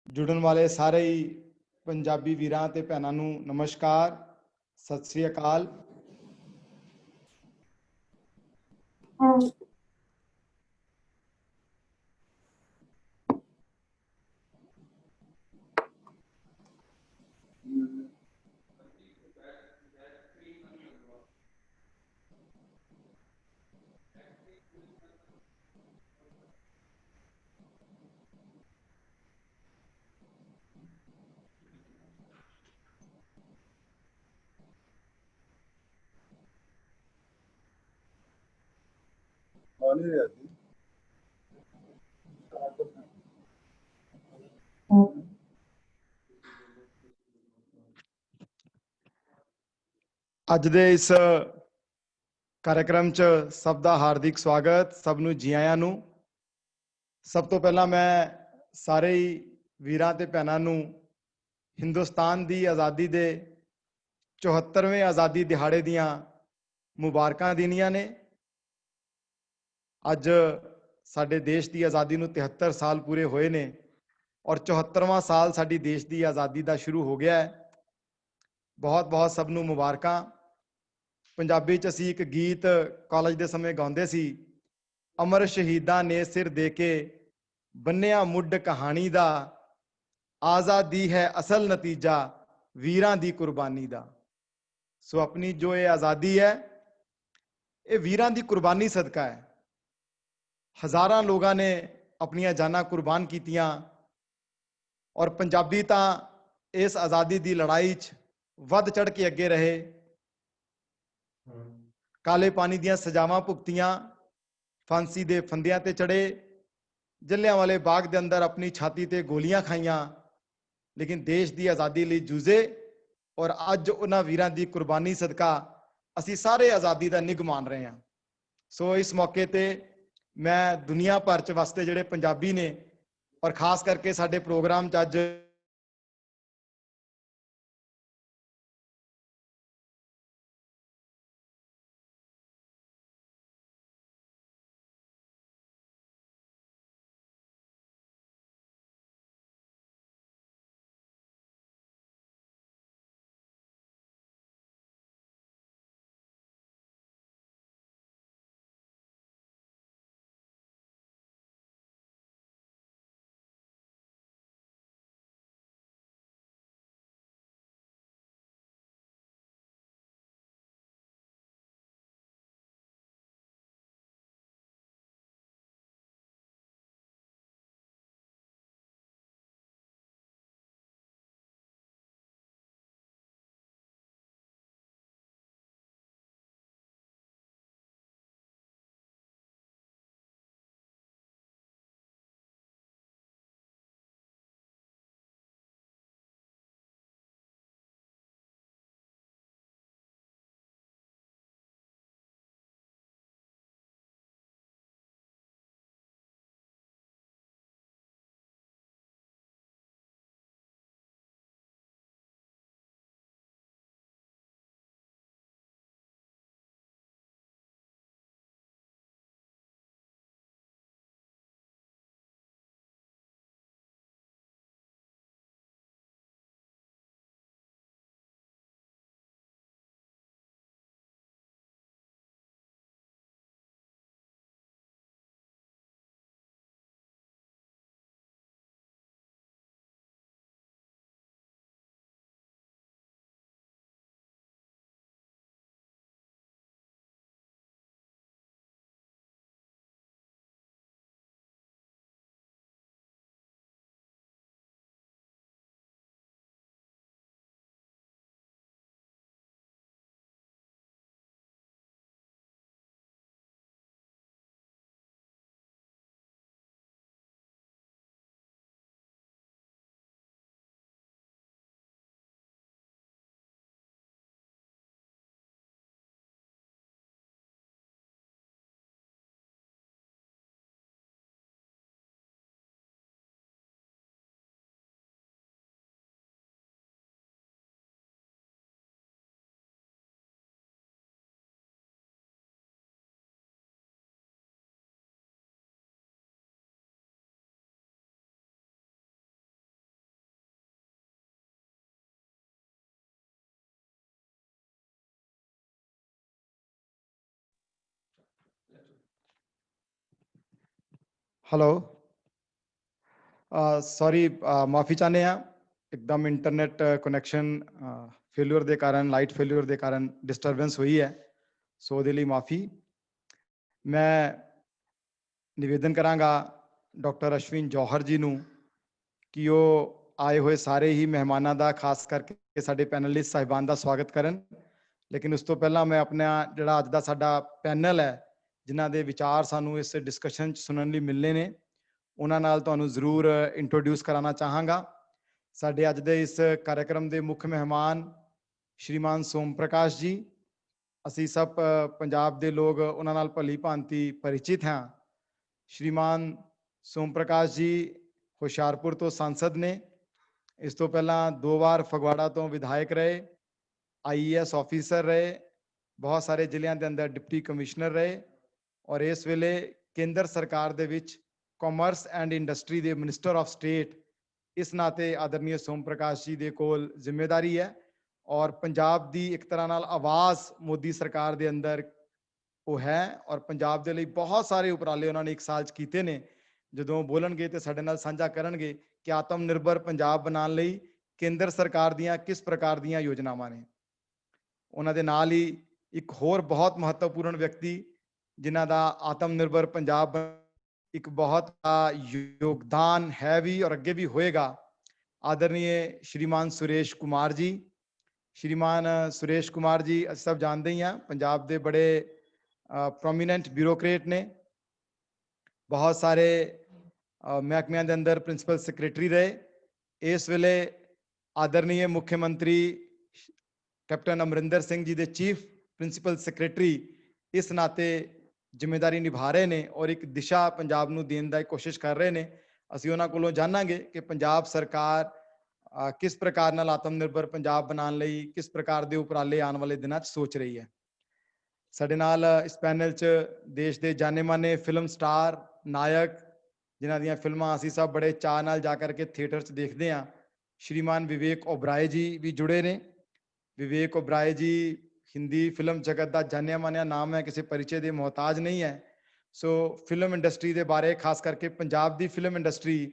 जुड़न वाले सारे ही पंजाबी वीरां ते भैनां नूं नमस्कार, सत श्री अकाल। ਅੱਜ ਦੇ ਇਸ कार्यक्रम च सब का हार्दिक स्वागत, सब नूं जी आयां नूं। सब तो पहला मैं सारे ही वीरां ते भैनां नूं हिंदुस्तान की आज़ादी के 74वें आज़ादी दिहाड़े दियां मुबारकां देनियां ने। अज साडे देश की आज़ादी नूं 73 साल पूरे होए ने और 74वां साल साडी देश की आज़ादी का शुरू हो गया है। बहुत बहुत सब नूं मुबारकां। पंजाबी च असीं एक गीत कॉलेज के समय गाउंदे सी, अमर शहीदां ने सिर दे के बन्निया मुड कहानी दा, आज़ादी है असल नतीजा वीरां दी कुर्बानी दा। सो अपनी जो ये आज़ादी है ये वीरां दी कुर्बानी सदका है। हज़ारां लोगों ने अपनियां जानां कुर्बान कीतियां और पंजाबी तां इस आज़ादी की लड़ाई च वध चढ़ के अगे रहे। काले पानी दियां सजावां भुगतियां, फांसी दे फंदियां ते चढ़े, जलियांवाले बाग के अंदर अपनी छाती ते गोलियां खाइयां, लेकिन देश की आज़ादी लिए जूझे और अज उन्हां वीरां दी कुर्बानी सदका असीं सारे आज़ादी का निग मान रहे हैं। सो इस मौके ते मैं दुनिया भर च वसते जिहड़े पंजाबी ने और खास करके साडे प्रोग्राम च अज हेलो। सॉरी, माफ़ी चाहते हैं। एकदम इंटरनेट कनैक्शन फेल्यूर के कारण, लाइट फेल्यूर के कारण डिस्टरबेंस हुई है। सो ਉਹਦੇ ਲਈ माफ़ी। मैं निवेदन करांगा डॉक्टर अश्विन जौहर जी ਨੂੰ ਕਿ ਉਹ ਆਏ ਹੋਏ ਸਾਰੇ ਹੀ ਮਹਿਮਾਨਾਂ ਦਾ, ਖਾਸ ਕਰਕੇ ਸਾਡੇ ਪੈਨਲਿਸਟ ਸਾਹਿਬਾਨ ਦਾ ਸਵਾਗਤ ਕਰਨ। ਲੇਕਿਨ ਉਸ ਤੋਂ ਪਹਿਲਾਂ ਮੈਂ ਆਪਣਾ ਜਿਹੜਾ ਅੱਜ ਦਾ ਸਾਡਾ ਪੈਨਲ ਹੈ, ਜਿਨ੍ਹਾਂ ਦੇ ਵਿਚਾਰ ਸਾਨੂੰ ਇਸ ਡਿਸਕਸ਼ਨ 'ਚ ਸੁਣਨ ਲਈ ਮਿਲਨੇ ਨੇ, ਉਹਨਾਂ ਨਾਲ ਤੁਹਾਨੂੰ ਜ਼ਰੂਰ ਇੰਟਰੋਡਿਊਸ ਕਰਾਉਣਾ ਚਾਹਾਂਗਾ। ਸਾਡੇ ਅੱਜ ਦੇ ਇਸ ਕਾਰਜਕ੍ਰਮ ਦੇ ਮੁੱਖ ਮਹਿਮਾਨ ਸ਼੍ਰੀਮਾਨ ਸੋਮ ਪ੍ਰਕਾਸ਼ ਜੀ। ਅਸੀਂ ਸਭ ਪੰਜਾਬ ਦੇ ਲੋਕ ਉਹਨਾਂ ਨਾਲ ਭਲੀ ਭਾਂਤੀ ਪਰਿਚਿਤ ਹਾਂ। ਸ਼੍ਰੀਮਾਨ ਸੋਮ ਪ੍ਰਕਾਸ਼ ਜੀ ਹੁਸ਼ਿਆਰਪੁਰ ਤੋਂ सांसद ਨੇ। ਇਸ ਤੋਂ ਪਹਿਲਾਂ 2 ਵਾਰ ਫਗਵਾੜਾ ਤੋਂ ਵਿਧਾਇਕ ਰਹੇ, IAS ਆਫੀਸਰ ਰਹੇ, ਬਹੁਤ ਸਾਰੇ ਜ਼ਿਲ੍ਹਿਆਂ ਦੇ ਅੰਦਰ ਡਿਪਟੀ ਕਮਿਸ਼ਨਰ ਰਹੇ ਔਰ ਇਸ ਵੇਲੇ ਕੇਂਦਰ ਸਰਕਾਰ ਦੇ ਵਿੱਚ ਕਾਮਰਸ ਐਂਡ ਇੰਡਸਟਰੀ ਦੇ ਮਿਨਿਸਟਰ ਆਫ ਸਟੇਟ। ਇਸ ਨਾਤੇ ਆਦਰਨੀय ਸੋਮ ਪ੍ਰਕਾਸ਼ ਜੀ ਦੇ ਕੋਲ ਜ਼ਿੰਮੇਵਾਰੀ ਹੈ ਔਰ ਪੰਜਾਬ ਦੀ ਇੱਕ ਤਰ੍ਹਾਂ ਨਾਲ ਆਵਾਜ਼ ਮੋਦੀ ਸਰਕਾਰ ਦੇ ਅੰਦਰ ਉਹ ਹੈ ਔਰ ਪੰਜਾਬ ਦੇ ਲਈ ਬਹੁਤ ਸਾਰੇ ਉਪਰਾਲੇ ਉਹਨਾਂ ਨੇ 1 ਸਾਲ 'ਚ ਕੀਤੇ ਨੇ। ਜਦੋਂ ਬੋਲਣਗੇ ਤੇ ਸਾਡੇ ਨਾਲ ਸਾਂਝਾ ਕਰਨਗੇ ਕਿ ਆਤਮ ਨਿਰਭਰ ਪੰਜਾਬ ਬਣਾਉਣ ਲਈ ਕੇਂਦਰ ਸਰਕਾਰ ਦੀਆਂ ਕਿਸ ਪ੍ਰਕਾਰ ਦੀਆਂ ਯੋਜਨਾਵਾਂ ਨੇ। ਉਹਨਾਂ ਦੇ ਨਾਲ ਹੀ ਇੱਕ ਹੋਰ ਬਹੁਤ ਮਹੱਤਵਪੂਰਨ ਵਿਅਕਤੀ ਜਿਨ੍ਹਾਂ ਦਾ ਆਤਮ ਨਿਰਭਰ ਪੰਜਾਬ ਇੱਕ ਬਹੁਤ ਯੋਗਦਾਨ ਹੈ ਵੀ ਔਰ ਅੱਗੇ ਵੀ ਹੋਏਗਾ, ਆਦਰਨੀय ਸ਼੍ਰੀਮਾਨ ਸੁਰੇਸ਼ ਕੁਮਾਰ ਜੀ। ਸ਼੍ਰੀਮਾਨ ਸੁਰੇਸ਼ ਕੁਮਾਰ ਜੀ ਅਸੀਂ ਸਭ ਜਾਣਦੇ ਹੀ ਹਾਂ, ਪੰਜਾਬ ਦੇ ਬੜੇ ਪ੍ਰੋਮੀਨੈਂਟ ਬਿਊਰੋਕਰੇਟ ਨੇ। ਬਹੁਤ ਸਾਰੇ ਮਹਿਕਮਿਆਂ ਦੇ ਅੰਦਰ ਪ੍ਰਿੰਸੀਪਲ ਸੈਕਟਰੀ ਰਹੇ। ਇਸ ਵੇਲੇ ਆਦਰਨੀय ਮੁੱਖ ਮੰਤਰੀ ਕੈਪਟਨ ਅਮਰਿੰਦਰ ਸਿੰਘ ਜੀ ਦੇ ਚੀਫ ਪ੍ਰਿੰਸੀਪਲ ਸੈਕਟਰੀ ਇਸ ਨਾਤੇ ਜ਼ਿੰਮੇਵਾਰੀ ਨਿਭਾ ਰਹੇ ਨੇ ਔਰ ਇੱਕ ਦਿਸ਼ਾ ਪੰਜਾਬ ਨੂੰ ਦੇਣ ਦੀ ਕੋਸ਼ਿਸ਼ ਕਰ ਰਹੇ ਨੇ। ਅਸੀਂ ਉਹਨਾਂ ਕੋਲੋਂ ਜਾਣਾਂਗੇ ਕਿ ਪੰਜਾਬ ਸਰਕਾਰ ਕਿਸ ਪ੍ਰਕਾਰ ਨਾਲ ਆਤਮ ਨਿਰਭਰ ਪੰਜਾਬ ਬਣਾਉਣ ਲਈ ਕਿਸ ਪ੍ਰਕਾਰ ਦੇ ਉਪਰਾਲੇ ਆਉਣ ਵਾਲੇ ਦਿਨਾਂ 'ਚ ਸੋਚ ਰਹੀ ਹੈ। ਸਾਡੇ ਨਾਲ ਇਸ ਪੈਨਲ 'ਚ ਦੇਸ਼ ਦੇ ਜਾਣੇ-ਮਾਣੇ ਫਿਲਮ ਸਟਾਰ, ਨਾਇਕ, ਜਿਨ੍ਹਾਂ ਦੀਆਂ ਫਿਲਮਾਂ ਅਸੀਂ ਸਭ ਬੜੇ ਚਾਅ ਨਾਲ ਜਾ ਕਰਕੇ ਥੀਏਟਰ 'ਚ ਦੇਖਦੇ ਹਾਂ, ਸ਼੍ਰੀਮਾਨ ਵਿਵੇਕ ਓਬਰਾਏ ਜੀ ਵੀ ਜੁੜੇ ਨੇ। ਵਿਵੇਕ ਓਬਰਾਏ ਜੀ ਹਿੰਦੀ ਫਿਲਮ ਜਗਤ ਦਾ ਜਾਣਿਆ-ਮਾਣਿਆ ਨਾਮ ਹੈ, ਕਿਸੇ ਪਰਿਚੈ ਦੇ ਮੁਹਤਾਜ ਨਹੀਂ ਹੈ। ਸੋ ਫਿਲਮ ਇੰਡਸਟਰੀ ਦੇ ਬਾਰੇ, ਖਾਸ ਕਰਕੇ ਪੰਜਾਬ ਦੀ ਫਿਲਮ ਇੰਡਸਟਰੀ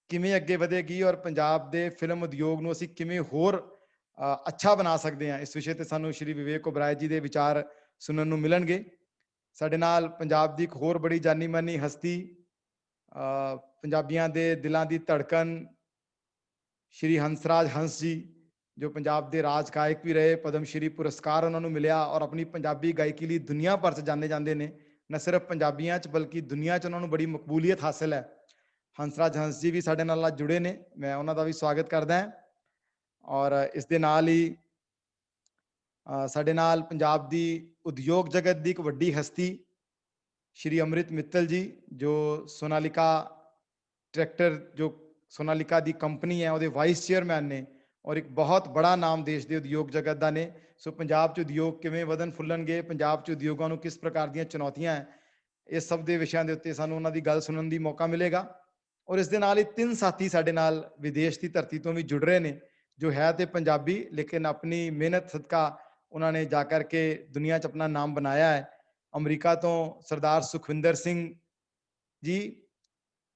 ਕਿਵੇਂ ਅੱਗੇ ਵਧੇਗੀ ਔਰ ਪੰਜਾਬ ਦੇ ਫਿਲਮ ਉਦਯੋਗ ਨੂੰ ਅਸੀਂ ਕਿਵੇਂ ਹੋਰ ਅੱਛਾ ਬਣਾ ਸਕਦੇ ਹਾਂ, ਇਸ ਵਿਸ਼ੇ ਤੇ ਸਾਨੂੰ ਸ਼੍ਰੀ ਵਿਵੇਕ ਓਬਰਾਏ ਜੀ ਦੇ ਵਿਚਾਰ ਸੁਣਨ ਨੂੰ ਮਿਲਣਗੇ। ਸਾਡੇ ਨਾਲ ਪੰਜਾਬ ਦੀ ਇੱਕ ਹੋਰ ਬੜੀ ਜਾਨੀ-ਮਾਨੀ ਹਸਤੀ, ਪੰਜਾਬੀਆਂ ਦੇ ਦਿਲਾਂ ਦੀ ਧੜਕਨ, ਸ਼੍ਰੀ ਹੰਸਰਾਜ ਹੰਸ ਜੀ, ਜੋ ਪੰਜਾਬ ਦੇ ਰਾਜ ਗਾਇਕ ਵੀ ਰਹੇ, ਪਦਮ ਸ਼੍ਰੀ ਪੁਰਸਕਾਰ ਉਹਨਾਂ ਨੂੰ ਮਿਲਿਆ ਔਰ ਆਪਣੀ ਪੰਜਾਬੀ ਗਾਇਕੀ ਲਈ ਦੁਨੀਆ ਭਰ 'ਚ ਜਾਣੇ ਜਾਂਦੇ ਨੇ। ਨਾ ਸਿਰਫ ਪੰਜਾਬੀਆਂ 'ਚ ਬਲਕਿ ਦੁਨੀਆ 'ਚ ਉਹਨਾਂ ਨੂੰ ਬੜੀ ਮਕਬੂਲੀਅਤ ਹਾਸਿਲ ਹੈ। ਹੰਸਰਾਜ ਹੰਸ ਜੀ ਵੀ ਸਾਡੇ ਨਾਲ ਅੱਜ ਜੁੜੇ ਨੇ, ਮੈਂ ਉਹਨਾਂ ਦਾ ਵੀ ਸਵਾਗਤ ਕਰਦਾ ਹਾਂ। ਔਰ ਇਸ ਦੇ ਨਾਲ ਹੀ ਸਾਡੇ ਨਾਲ ਪੰਜਾਬ ਦੀ ਉਦਯੋਗ ਜਗਤ ਦੀ ਇੱਕ ਵੱਡੀ ਹਸਤੀ ਸ਼੍ਰੀ ਅੰਮ੍ਰਿਤ ਮਿੱਤਲ ਜੀ, ਜੋ ਸੋਨਾਲੀਕਾ ਟਰੈਕਟਰ, ਜੋ ਸੋਨਾਲੀਕਾ ਦੀ ਕੰਪਨੀ ਹੈ, ਉਹਦੇ ਵਾਈਸ ਚੇਅਰਮੈਨ ਨੇ ਔਰ ਇੱਕ ਬਹੁਤ ਬੜਾ ਨਾਮ ਦੇਸ਼ ਦੇ ਉਦਯੋਗ ਜਗਤ ਦਾ ਨੇ। ਸੋ ਪੰਜਾਬ 'ਚ ਉਦਯੋਗ ਕਿਵੇਂ ਵਧਣ ਫੁੱਲਣਗੇ, ਪੰਜਾਬ 'ਚ ਉਦਯੋਗਾਂ ਨੂੰ ਕਿਸ ਪ੍ਰਕਾਰ ਦੀਆਂ ਚੁਣੌਤੀਆਂ ਹੈ, ਇਸ ਸਭ ਦੇ ਵਿਸ਼ਿਆਂ ਦੇ ਉੱਤੇ ਸਾਨੂੰ ਉਹਨਾਂ ਦੀ ਗੱਲ ਸੁਣਨ ਦੀ ਮੌਕਾ ਮਿਲੇਗਾ। ਔਰ ਇਸ ਦੇ ਨਾਲ ਹੀ 3 ਸਾਥੀ ਸਾਡੇ ਨਾਲ ਵਿਦੇਸ਼ ਦੀ ਧਰਤੀ ਤੋਂ ਵੀ ਜੁੜ ਰਹੇ ਨੇ, ਜੋ ਹੈ ਤੇ ਪੰਜਾਬੀ ਲੇਕਿਨ ਆਪਣੀ ਮਿਹਨਤ ਸਦਕਾ ਉਹਨਾਂ ਨੇ ਜਾ ਕਰਕੇ ਦੁਨੀਆ 'ਚ ਆਪਣਾ ਨਾਮ ਬਣਾਇਆ ਹੈ। ਅਮਰੀਕਾ ਤੋਂ ਸਰਦਾਰ ਸੁਖਵਿੰਦਰ ਸਿੰਘ ਜੀ,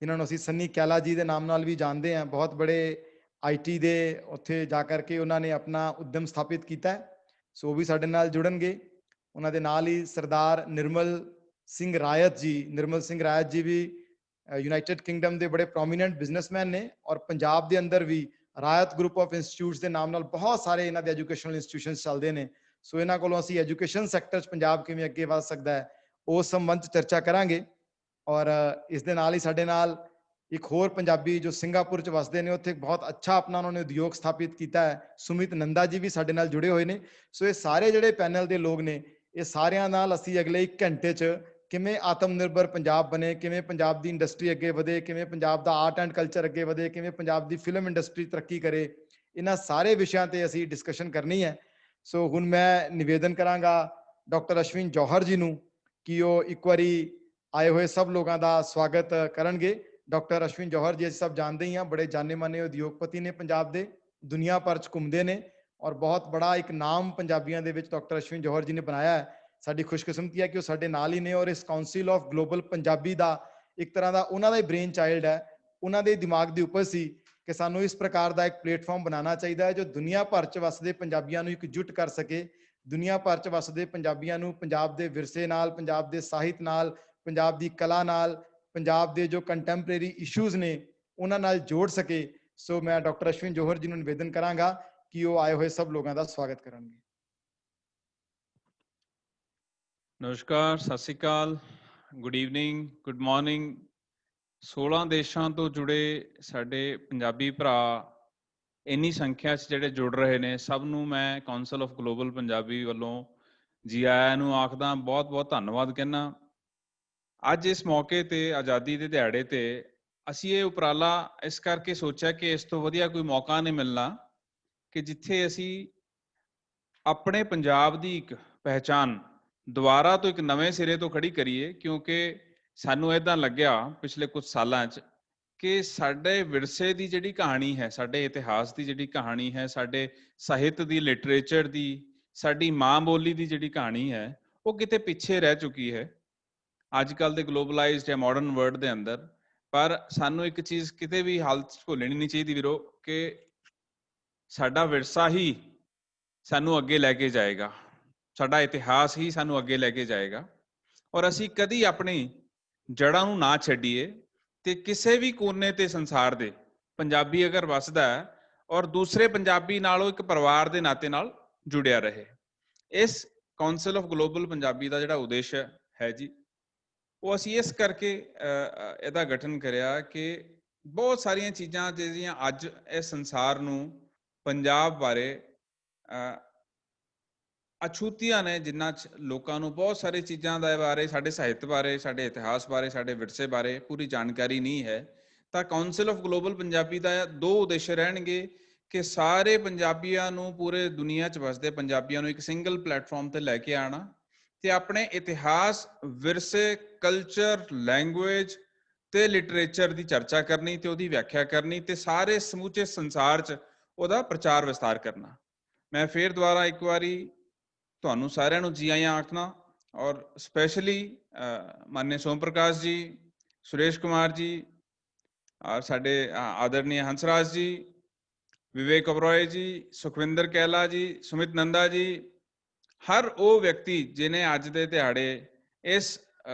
ਜਿਨ੍ਹਾਂ ਨੂੰ ਅਸੀਂ ਸੰਨੀ ਕੈਲਾ ਜੀ ਦੇ ਨਾਮ ਨਾਲ ਵੀ ਜਾਣਦੇ ਹਾਂ, ਬਹੁਤ ਬੜੇ IT ਦੇ ਉੱਥੇ ਜਾ ਕਰਕੇ ਉਹਨਾਂ ਨੇ ਆਪਣਾ ਉਦਮ ਸਥਾਪਿਤ ਕੀਤਾ ਹੈ। ਸੋ ਉਹ ਵੀ ਸਾਡੇ ਨਾਲ ਜੁੜਨਗੇ। ਉਹਨਾਂ ਦੇ ਨਾਲ ਹੀ ਸਰਦਾਰ ਨਿਰਮਲ ਸਿੰਘ ਰਾਇਤ ਜੀ, ਨਿਰਮਲ ਸਿੰਘ ਰਾਇਤ ਜੀ ਵੀ ਯੂਨਾਈਟਿਡ ਕਿੰਗਡਮ ਦੇ ਬੜੇ ਪ੍ਰੋਮੀਨੈਂਟ ਬਿਜ਼ਨਸਮੈਨ ਨੇ ਔਰ ਪੰਜਾਬ ਦੇ ਅੰਦਰ ਵੀ ਰਾਇਤ ਗਰੁੱਪ ਆਫ ਇੰਸਟੀਚਿਊਟਸ ਦੇ ਨਾਮ ਨਾਲ ਬਹੁਤ ਸਾਰੇ ਇਹਨਾਂ ਦੇ ਐਜੂਕੇਸ਼ਨਲ ਇੰਸਟੀਟਿਊਸ਼ਨਸ ਚੱਲਦੇ ਨੇ। ਸੋ ਇਹਨਾਂ ਕੋਲੋਂ ਅਸੀਂ ਐਜੂਕੇਸ਼ਨ ਸੈਕਟਰ 'ਚ ਪੰਜਾਬ ਕਿਵੇਂ ਅੱਗੇ ਵਧ ਸਕਦਾ ਹੈ, ਉਸ ਸੰਬੰਧ 'ਚ ਚਰਚਾ ਕਰਾਂਗੇ। ਔਰ ਇਸ ਦੇ ਨਾਲ ਹੀ ਸਾਡੇ ਨਾਲ ਇੱਕ ਹੋਰ ਪੰਜਾਬੀ ਜੋ ਸਿੰਗਾਪੁਰ 'ਚ ਵਸਦੇ ਨੇ, ਉੱਥੇ ਬਹੁਤ ਅੱਛਾ ਆਪਣਾ ਉਹਨਾਂ ਨੇ ਉਦਯੋਗ ਸਥਾਪਿਤ ਕੀਤਾ ਹੈ, ਸੁਮਿਤ ਨੰਦਾ ਜੀ ਵੀ ਸਾਡੇ ਨਾਲ ਜੁੜੇ ਹੋਏ ਨੇ। ਸੋ ਇਹ ਸਾਰੇ ਜਿਹੜੇ ਪੈਨਲ ਦੇ ਲੋਕ ਨੇ, ਇਹ ਸਾਰਿਆਂ ਨਾਲ ਅਸੀਂ ਅਗਲੇ 1 ਘੰਟੇ 'ਚ ਕਿਵੇਂ ਆਤਮ ਨਿਰਭਰ ਪੰਜਾਬ ਬਣੇ, ਕਿਵੇਂ ਪੰਜਾਬ ਦੀ ਇੰਡਸਟਰੀ ਅੱਗੇ ਵਧੇ, ਕਿਵੇਂ ਪੰਜਾਬ ਦਾ ਆਰਟ ਐਂਡ ਕਲਚਰ ਅੱਗੇ ਵਧੇ, ਕਿਵੇਂ ਪੰਜਾਬ ਦੀ ਫਿਲਮ ਇੰਡਸਟਰੀ ਤਰੱਕੀ ਕਰੇ, ਇਹਨਾਂ ਸਾਰੇ ਵਿਸ਼ਿਆਂ ਤੇ ਅਸੀਂ ਡਿਸਕਸ਼ਨ ਕਰਨੀ ਹੈ। ਸੋ ਹੁਣ ਮੈਂ ਨਿਵੇਦਨ ਕਰਾਂਗਾ ਡਾਕਟਰ ਅਸ਼ਵਿਨ ਜੌਹਰ ਜੀ ਨੂੰ ਕਿ ਉਹ ਇੱਕ ਵਾਰੀ ਆਏ ਹੋਏ ਸਭ ਲੋਕਾਂ ਦਾ ਸਵਾਗਤ ਕਰਨਗੇ। ਡਾਕਟਰ ਅਸ਼ਵਿਨ ਜੌਹਰ ਜੀ ਅਸੀਂ ਸਭ ਜਾਣਦੇ ਹੀ ਹਾਂ, ਬੜੇ ਜਾਣੇ-ਮਾਣੇ ਉਦਯੋਗਪਤੀ ਨੇ ਪੰਜਾਬ ਦੇ, ਦੁਨੀਆ ਭਰ 'ਚ ਘੁੰਮਦੇ ਨੇ ਔਰ ਬਹੁਤ ਬੜਾ ਇੱਕ ਨਾਮ ਪੰਜਾਬੀਆਂ ਦੇ ਵਿੱਚ ਡਾਕਟਰ ਅਸ਼ਵਿਨ ਜੌਹਰ ਜੀ ਨੇ ਬਣਾਇਆ ਹੈ। ਸਾਡੀ ਖੁਸ਼ਕਿਸਮਤੀ ਹੈ ਕਿ ਉਹ ਸਾਡੇ ਨਾਲ ਹੀ ਨੇ ਔਰ ਇਸ ਕਾਉਂਸਿਲ ਆਫ ਗਲੋਬਲ ਪੰਜਾਬੀ ਦਾ ਇੱਕ ਤਰ੍ਹਾਂ ਦਾ ਉਹਨਾਂ ਦਾ ਹੀ ਬ੍ਰੇਨ ਚਾਈਲਡ ਹੈ, ਉਹਨਾਂ ਦੇ ਦਿਮਾਗ ਦੀ ਉਪਜ ਸੀ ਕਿ ਸਾਨੂੰ ਇਸ ਪ੍ਰਕਾਰ ਦਾ ਇੱਕ ਪਲੇਟਫਾਰਮ ਬਣਾਉਣਾ ਚਾਹੀਦਾ ਹੈ ਜੋ ਦੁਨੀਆ ਭਰ 'ਚ ਵਸਦੇ ਪੰਜਾਬੀਆਂ ਨੂੰ ਇਕਜੁੱਟ ਕਰ ਸਕੇ, ਦੁਨੀਆ ਭਰ 'ਚ ਵਸਦੇ ਪੰਜਾਬੀਆਂ ਨੂੰ ਪੰਜਾਬ ਦੇ ਵਿਰਸੇ ਨਾਲ, ਪੰਜਾਬ ਦੇ ਸਾਹਿਤ ਨਾਲ, ਪੰਜਾਬ ਦੀ ਕਲਾ ਨਾਲ, ਪੰਜਾਬ ਦੇ ਜੋ ਕੰਟੈਂਪਰੇਰੀ ਇਸ਼ੂਜ਼ ਨੇ ਉਹਨਾਂ ਨਾਲ ਜੋੜ ਸਕੇ। ਸੋ ਮੈਂ ਡਾਕਟਰ ਅਸ਼ਵਿਨ ਜੋਹਰ ਜੀ ਨੂੰ ਨਿਵੇਦਨ ਕਰਾਂਗਾ ਕਿ ਉਹ ਆਏ ਹੋਏ ਸਭ ਲੋਕਾਂ ਦਾ ਸਵਾਗਤ ਕਰਨਗੇ। ਨਮਸਕਾਰ, ਸਤਿ ਸ਼੍ਰੀ ਅਕਾਲ, ਗੁੱਡ ਈਵਨਿੰਗ, ਗੁੱਡ ਮਾਰਨਿੰਗ। 16 ਦੇਸ਼ਾਂ ਤੋਂ ਜੁੜੇ ਸਾਡੇ ਪੰਜਾਬੀ ਭਰਾ ਇੰਨੀ ਸੰਖਿਆ 'ਚ ਜਿਹੜੇ ਜੁੜ ਰਹੇ ਨੇ, ਸਭ ਨੂੰ ਮੈਂ ਕਾਉਂਸਲ ਆਫ ਗਲੋਬਲ ਪੰਜਾਬੀ ਵੱਲੋਂ ਜੀ ਆਇਆਂ ਨੂੰ ਆਖਦਾ, ਬਹੁਤ ਬਹੁਤ ਧੰਨਵਾਦ ਕਹਿੰਦਾ। ਅੱਜ ਇਸ ਮੌਕੇ ਤੇ ਆਜ਼ਾਦੀ ਦੇ ਦਿਹਾੜੇ ਤੇ ਅਸੀਂ ਇਹ ਉਪਰਾਲਾ ਇਸ ਕਰਕੇ ਸੋਚਿਆ ਕਿ ਇਸ ਤੋਂ ਵਧੀਆ ਕੋਈ ਮੌਕਾ ਨਹੀਂ ਮਿਲਣਾ ਕਿ ਜਿੱਥੇ ਅਸੀਂ ਆਪਣੇ ਪੰਜਾਬ ਦੀ ਇੱਕ ਪਹਿਚਾਣ ਦੁਬਾਰਾ ਤੋਂ ਇੱਕ ਨਵੇਂ ਸਿਰੇ ਤੋਂ ਖੜੀ ਕਰੀਏ, ਕਿਉਂਕਿ ਸਾਨੂੰ ਇੱਦਾਂ ਲੱਗਿਆ ਪਿਛਲੇ ਕੁਝ ਸਾਲਾਂ 'ਚ ਕਿ ਸਾਡੇ ਵਿਰਸੇ ਦੀ ਜਿਹੜੀ ਕਹਾਣੀ ਹੈ, ਸਾਡੇ ਇਤਿਹਾਸ ਦੀ ਜਿਹੜੀ ਕਹਾਣੀ ਹੈ, ਸਾਡੇ ਸਾਹਿਤ ਦੀ, ਲਿਟਰੇਚਰ ਦੀ, ਸਾਡੀ ਮਾਂ ਬੋਲੀ ਦੀ ਜਿਹੜੀ ਕਹਾਣੀ ਹੈ, ਉਹ ਕਿਤੇ ਪਿੱਛੇ ਰਹਿ ਚੁੱਕੀ ਹੈ ਅੱਜ ਕੱਲ੍ਹ ਦੇ ਗਲੋਬਲਾਈਜ਼ਡ ਜਾਂ ਮਾਡਰਨ ਵਰਲਡ ਦੇ ਅੰਦਰ। ਪਰ ਸਾਨੂੰ ਇੱਕ ਚੀਜ਼ ਕਿਤੇ ਵੀ ਹਾਲਤ 'ਚ ਭੁੱਲਣੀ ਨਹੀਂ ਚਾਹੀਦੀ ਵੀਰੋ, ਕਿ ਸਾਡਾ ਵਿਰਸਾ ਹੀ ਸਾਨੂੰ ਅੱਗੇ ਲੈ ਕੇ ਜਾਏਗਾ, ਸਾਡਾ ਇਤਿਹਾਸ ਹੀ ਸਾਨੂੰ ਅੱਗੇ ਲੈ ਕੇ ਜਾਏਗਾ। ਔਰ ਅਸੀਂ ਕਦੀ ਆਪਣੀ ਜੜ੍ਹਾਂ ਨੂੰ ਨਾ ਛੱਡੀਏ ਤੇ ਕਿਸੇ ਵੀ ਕੋਨੇ ਤੇ ਸੰਸਾਰ ਦੇ ਪੰਜਾਬੀ ਅਗਰ ਵਸਦਾ ਹੈ ਔਰ ਦੂਸਰੇ ਪੰਜਾਬੀ ਨਾਲੋਂ ਇੱਕ ਪਰਿਵਾਰ ਦੇ ਨਾਤੇ ਨਾਲ ਜੁੜਿਆ ਰਹੇ। ਇਸ ਕਾਉਂਸਲ ਆਫ ਗਲੋਬਲ ਪੰਜਾਬੀ ਦਾ ਜਿਹੜਾ ਉਦੇਸ਼ ਹੈ ਜੀ, ਉਹ ਅਸੀਂ ਇਸ ਕਰਕੇ ਇਹਦਾ ਗਠਨ ਕਰਿਆ ਕਿ ਬਹੁਤ ਸਾਰੀਆਂ ਚੀਜ਼ਾਂ ਜਿਹੜੀਆਂ ਅੱਜ ਇਸ ਸੰਸਾਰ ਨੂੰ ਪੰਜਾਬ ਬਾਰੇ ਅਛੂਤੀਆਂ ਨੇ, ਜਿਨ੍ਹਾਂ 'ਚ ਲੋਕਾਂ ਨੂੰ ਬਹੁਤ ਸਾਰੀ ਚੀਜ਼ਾਂ ਦੇ ਬਾਰੇ, ਸਾਡੇ ਸਾਹਿਤ ਬਾਰੇ, ਸਾਡੇ ਇਤਿਹਾਸ ਬਾਰੇ, ਸਾਡੇ ਵਿਰਸੇ ਬਾਰੇ ਪੂਰੀ ਜਾਣਕਾਰੀ ਨਹੀਂ ਹੈ। ਤਾਂ ਕਾਉਂਸਲ ਆਫ ਗਲੋਬਲ ਪੰਜਾਬੀ ਦਾ ਦੋ ਉਦੇਸ਼ ਰਹਿਣਗੇ ਕਿ ਸਾਰੇ ਪੰਜਾਬੀਆਂ ਨੂੰ, ਪੂਰੇ ਦੁਨੀਆ 'ਚ ਵਸਦੇ ਪੰਜਾਬੀਆਂ ਨੂੰ ਇੱਕ ਸਿੰਗਲ ਪਲੇਟਫਾਰਮ ਤੇ ਲੈ ਕੇ ਆਉਣਾ ਤੇ ਆਪਣੇ ਇਤਿਹਾਸ, ਵਿਰਸੇ, ਕਲਚਰ, ਲੈਂਗੁਏਜ ਤੇ ਲਿਟਰੇਚਰ ਦੀ ਚਰਚਾ ਕਰਨੀ ਤੇ ਉਹਦੀ ਵਿਆਖਿਆ ਕਰਨੀ ਤੇ ਸਾਰੇ ਸਮੁੱਚੇ ਸੰਸਾਰ 'ਚ ਉਹਦਾ ਪ੍ਰਚਾਰ ਵਿਸਤਾਰ ਕਰਨਾ। ਮੈਂ ਫੇਰ ਦੁਬਾਰਾ ਇੱਕ ਵਾਰੀ ਤੁਹਾਨੂੰ ਸਾਰਿਆਂ ਨੂੰ ਜੀ ਆਇਆਂ ਆਖਣਾ, ਔਰ ਸਪੈਸ਼ਲੀ ਮਾਨਯ ਸੋਮ ਪ੍ਰਕਾਸ਼ ਜੀ, ਸੁਰੇਸ਼ ਕੁਮਾਰ ਜੀ, ਔਰ ਸਾਡੇ ਆਦਰਨੀय ਹੰਸਰਾਜ ਜੀ, ਵਿਵੇਕ ਓਬਰॉय ਜੀ, ਸੁਖਵਿੰਦਰ ਕਹਿਲਾ ਜੀ, ਸੁਮਿਤ ਨੰਦਾ ਜੀ, ਹਰ ਉਹ ਵਿਅਕਤੀ ਜਿਹਨੇ ਅੱਜ ਦੇ ਦਿਹਾੜੇ ਇਸ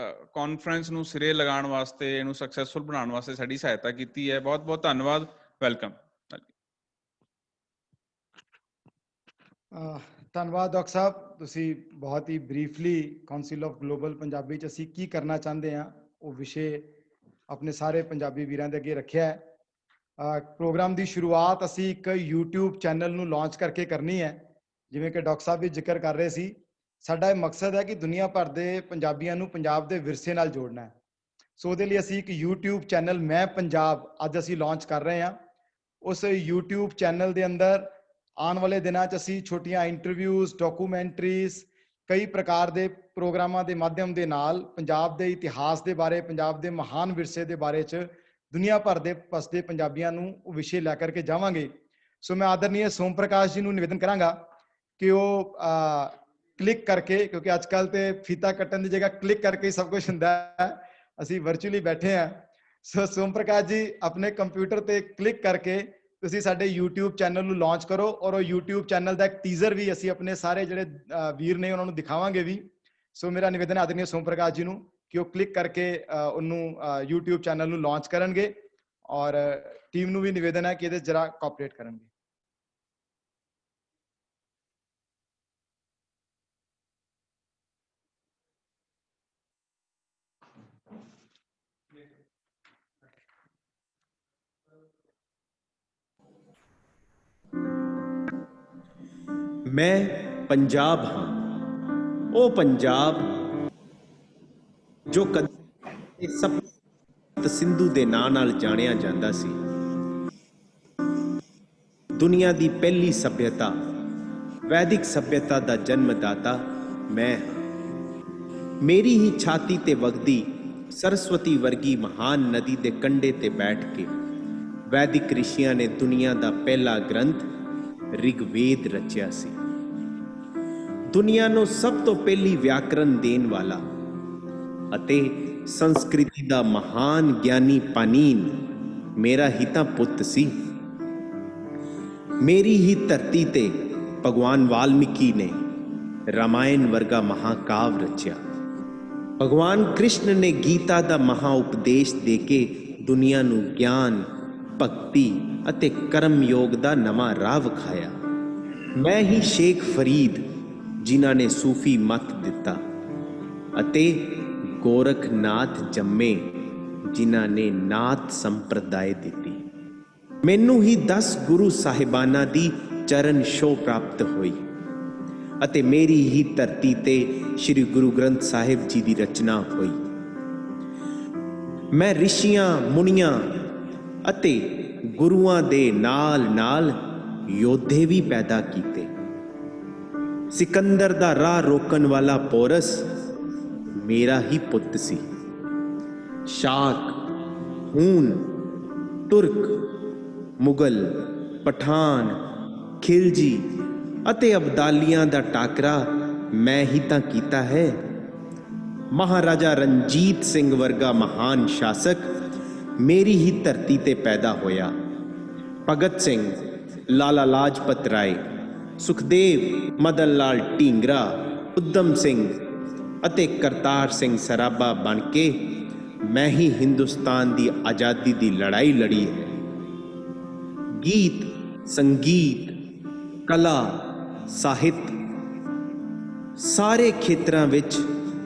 ਕਾਨਫਰੰਸ ਨੂੰ ਸਿਰੇ ਲਗਾਉਣ ਵਾਸਤੇ, ਇਹਨੂੰ ਸਕਸੈਸਫੁਲ ਬਣਾਉਣ ਵਾਸਤੇ ਸਾਡੀ ਸਹਾਇਤਾ ਕੀਤੀ ਹੈ। ਬਹੁਤ ਬਹੁਤ ਧੰਨਵਾਦ। ਵੈਲਕਮ। ਧੰਨਵਾਦ ਡਾਕਟਰ ਸਾਹਿਬ, ਤੁਸੀਂ ਬਹੁਤ ਹੀ briefly council of global Punjabi 'ਚ ਅਸੀਂ ਕੀ ਕਰਨਾ ਚਾਹੁੰਦੇ ਹਾਂ ਉਹ ਵਿਸ਼ੇ ਆਪਣੇ ਸਾਰੇ ਪੰਜਾਬੀ ਵੀਰਾਂ ਦੇ ਅੱਗੇ ਰੱਖਿਆ ਹੈ। ਪ੍ਰੋਗਰਾਮ ਦੀ ਸ਼ੁਰੂਆਤ ਅਸੀਂ ਇੱਕ YouTube ਚੈਨਲ ਨੂੰ ਲਾਂਚ ਕਰਕੇ ਕਰਨੀ ਹੈ। ਜਿਵੇਂ ਕਿ ਡਾਕਟਰ ਸਾਹਿਬ ਵੀ ਜ਼ਿਕਰ ਕਰ ਰਹੇ ਸੀ, ਸਾਡਾ ਇਹ ਮਕਸਦ ਹੈ ਕਿ ਦੁਨੀਆ ਭਰ ਦੇ ਪੰਜਾਬੀਆਂ ਨੂੰ ਪੰਜਾਬ ਦੇ ਵਿਰਸੇ ਨਾਲ ਜੋੜਨਾ ਹੈ। ਸੋ ਉਹਦੇ ਲਈ ਅਸੀਂ ਇੱਕ YouTube ਚੈਨਲ ਮੈਂ ਪੰਜਾਬ ਅੱਜ ਅਸੀਂ ਲਾਂਚ ਕਰ ਰਹੇ ਹਾਂ। ਉਸ YouTube ਚੈਨਲ ਦੇ ਅੰਦਰ ਆਉਣ ਵਾਲੇ ਦਿਨਾਂ 'ਚ ਅਸੀਂ ਛੋਟੀਆਂ ਇੰਟਰਵਿਊਜ਼, ਡਾਕੂਮੈਂਟਰੀਜ਼, ਕਈ ਪ੍ਰਕਾਰ ਦੇ ਪ੍ਰੋਗਰਾਮਾਂ ਦੇ ਮਾਧਿਅਮ ਦੇ ਨਾਲ ਪੰਜਾਬ ਦੇ ਇਤਿਹਾਸ ਦੇ ਬਾਰੇ, ਪੰਜਾਬ ਦੇ ਮਹਾਨ ਵਿਰਸੇ ਦੇ ਬਾਰੇ 'ਚ ਦੁਨੀਆ ਭਰ ਦੇ ਵਸਦੇ ਪੰਜਾਬੀਆਂ ਨੂੰ ਉਹ ਵਿਸ਼ੇ ਲੈ ਕਰਕੇ ਜਾਵਾਂਗੇ। ਸੋ ਮੈਂ ਆਦਰਨੀय ਸੋਮ ਪ੍ਰਕਾਸ਼ ਜੀ ਨੂੰ ਨਿਵੇਦਨ ਕਰਾਂਗਾ ਕਿ ਉਹ ਕਲਿੱਕ ਕਰਕੇ, ਕਿਉਂਕਿ ਅੱਜ ਕੱਲ੍ਹ ਤੇ ਫੀਤਾ ਕੱਟਣ ਦੀ ਜਗ੍ਹਾ ਕਲਿੱਕ ਕਰਕੇ ਹੀ ਸਭ ਕੁਝ ਹੁੰਦਾ ਹੈ, ਅਸੀਂ ਵਰਚੁਅਲੀ ਬੈਠੇ ਹਾਂ। ਸੋ ਸੋਮ ਪ੍ਰਕਾਸ਼ ਜੀ ਆਪਣੇ ਕੰਪਿਊਟਰ ਤੇ ਕਲਿੱਕ ਕਰਕੇ ਤੁਸੀਂ ਸਾਡੇ YouTube ਚੈਨਲ ਨੂੰ ਲਾਂਚ ਕਰੋ, ਔਰ ਉਹ YouTube ਚੈਨਲ ਦਾ ਇੱਕ ਟੀਜ਼ਰ ਵੀ ਅਸੀਂ ਆਪਣੇ ਸਾਰੇ ਜਿਹੜੇ ਵੀਰ ਨੇ ਉਹਨਾਂ ਨੂੰ ਦਿਖਾਵਾਂਗੇ ਵੀ। ਸੋ ਮੇਰਾ ਨਿਵੇਦਨ ਹੈ ਆਦਰਨੀय ਸੋਮ ਪ੍ਰਕਾਸ਼ ਜੀ ਨੂੰ ਕਿ ਉਹ ਕਲਿੱਕ ਕਰਕੇ ਉਹਨੂੰ YouTube ਚੈਨਲ ਨੂੰ ਲਾਂਚ ਕਰਨਗੇ, ਔਰ ਟੀਮ ਨੂੰ ਵੀ ਨਿਵੇਦਨ ਹੈ ਕਿ ਇਹਦੇ ਜਰਾ ਕੋਆਪਰੇਟ ਕਰਨਗੇ। ਮੈਂ ਪੰਜਾਬ ਹਾਂ, ਉਹ ਪੰਜਾਬ ਜੋ ਕਦੇ ਸਪਤ ਸਿੰਧੂ ਦੇ ਨਾਂ ਨਾਲ ਜਾਣਿਆ ਜਾਂਦਾ ਸੀ। ਦੁਨੀਆ ਦੀ ਪਹਿਲੀ ਸਭਿਅਤਾ, ਵੈਦਿਕ ਸਭਿਅਤਾ ਦਾ ਜਨਮਦਾਤਾ ਮੈਂ ਹਾਂ। ਮੇਰੀ ਹੀ ਛਾਤੀ ਤੇ ਵਗਦੀ ਸਰਸਵਤੀ ਵਰਗੀ ਮਹਾਨ ਨਦੀ ਦੇ ਕੰਢੇ ਤੇ ਬੈਠ ਕੇ ਵੈਦਿਕ ਰਿਸ਼ੀਆਂ ਨੇ ਦੁਨੀਆ ਦਾ ਪਹਿਲਾ ਗ੍ਰੰਥ ਰਿਗਵੇਦ ਰਚਿਆ ਸੀ। ਦੁਨੀਆ ਨੂੰ ਸਭ ਤੋਂ ਪਹਿਲੀ ਵਿਆਕਰਨ ਦੇਣ ਵਾਲਾ ਅਤੇ ਸੰਸਕ੍ਰਿਤੀ ਦਾ ਮਹਾਨ ਗਿਆਨੀ ਪਾਨੀਨ ਮੇਰਾ ਹੀ ਤਾਂ ਪੁੱਤ ਸੀ। ਮੇਰੀ ਹੀ ਧਰਤੀ ਤੇ ਭਗਵਾਨ ਵਾਲਮੀਕੀ ਨੇ ਰਾਮਾਇਣ ਵਰਗਾ ਮਹਾਕਾਵ ਰਚਿਆ। ਭਗਵਾਨ ਕ੍ਰਿਸ਼ਨ ਨੇ ਗੀਤਾ ਦਾ ਮਹਾ ਉਪਦੇਸ਼ ਦੇ ਕੇ ਦੁਨੀਆ ਨੂੰ ਗਿਆਨ, ਭਗਤੀ ਅਤੇ ਕਰਮ ਯੋਗ ਦਾ ਨਵਾਂ ਰਾਹ ਵਿਖਾਇਆ। ਮੈਂ ਹੀ ਸ਼ੇਖ ਫਰੀਦ ਜਿਨ੍ਹਾਂ ਨੇ ਸੂਫੀ ਮਤ ਦਿੱਤਾ ਅਤੇ ਗੋਰਖਨਾਥ ਜੰਮੇ ਜਿਨ੍ਹਾਂ ਨੇ ਨਾਥ ਸੰਪਰਦਾਇ ਦਿੱਤੀ। ਮੈਨੂੰ ਹੀ 10 ਗੁਰੂ ਸਾਹਿਬਾਨਾਂ ਦੀ ਚਰਨ ਛੋਹ ਪ੍ਰਾਪਤ ਹੋਈ ਅਤੇ ਮੇਰੀ ਹੀ ਧਰਤੀ ਤੇ ਸ੍ਰੀ ਗੁਰੂ ਗ੍ਰੰਥ ਸਾਹਿਬ ਜੀ ਦੀ ਰਚਨਾ ਹੋਈ। ਮੈਂ ਰਿਸ਼ੀਆਂ, ਮੁਨੀਆਂ ਅਤੇ ਗੁਰੂਆਂ ਦੇ ਨਾਲ ਯੋਧੇ ਵੀ ਪੈਦਾ ਕੀਤੇ। ਸਿਕੰਦਰ ਦਾ ਰਾਹ ਰੋਕਣ ਵਾਲਾ ਪੋਰਸ ਮੇਰਾ ਹੀ ਪੁੱਤ ਸੀ। ਸ਼ਾਕ, ਹੂਨ, ਤੁਰਕ, ਮੁਗਲ, ਪਠਾਨ, ਖਿਲਜੀ ਅਤੇ ਅਬਦਾਲੀਆਂ ਦਾ ਟਾਕਰਾ ਮੈਂ ਹੀ ਤਾਂ ਕੀਤਾ ਹੈ। ਮਹਾਰਾਜਾ ਰਣਜੀਤ ਸਿੰਘ ਵਰਗਾ ਮਹਾਨ ਸ਼ਾਸਕ ਮੇਰੀ ਹੀ ਧਰਤੀ ਤੇ ਪੈਦਾ ਹੋਇਆ। ਭਗਤ ਸਿੰਘ, ਲਾਲਾ ਲਾਜਪਤ ਰਾਏ, ਸੁਖਦੇਵ, ਮਦਨ ਲਾਲ ਢੀਂਗਰਾ, ਊਧਮ ਸਿੰਘ ਅਤੇ ਕਰਤਾਰ ਸਿੰਘ ਸਰਾਭਾ ਬਣ ਕੇ ਮੈਂ ਹੀ ਹਿੰਦੁਸਤਾਨ ਦੀ ਆਜ਼ਾਦੀ ਦੀ ਲੜਾਈ ਲੜੀ ਹੈ। ਗੀਤ, ਸੰਗੀਤ, ਕਲਾ, ਸਾਹਿਤ ਸਾਰੇ ਖੇਤਰਾਂ ਵਿੱਚ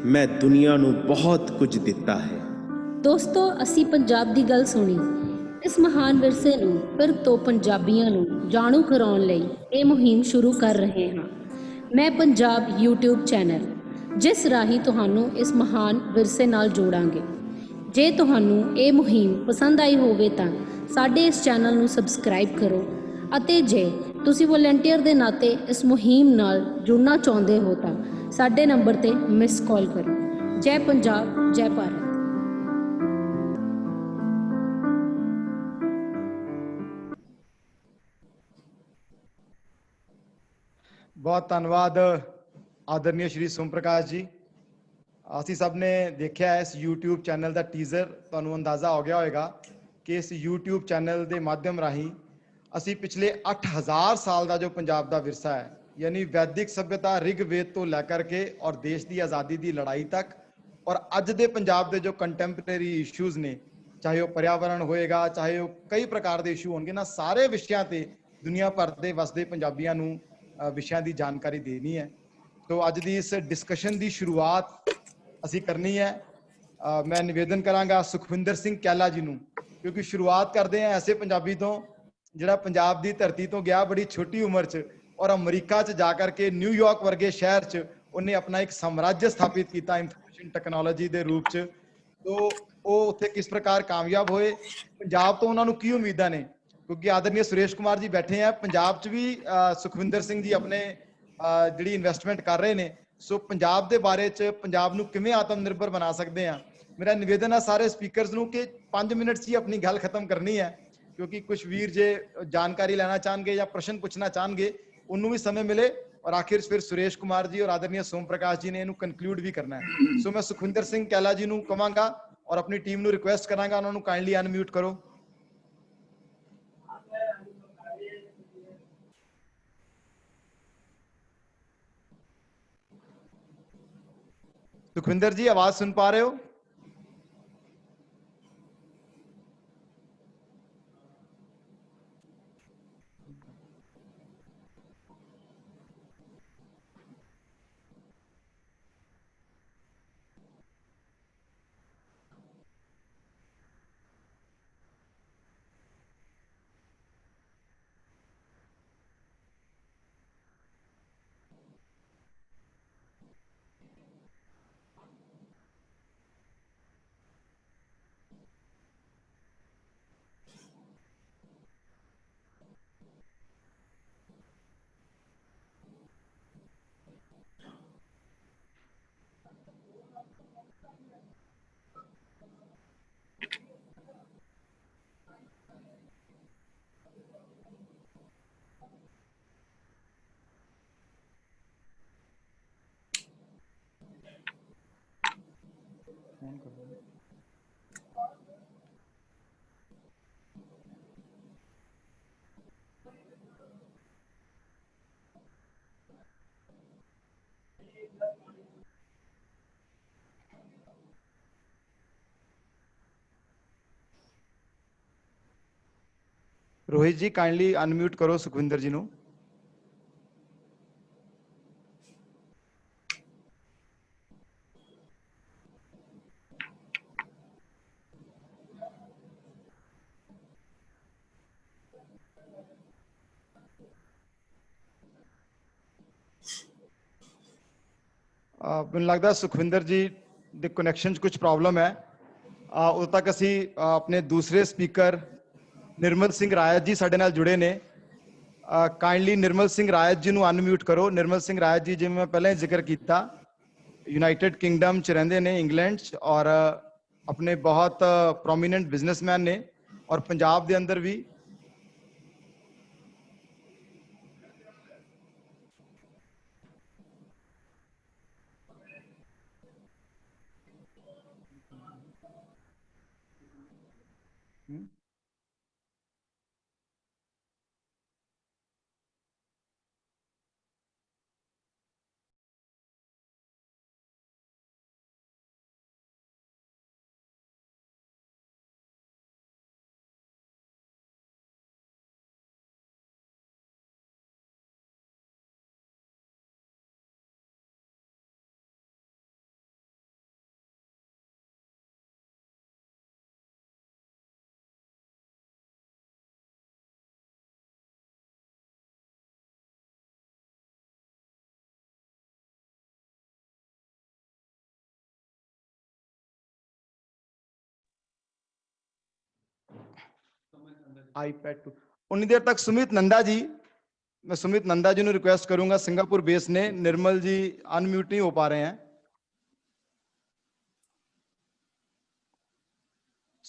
ਮੈਂ ਦੁਨੀਆ ਨੂੰ ਬਹੁਤ ਕੁਝ ਦਿੱਤਾ ਹੈ। ਦੋਸਤੋ, ਅਸੀਂ ਪੰਜਾਬ ਦੀ ਗੱਲ ਸੁਣੀ। ਇਸ ਮਹਾਨ ਵਿਰਸੇ ਨੂੰ ਫਿਰ ਤੋਂ ਪੰਜਾਬੀਆਂ ਨੂੰ ਜਾਣੂ ਕਰਾਉਣ ਲਈ ਇਹ ਮੁਹਿੰਮ ਸ਼ੁਰੂ ਕਰ ਰਹੇ ਹਾਂ। ਮੈਂ ਪੰਜਾਬ YouTube ਚੈਨਲ, ਜਿਸ ਰਾਹੀਂ ਤੁਹਾਨੂੰ ਇਸ ਮਹਾਨ ਵਿਰਸੇ ਨਾਲ ਜੋੜਾਂਗੇ। ਜੇ ਤੁਹਾਨੂੰ ਇਹ ਮੁਹਿੰਮ ਪਸੰਦ ਆਈ ਹੋਵੇ ਤਾਂ ਸਾਡੇ ਇਸ ਚੈਨਲ ਨੂੰ ਸਬਸਕ੍ਰਾਈਬ ਕਰੋ ਅਤੇ ਜੇ ਤੁਸੀਂ ਵਲੰਟੀਅਰ ਦੇ ਨਾਤੇ ਇਸ ਮੁਹਿੰਮ ਨਾਲ ਜੁੜਨਾ ਚਾਹੁੰਦੇ ਹੋ ਤਾਂ ਸਾਡੇ ਨੰਬਰ ਤੇ ਮਿਸ ਕਾਲ ਕਰੋ। ਜੈ ਪੰਜਾਬ, ਜੈ ਭਾਰਤ। ਬਹੁਤ ਧੰਨਵਾਦ ਆਦਰਨੀय ਸ਼੍ਰੀ ਸੋਮ ਪ੍ਰਕਾਸ਼ ਜੀ। ਅਸੀਂ ਸਭ ਨੇ ਦੇਖਿਆ ਇਸ YouTube ਚੈਨਲ ਦਾ ਟੀਜ਼ਰ। ਤੁਹਾਨੂੰ ਅੰਦਾਜ਼ਾ ਹੋ ਗਿਆ ਹੋਵੇਗਾ ਕਿ ਇਸ YouTube ਚੈਨਲ ਦੇ ਮਾਧਿਅਮ ਰਾਹੀਂ ਅਸੀਂ ਪਿਛਲੇ 8000 ਸਾਲ ਦਾ ਜੋ ਪੰਜਾਬ ਦਾ ਵਿਰਸਾ ਹੈ, ਯਾਨੀ ਵੈਦਿਕ ਸਭਿਅਤਾ, ਰਿਗਵੇਦ ਤੋਂ ਲੈ ਕਰਕੇ ਔਰ ਦੇਸ਼ ਦੀ ਆਜ਼ਾਦੀ ਦੀ ਲੜਾਈ ਤੱਕ, ਔਰ ਅੱਜ ਦੇ ਪੰਜਾਬ ਦੇ ਜੋ ਕੰਟੈਂਪਰੇਰੀ ਇਸ਼ੂਜ਼ ਨੇ, ਚਾਹੇ ਉਹ ਪਰਿਆਵਰਣ ਹੋਏਗਾ, ਚਾਹੇ ਉਹ ਕਈ ਪ੍ਰਕਾਰ ਦੇ ਇਸ਼ੂ ਹੋਣਗੇ ਨਾ, ਸਾਰੇ ਵਿਸ਼ਿਆਂ ਤੇ ਦੁਨੀਆ ਭਰ ਦੇ ਵਸਦੇ ਪੰਜਾਬੀਆਂ ਨੂੰ ਵਿਸ਼ਿਆਂ ਦੀ ਜਾਣਕਾਰੀ ਦੇਣੀ ਹੈ। ਤੋ ਅੱਜ ਦੀ ਇਸ ਡਿਸਕਸ਼ਨ ਦੀ ਸ਼ੁਰੂਆਤ ਅਸੀਂ ਕਰਨੀ ਹੈ। ਮੈਂ ਨਿਵੇਦਨ ਕਰਾਂਗਾ ਸੁਖਵਿੰਦਰ ਸਿੰਘ ਕੈਲਾ ਜੀ ਨੂੰ, ਕਿਉਂਕਿ ਸ਼ੁਰੂਆਤ ਕਰਦੇ ਹਾਂ ਐਸੇ ਪੰਜਾਬੀ ਤੋਂ ਜਿਹੜਾ ਪੰਜਾਬ ਦੀ ਧਰਤੀ ਤੋਂ ਗਿਆ ਬੜੀ ਛੋਟੀ ਉਮਰ 'ਚ ਔਰ ਅਮਰੀਕਾ 'ਚ ਜਾ ਕਰਕੇ ਨਿਊਯਾਰਕ ਵਰਗੇ ਸ਼ਹਿਰ 'ਚ ਉਹਨੇ ਆਪਣਾ ਇੱਕ ਸਾਮਰਾਜ ਸਥਾਪਿਤ ਕੀਤਾ ਇਨਫੋਰਮੇਸ਼ਨ ਟੈਕਨੋਲੋਜੀ ਦੇ ਰੂਪ 'ਚ। ਤੋ ਉਹ ਉੱਥੇ ਕਿਸ ਪ੍ਰਕਾਰ ਕਾਮਯਾਬ ਹੋਏ, ਪੰਜਾਬ ਤੋਂ ਉਹਨਾਂ ਨੂੰ ਕੀ ਉਮੀਦਾਂ ਨੇ, ਕਿਉਂਕਿ ਆਦਰਨੀय ਸੁਰੇਸ਼ ਕੁਮਾਰ ਜੀ ਬੈਠੇ ਆ ਪੰਜਾਬ 'ਚ ਵੀ, ਸੁਖਵਿੰਦਰ ਸਿੰਘ ਜੀ ਆਪਣੇ ਜਿਹੜੀ ਇਨਵੈਸਟਮੈਂਟ ਕਰ ਰਹੇ ਨੇ। ਸੋ ਪੰਜਾਬ ਦੇ ਬਾਰੇ 'ਚ ਪੰਜਾਬ ਨੂੰ ਕਿਵੇਂ ਆਤਮ ਨਿਰਭਰ ਬਣਾ ਸਕਦੇ ਆ। ਮੇਰਾ ਨਿਵੇਦਨ ਹੈ ਸਾਰੇ ਸਪੀਕਰਸ ਨੂੰ ਕਿ 5 ਮਿੰਟ 'ਚ ਹੀ ਆਪਣੀ ਗੱਲ ਖਤਮ ਕਰਨੀ ਹੈ, ਕਿਉਂਕਿ ਕੁਝ ਵੀਰ ਜੇ ਜਾਣਕਾਰੀ ਲੈਣਾ ਚਾਹਣਗੇ ਜਾਂ ਪ੍ਰਸ਼ਨ ਪੁੱਛਣਾ ਚਾਹਣਗੇ ਉਹਨੂੰ ਵੀ ਸਮੇਂ ਮਿਲੇ, ਔਰ ਆਖਿਰ ਫਿਰ ਸੁਰੇਸ਼ ਕੁਮਾਰ ਜੀ ਔਰ ਆਦਰਨੀय ਸੋਮ ਪ੍ਰਕਾਸ਼ ਜੀ ਨੇ ਇਹਨੂੰ ਕਨਕਲੂਡ ਵੀ ਕਰਨਾ ਹੈ। ਸੋ ਮੈਂ ਸੁਖਵਿੰਦਰ ਸਿੰਘ ਕੈਲਾ ਜੀ ਨੂੰ ਕਵਾਂਗਾ ਔਰ ਆਪਣੀ ਟੀਮ ਨੂੰ ਰਿਕੁਐਸਟ ਕਰਾਂਗਾ ਉਹਨਾਂ ਨੂੰ ਕਾਈਂਡਲੀ ਅਨਮਿਊਟ ਕਰੋ। सुखविंदर जी, आवाज सुन पा रहे हो? रोहित जी काइंडली अनम्यूट करो सुखविंदर जी नु। ਮੈਨੂੰ ਲੱਗਦਾ ਸੁਖਵਿੰਦਰ ਜੀ ਦੇ ਕਨੈਕਸ਼ਨ 'ਚ ਕੁਝ ਪ੍ਰੋਬਲਮ ਹੈ। ਉਦੋਂ ਤੱਕ ਅਸੀਂ ਆਪਣੇ ਦੂਸਰੇ ਸਪੀਕਰ ਨਿਰਮਲ ਸਿੰਘ ਰਾਇਤ ਜੀ ਸਾਡੇ ਨਾਲ ਜੁੜੇ ਨੇ। ਕਾਈਂਡਲੀ ਨਿਰਮਲ ਸਿੰਘ ਰਾਇਤ ਜੀ ਨੂੰ ਅਨਮਿਊਟ ਕਰੋ। ਨਿਰਮਲ ਸਿੰਘ ਰਾਇਤ ਜੀ ਜਿਵੇਂ ਮੈਂ ਪਹਿਲਾਂ ਹੀ ਜ਼ਿਕਰ ਕੀਤਾ ਯੂਨਾਈਟਿਡ ਕਿੰਗਡਮ 'ਚ ਰਹਿੰਦੇ ਨੇ ਇੰਗਲੈਂਡ 'ਚ ਔਰ ਆਪਣੇ ਬਹੁਤ ਪ੍ਰੋਮੀਨੈਂਟ ਬਿਜ਼ਨਸਮੈਨ ਨੇ ਔਰ ਪੰਜਾਬ ਦੇ ਅੰਦਰ ਵੀ iPad 2 उन्नी देर तक सुमित नंदा जी, मैं सुमित नंदा जी ने रिक्वेस्ट करूंगा, सिंगापुर बेस ने। निर्मल जी अनम्यूट नहीं हो पा रहे हैं।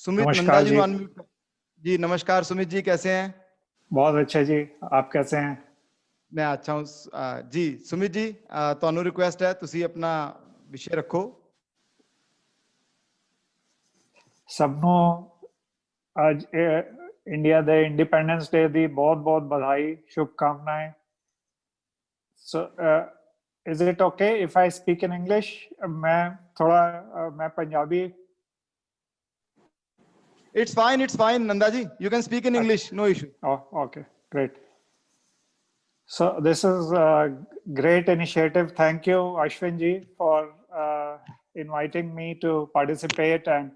सुमित नंदा जी अनम्यूट जी। नमस्कार सुमित जी, कैसे हैं? बहुत अच्छा जी, आप कैसे हैं? मैं अच्छा हूं जी। सुमित जी ਤੁਹਾਨੂੰ ਰਿਕੁਐਸਟ ਹੈ ਤੁਸੀਂ ਆਪਣਾ ਵਿਸ਼ੇ ਰੱਖੋ। ਸਭ ਨੂੰ ਅੱਜ ਇੰਡੀਆ ਦੇ ਇੰਡੀਪੈਂਡੈਂਸ ਡੇ ਦੀ ਬਹੁਤ-ਬਹੁਤ ਵਧਾਈ, ਸ਼ੁਭਕਾਮਨਾएं। So is it okay if I speak in English? मैं Punjabi. It's fine Nanda ji, you can speak in English, no issue. Oh, okay, great. So this is a great initiative. Thank you Ashwin ji for inviting me to participate, and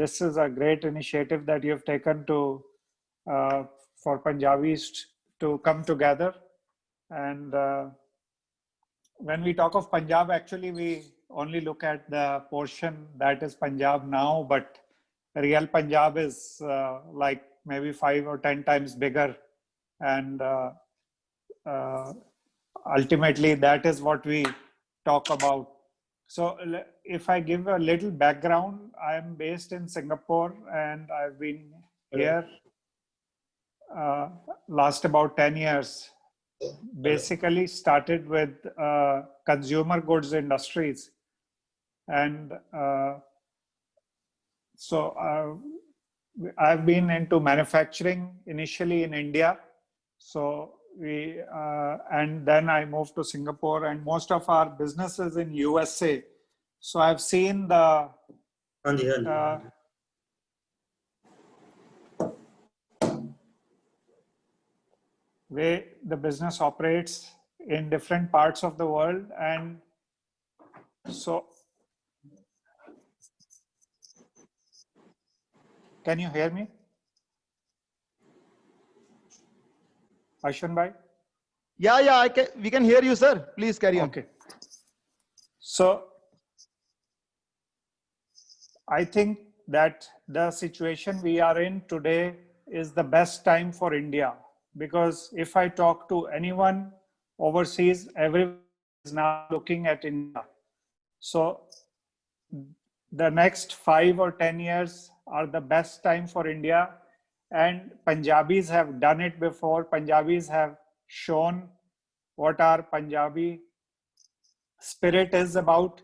this is a great initiative that you have taken to for Punjabis to come together. And when we talk of Punjab, actually we only look at the portion that is Punjab now, but real Punjab is like maybe 5 or 10 times bigger, and ultimately that is what we talk about. So if I give a little background, I am based in Singapore and I've been here last about 10 years. Basically started with consumer goods industries, and so I've been into manufacturing initially in India. So and then I moved to Singapore, and most of our business is in USA. So I've seen the way the business operates in different parts of the world. And so can you hear me, Ashwin bhai? Yeah, we can hear you sir, please carry on. Okay, so I think that the situation we are in today is the best time for India, because if I talk to anyone overseas, everyone is now looking at India. So the next 5 or 10 years are the best time for India, and Punjabis have done it before. Punjabis have shown what our Punjabi spirit is about.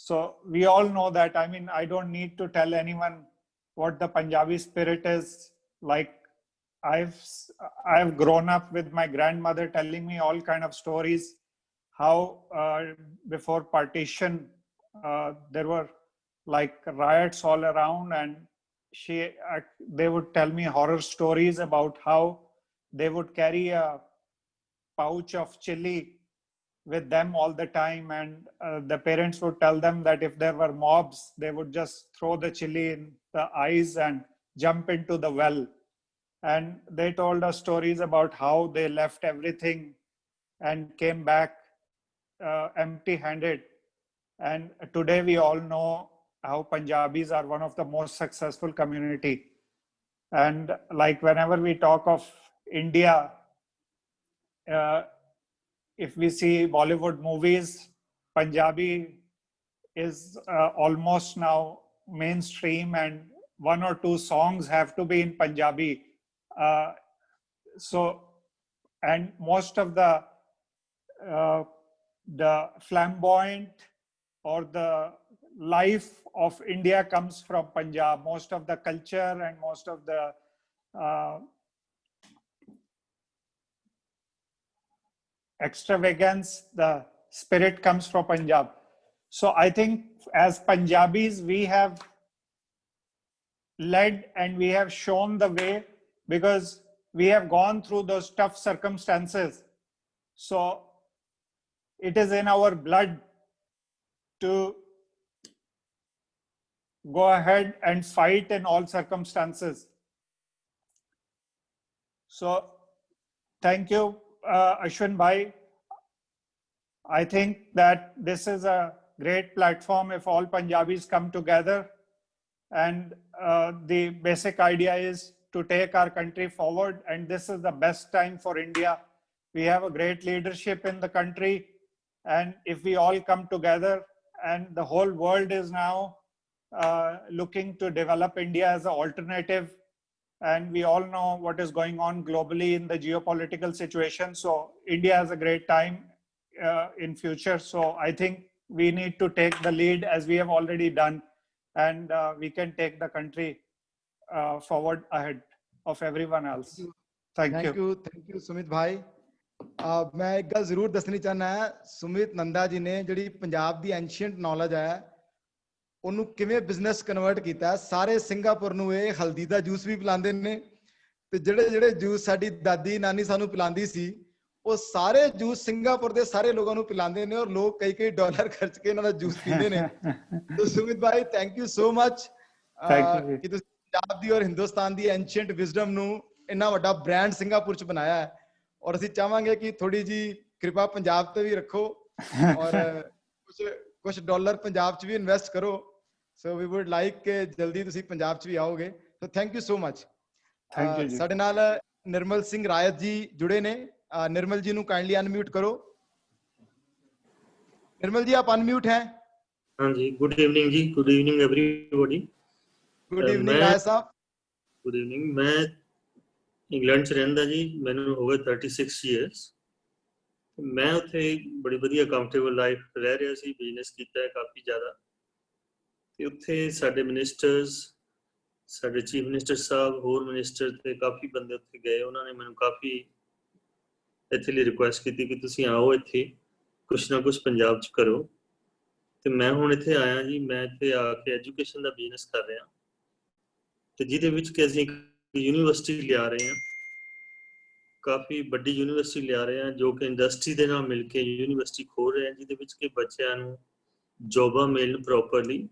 So we all know that. I mean, I don't need to tell anyone what the Punjabi spirit is like. I've grown up with my grandmother telling me all kind of stories, how before partition there were like riots all around, and they would tell me horror stories about how they would carry a pouch of chili with them all the time, and the parents would tell them that if there were mobs, they would just throw the chili in the eyes and jump into the well. And they told us stories about how they left everything and came back empty-handed. And today we all know how Punjabis are one of the most successful community. And like whenever we talk of India, if we see Bollywood movies, Punjabi is almost now mainstream, and one or two songs have to be in Punjabi. And most of the flamboyant or the life of India comes from Punjab. Most of the culture and most of the extravagance, the spirit comes from Punjab. So I think as Punjabis, we have led and we have shown the way, because we have gone through those tough circumstances. So it is in our blood to go ahead and fight in all circumstances. So thank you, Ashwin Bhai. I think that this is a great platform if all Punjabis come together, and the basic idea is to take our country forward, and this is the best time for India. We have a great leadership in the country, and if we all come together, and the whole world is now looking to develop India as an alternative, and we all know what is going on globally in the geopolitical situation. So India has a great time in future. So I think we need to take the lead as we have already done, and we can take the country forward ahead of everyone else. Thank you. Thank you Sumit भाई। मैं एक गल जरूर दसनी चाहना है, सुमित नंदा जी ने ਜਿਹੜੀ ਪੰਜਾਬ ਦੀ ਐਂਸ਼ੀਐਂਟ knowledge ਹੈ ਉਹਨੂੰ ਕਿਵੇਂ ਬਿਜ਼ਨਸ ਕਨਵਰਟ ਕੀਤਾ। ਸਾਰੇ ਸਿੰਗਾਪੁਰ ਨੂੰ ਇਹ ਹਲਦੀ ਦਾ ਜੂਸ ਵੀ ਪਿਲਾਉਂਦੇ ਨੇ, ਤੇ ਜਿਹੜੇ ਜਿਹੜੇ ਜੂਸ ਸਾਡੀ ਦਾਦੀ ਨਾਨੀ ਸਾਨੂੰ ਪਿਲਾਉਂਦੀ ਸੀ ਉਹ ਸਾਰੇ ਜੂਸ ਸਿੰਗਾਪੁਰ ਦੇ ਸਾਰੇ ਲੋਕਾਂ ਨੂੰ ਪਿਲਾਉਂਦੇ ਨੇ, ਔਰ ਲੋਕ ਕਈ ਕਈ ਡਾਲਰ ਖਰਚ ਕੇ ਇਹਨਾਂ ਦਾ ਜੂਸ ਪੀਂਦੇ ਨੇ। तो सुमित भाई थैंक यू सो मच कि ਤੁਸੀਂ ਪੰਜਾਬ ਦੀ ਔਰ ਹਿੰਦੁਸਤਾਨ ਦੀ ਐਂਸ਼ੀਐਂਟ ਵਿਜ਼ਡਮ ਨੂੰ ਇੰਨਾ ਵੱਡਾ ਬ੍ਰਾਂਡ ਸਿੰਗਾਪੁਰ ਚ ਬਣਾਇਆ ਹੈ, ਔਰ ਅਸੀਂ ਚਾਹਾਂਗੇ ਕਿ ਥੋੜੀ ਜੀ ਕਿਰਪਾ ਪੰਜਾਬ ਤੇ ਵੀ ਰੱਖੋ ਔਰ ਕੁਝ ਡਾਲਰ ਪੰਜਾਬ ਚ ਵੀ ਇਨਵੈਸਟ ਕਰੋ। ਸੋ ਵੀ ਵੁੱਡ ਲਾਈਕ ਕਿ ਜਲਦੀ ਤੁਸੀਂ ਪੰਜਾਬ ਚ ਵੀ ਆਓਗੇ। So thank you so much. ਸਾਡੇ ਨਾਲ ਨਿਰਮਲ ਸਿੰਘ ਰਾਇਤ ਜੀ ਜੁੜੇ ਨੇ। निर्मल जी ਨੂੰ काइंडली अनम्यूट करो। निर्मल जी आप अनम्यूट हैं। हाँ जी, गुड इवनिंग जी, good evening everybody. Good evening Rai साहब। Good evening. मैं इंग्लैंड च रहंदा जी, मैनू हो गए 36 ईयर्स। मैं उत्थे बड़ी वधिया कंफर्टेबल लाइफ रह रहा सी, बिजनेस कीता है काफ़ी ज़्यादा। ते उत्थे साडे मिनिस्टर्स, साडे चीफ मिनिस्टर साहब, होर मिनिस्टर ते काफ़ी बंदे उत्थे गए। उन्होंने मैनू काफ़ी ਇੱਥੇ ਲਈ ਰਿਕੁਐਸਟ ਕੀਤੀ ਕਿ ਤੁਸੀਂ ਆਓ ਇੱਥੇ ਕੁਛ ਨਾ ਕੁਛ ਪੰਜਾਬ 'ਚ ਕਰੋ। ਤੇ ਮੈਂ ਹੁਣ ਇੱਥੇ ਆਇਆ ਜੀ। ਮੈਂ ਇੱਥੇ ਆ ਕੇ ਐਜੂਕੇਸ਼ਨ ਦਾ ਬਿਜ਼ਨਸ ਕਰ ਰਿਹਾ, ਤੇ ਜਿਹਦੇ ਵਿੱਚ ਕਿ ਅਸੀਂ ਯੂਨੀਵਰਸਿਟੀ ਲਿਆ ਰਹੇ ਹਾਂ, ਕਾਫੀ ਵੱਡੀ ਯੂਨੀਵਰਸਿਟੀ ਲਿਆ ਰਹੇ ਹਾਂ, ਜੋ ਕਿ ਇੰਡਸਟਰੀ ਦੇ ਨਾਲ ਮਿਲ ਕੇ ਯੂਨੀਵਰਸਿਟੀ ਖੋਲ ਰਹੇ ਹਾਂ, ਜਿਹਦੇ ਵਿੱਚ ਕਿ ਬੱਚਿਆਂ ਨੂੰ ਜੋਬਾਂ ਮਿਲਣ ਪ੍ਰੋਪਰਲੀ,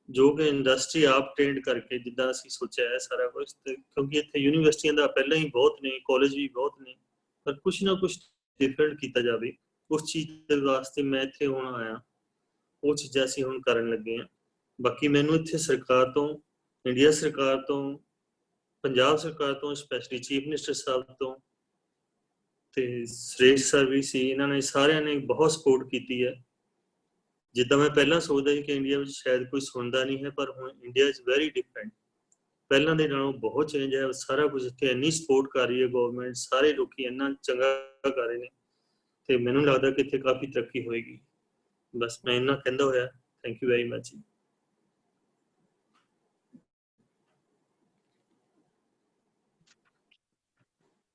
ਜੋ ਕਿ ਇੰਡਸਟਰੀ ਆਪ ਟ੍ਰੇਨਡ ਕਰਕੇ ਜਿੱਦਾਂ ਅਸੀਂ ਸੋਚਿਆ ਹੈ ਸਾਰਾ ਕੁਛ। ਤੇ ਕਿਉਂਕਿ ਇੱਥੇ ਯੂਨੀਵਰਸਿਟੀਆਂ ਦਾ ਪਹਿਲਾਂ ਹੀ ਬਹੁਤ ਨੇ, ਕਾਲਜ ਵੀ ਬਹੁਤ ਨੇ, ਪਰ ਕੁਛ ਨਾ ਕੁਛ ਡਿਫਰੈਂਟ ਕੀਤਾ ਜਾਵੇ, ਉਸ ਚੀਜ਼ ਦੇ ਵਾਸਤੇ ਮੈਂ ਇੱਥੇ ਹੁਣ ਆਇਆ। ਉਹ ਚੀਜ਼ਾਂ ਅਸੀਂ ਹੁਣ ਕਰਨ ਲੱਗੇ ਹਾਂ। ਬਾਕੀ ਮੈਨੂੰ ਇੱਥੇ ਸਰਕਾਰ ਤੋਂ, ਇੰਡੀਆ ਸਰਕਾਰ ਤੋਂ, ਪੰਜਾਬ ਸਰਕਾਰ ਤੋਂ, ਸਪੈਸ਼ਲੀ ਚੀਫ ਮਿਨਿਸਟਰ ਸਾਹਿਬ ਤੋਂ ਤੇ ਸੁਰੇਸ਼ ਸਰ ਵੀ ਸੀ, ਇਹਨਾਂ ਨੇ ਸਾਰਿਆਂ ਨੇ ਬਹੁਤ ਸਪੋਰਟ ਕੀਤੀ ਹੈ। ਜਿੱਦਾਂ ਮੈਂ ਪਹਿਲਾਂ ਸੋਚਦਾ ਸੀ ਕਿ ਇੰਡੀਆ ਵਿੱਚ ਸ਼ਾਇਦ ਕੋਈ ਸੁਣਦਾ ਨਹੀਂ ਹੈ, ਪਰ ਹੁਣ ਇੰਡੀਆ ਇਜ਼ ਵੈਰੀ ਡਿਫਰੈਂਟ। ਪਹਿਲਾਂ ਦੇ ਨਾਲੋਂ ਬਹੁਤ ਚੇਂਜ ਹੈ। ਸਾਰਾ ਕੁਝ ਇੱਥੇ ਇੰਨੀ ਸਪੋਰਟ ਕਰ ਰਹੀ ਹੈ ਗਵਰਨਮੈਂਟ, ਸਾਰੇ ਲੋਕੀ ਇੰਨਾ ਚੰਗਾ ਕਰ ਰਹੇ ਨੇ, ਤੇ ਮੈਨੂੰ ਲੱਗਦਾ ਕਿ ਇੱਥੇ ਕਾਫੀ ਤਰੱਕੀ ਹੋਏਗੀ। ਬਸ ਮੈਂ ਇੰਨਾ ਕਹਿੰਦਾ ਹੋਇਆ thank you very much.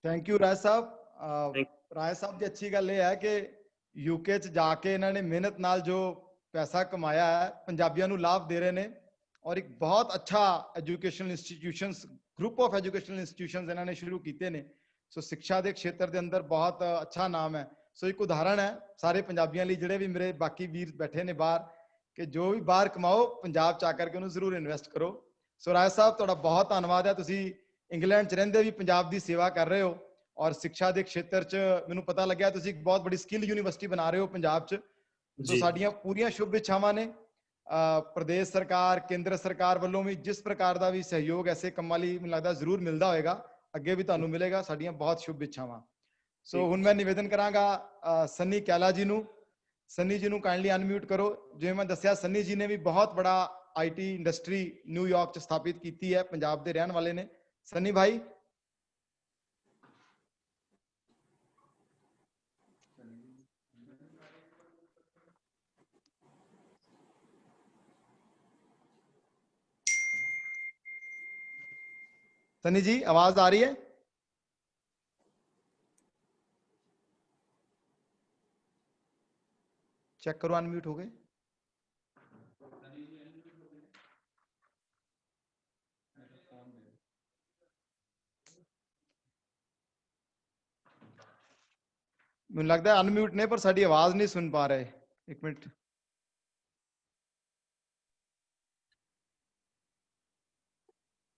Thank you Raj ਸਾਹਿਬ। ਰਾਜ ਸਾਹਿਬ ਦੀ ਅੱਛੀ ਗੱਲ ਇਹ ਹੈ ਕਿ ਯੂਕੇ 'ਚ ਜਾ ਕੇ ਇਹਨਾਂ ਨੇ ਮਿਹਨਤ ਨਾਲ ਜੋ ਪੈਸਾ ਕਮਾਇਆ ਹੈ ਪੰਜਾਬੀਆਂ ਨੂੰ ਲਾਭ ਦੇ ਰਹੇ ਨੇ ਔਰ ਇੱਕ ਬਹੁਤ ਅੱਛਾ educational institutions group of educational institutions ਇਹਨਾਂ ਨੇ ਸ਼ੁਰੂ ਕੀਤੇ ਨੇ। ਸੋ ਸਿੱਖਿਆ ਦੇ ਖੇਤਰ ਦੇ ਅੰਦਰ ਬਹੁਤ ਅੱਛਾ ਨਾਮ ਹੈ। ਸੋ ਇੱਕ ਉਦਾਹਰਣ ਹੈ ਸਾਰੇ ਪੰਜਾਬੀਆਂ ਲਈ, ਜਿਹੜੇ ਵੀ ਮੇਰੇ ਬਾਕੀ ਵੀਰ ਬੈਠੇ ਨੇ ਬਾਹਰ, ਕਿ ਜੋ ਵੀ ਬਾਹਰ ਕਮਾਓ ਪੰਜਾਬ 'ਚ ਆ ਕਰਕੇ ਉਹਨੂੰ ਜ਼ਰੂਰ ਇਨਵੈਸਟ ਕਰੋ। ਸੋ ਰਾਜ ਸਾਹਿਬ ਤੁਹਾਡਾ ਬਹੁਤ ਧੰਨਵਾਦ ਹੈ, ਤੁਸੀਂ ਇੰਗਲੈਂਡ 'ਚ ਰਹਿੰਦੇ ਵੀ ਪੰਜਾਬ ਦੀ ਸੇਵਾ ਕਰ ਰਹੇ ਹੋ ਔਰ ਸਿੱਖਿਆ ਦੇ ਖੇਤਰ 'ਚ ਮੈਨੂੰ ਪਤਾ ਲੱਗਿਆ ਤੁਸੀਂ ਇੱਕ ਬਹੁਤ ਬੜੀ ਸਕਿੱਲ ਯੂਨੀਵਰਸਿਟੀ ਬਣਾ ਰਹੇ ਹੋ ਪੰਜਾਬ 'ਚ। ਸੋ ਸਾਡੀਆਂ ਪੂਰੀਆਂ ਸ਼ੁਭ ਇੱਛਾਵਾਂ ਨੇ। ਪ੍ਰਦੇਸ਼ ਸਰਕਾਰ, ਕੇਂਦਰ ਸਰਕਾਰ ਵੱਲੋਂ ਵੀ ਜਿਸ ਪ੍ਰਕਾਰ ਦਾ ਵੀ ਸਹਿਯੋਗ ਐਸੇ ਕੰਮਾਂ ਲਈ ਮੈਨੂੰ ਲੱਗਦਾ ਜ਼ਰੂਰ ਮਿਲਦਾ ਹੋਏਗਾ, ਅੱਗੇ ਵੀ ਤੁਹਾਨੂੰ ਮਿਲੇਗਾ। ਸਾਡੀਆਂ ਬਹੁਤ ਸ਼ੁਭ ਇੱਛਾਵਾਂ। ਸੋ ਹੁਣ ਮੈਂ ਨਿਵੇਦਨ ਕਰਾਂਗਾ ਸਨੀ ਕੈਲਾ ਜੀ ਨੂੰ। ਸਨੀ ਜੀ ਨੂੰ ਕਾਈਂਡਲੀ ਅਨਮਿਊਟ ਕਰੋ। ਜਿਵੇਂ ਮੈਂ ਦੱਸਿਆ, ਸਨੀ ਜੀ ਨੇ ਵੀ ਬਹੁਤ ਬੜਾ ਆਈਟੀ ਇੰਡਸਟਰੀ ਨਿਊਯਾਰਕ 'ਚ ਸਥਾਪਿਤ ਕੀਤੀ ਹੈ, ਪੰਜਾਬ ਦੇ ਰਹਿਣ ਵਾਲੇ ਨੇ। ਸਨੀ ਭਾਈ। सनी जी आवाज आ रही है? चेक करो अनम्यूट हो गए। मुझे लगता है अनम्यूट ने, पर साड़ी आवाज नहीं सुन पा रहे। एक मिनट।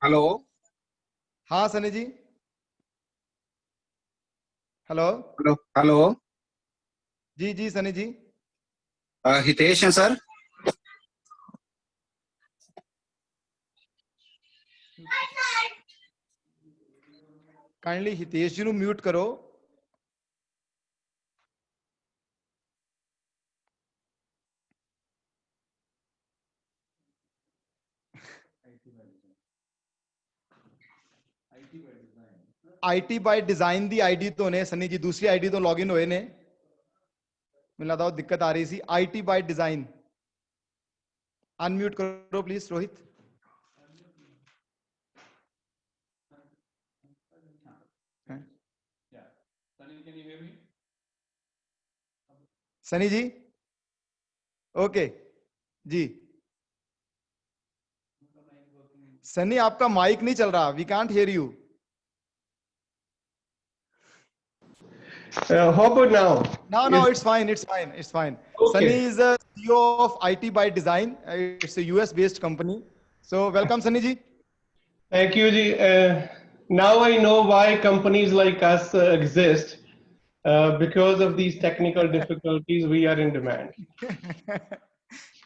हेलो। हाँ Sunny ji. Hello hello hello. जी जी सनी जी। हितेश हैं सर। काइंडली हितेश जी नु म्यूट करो। आईटी बाय डिजाइन दी आईडी तो ने सनी जी, दूसरी आईडी तो लॉगिन होए ने, मुझे लगता है दिक्कत आ रही सी। आईटी बाय डिजाइन अनम्यूट करो प्लीज रोहित। सनी जी ओके जी। सनी आपका माइक नहीं चल रहा, we can't hear you. How about now? No, it's fine. Okay. Sunny is the CEO of IT by Design. It's a US-based company. So welcome, Sunny ji. Thank you, Ji. Now I know why companies like us exist. Because of these technical difficulties, we are in demand.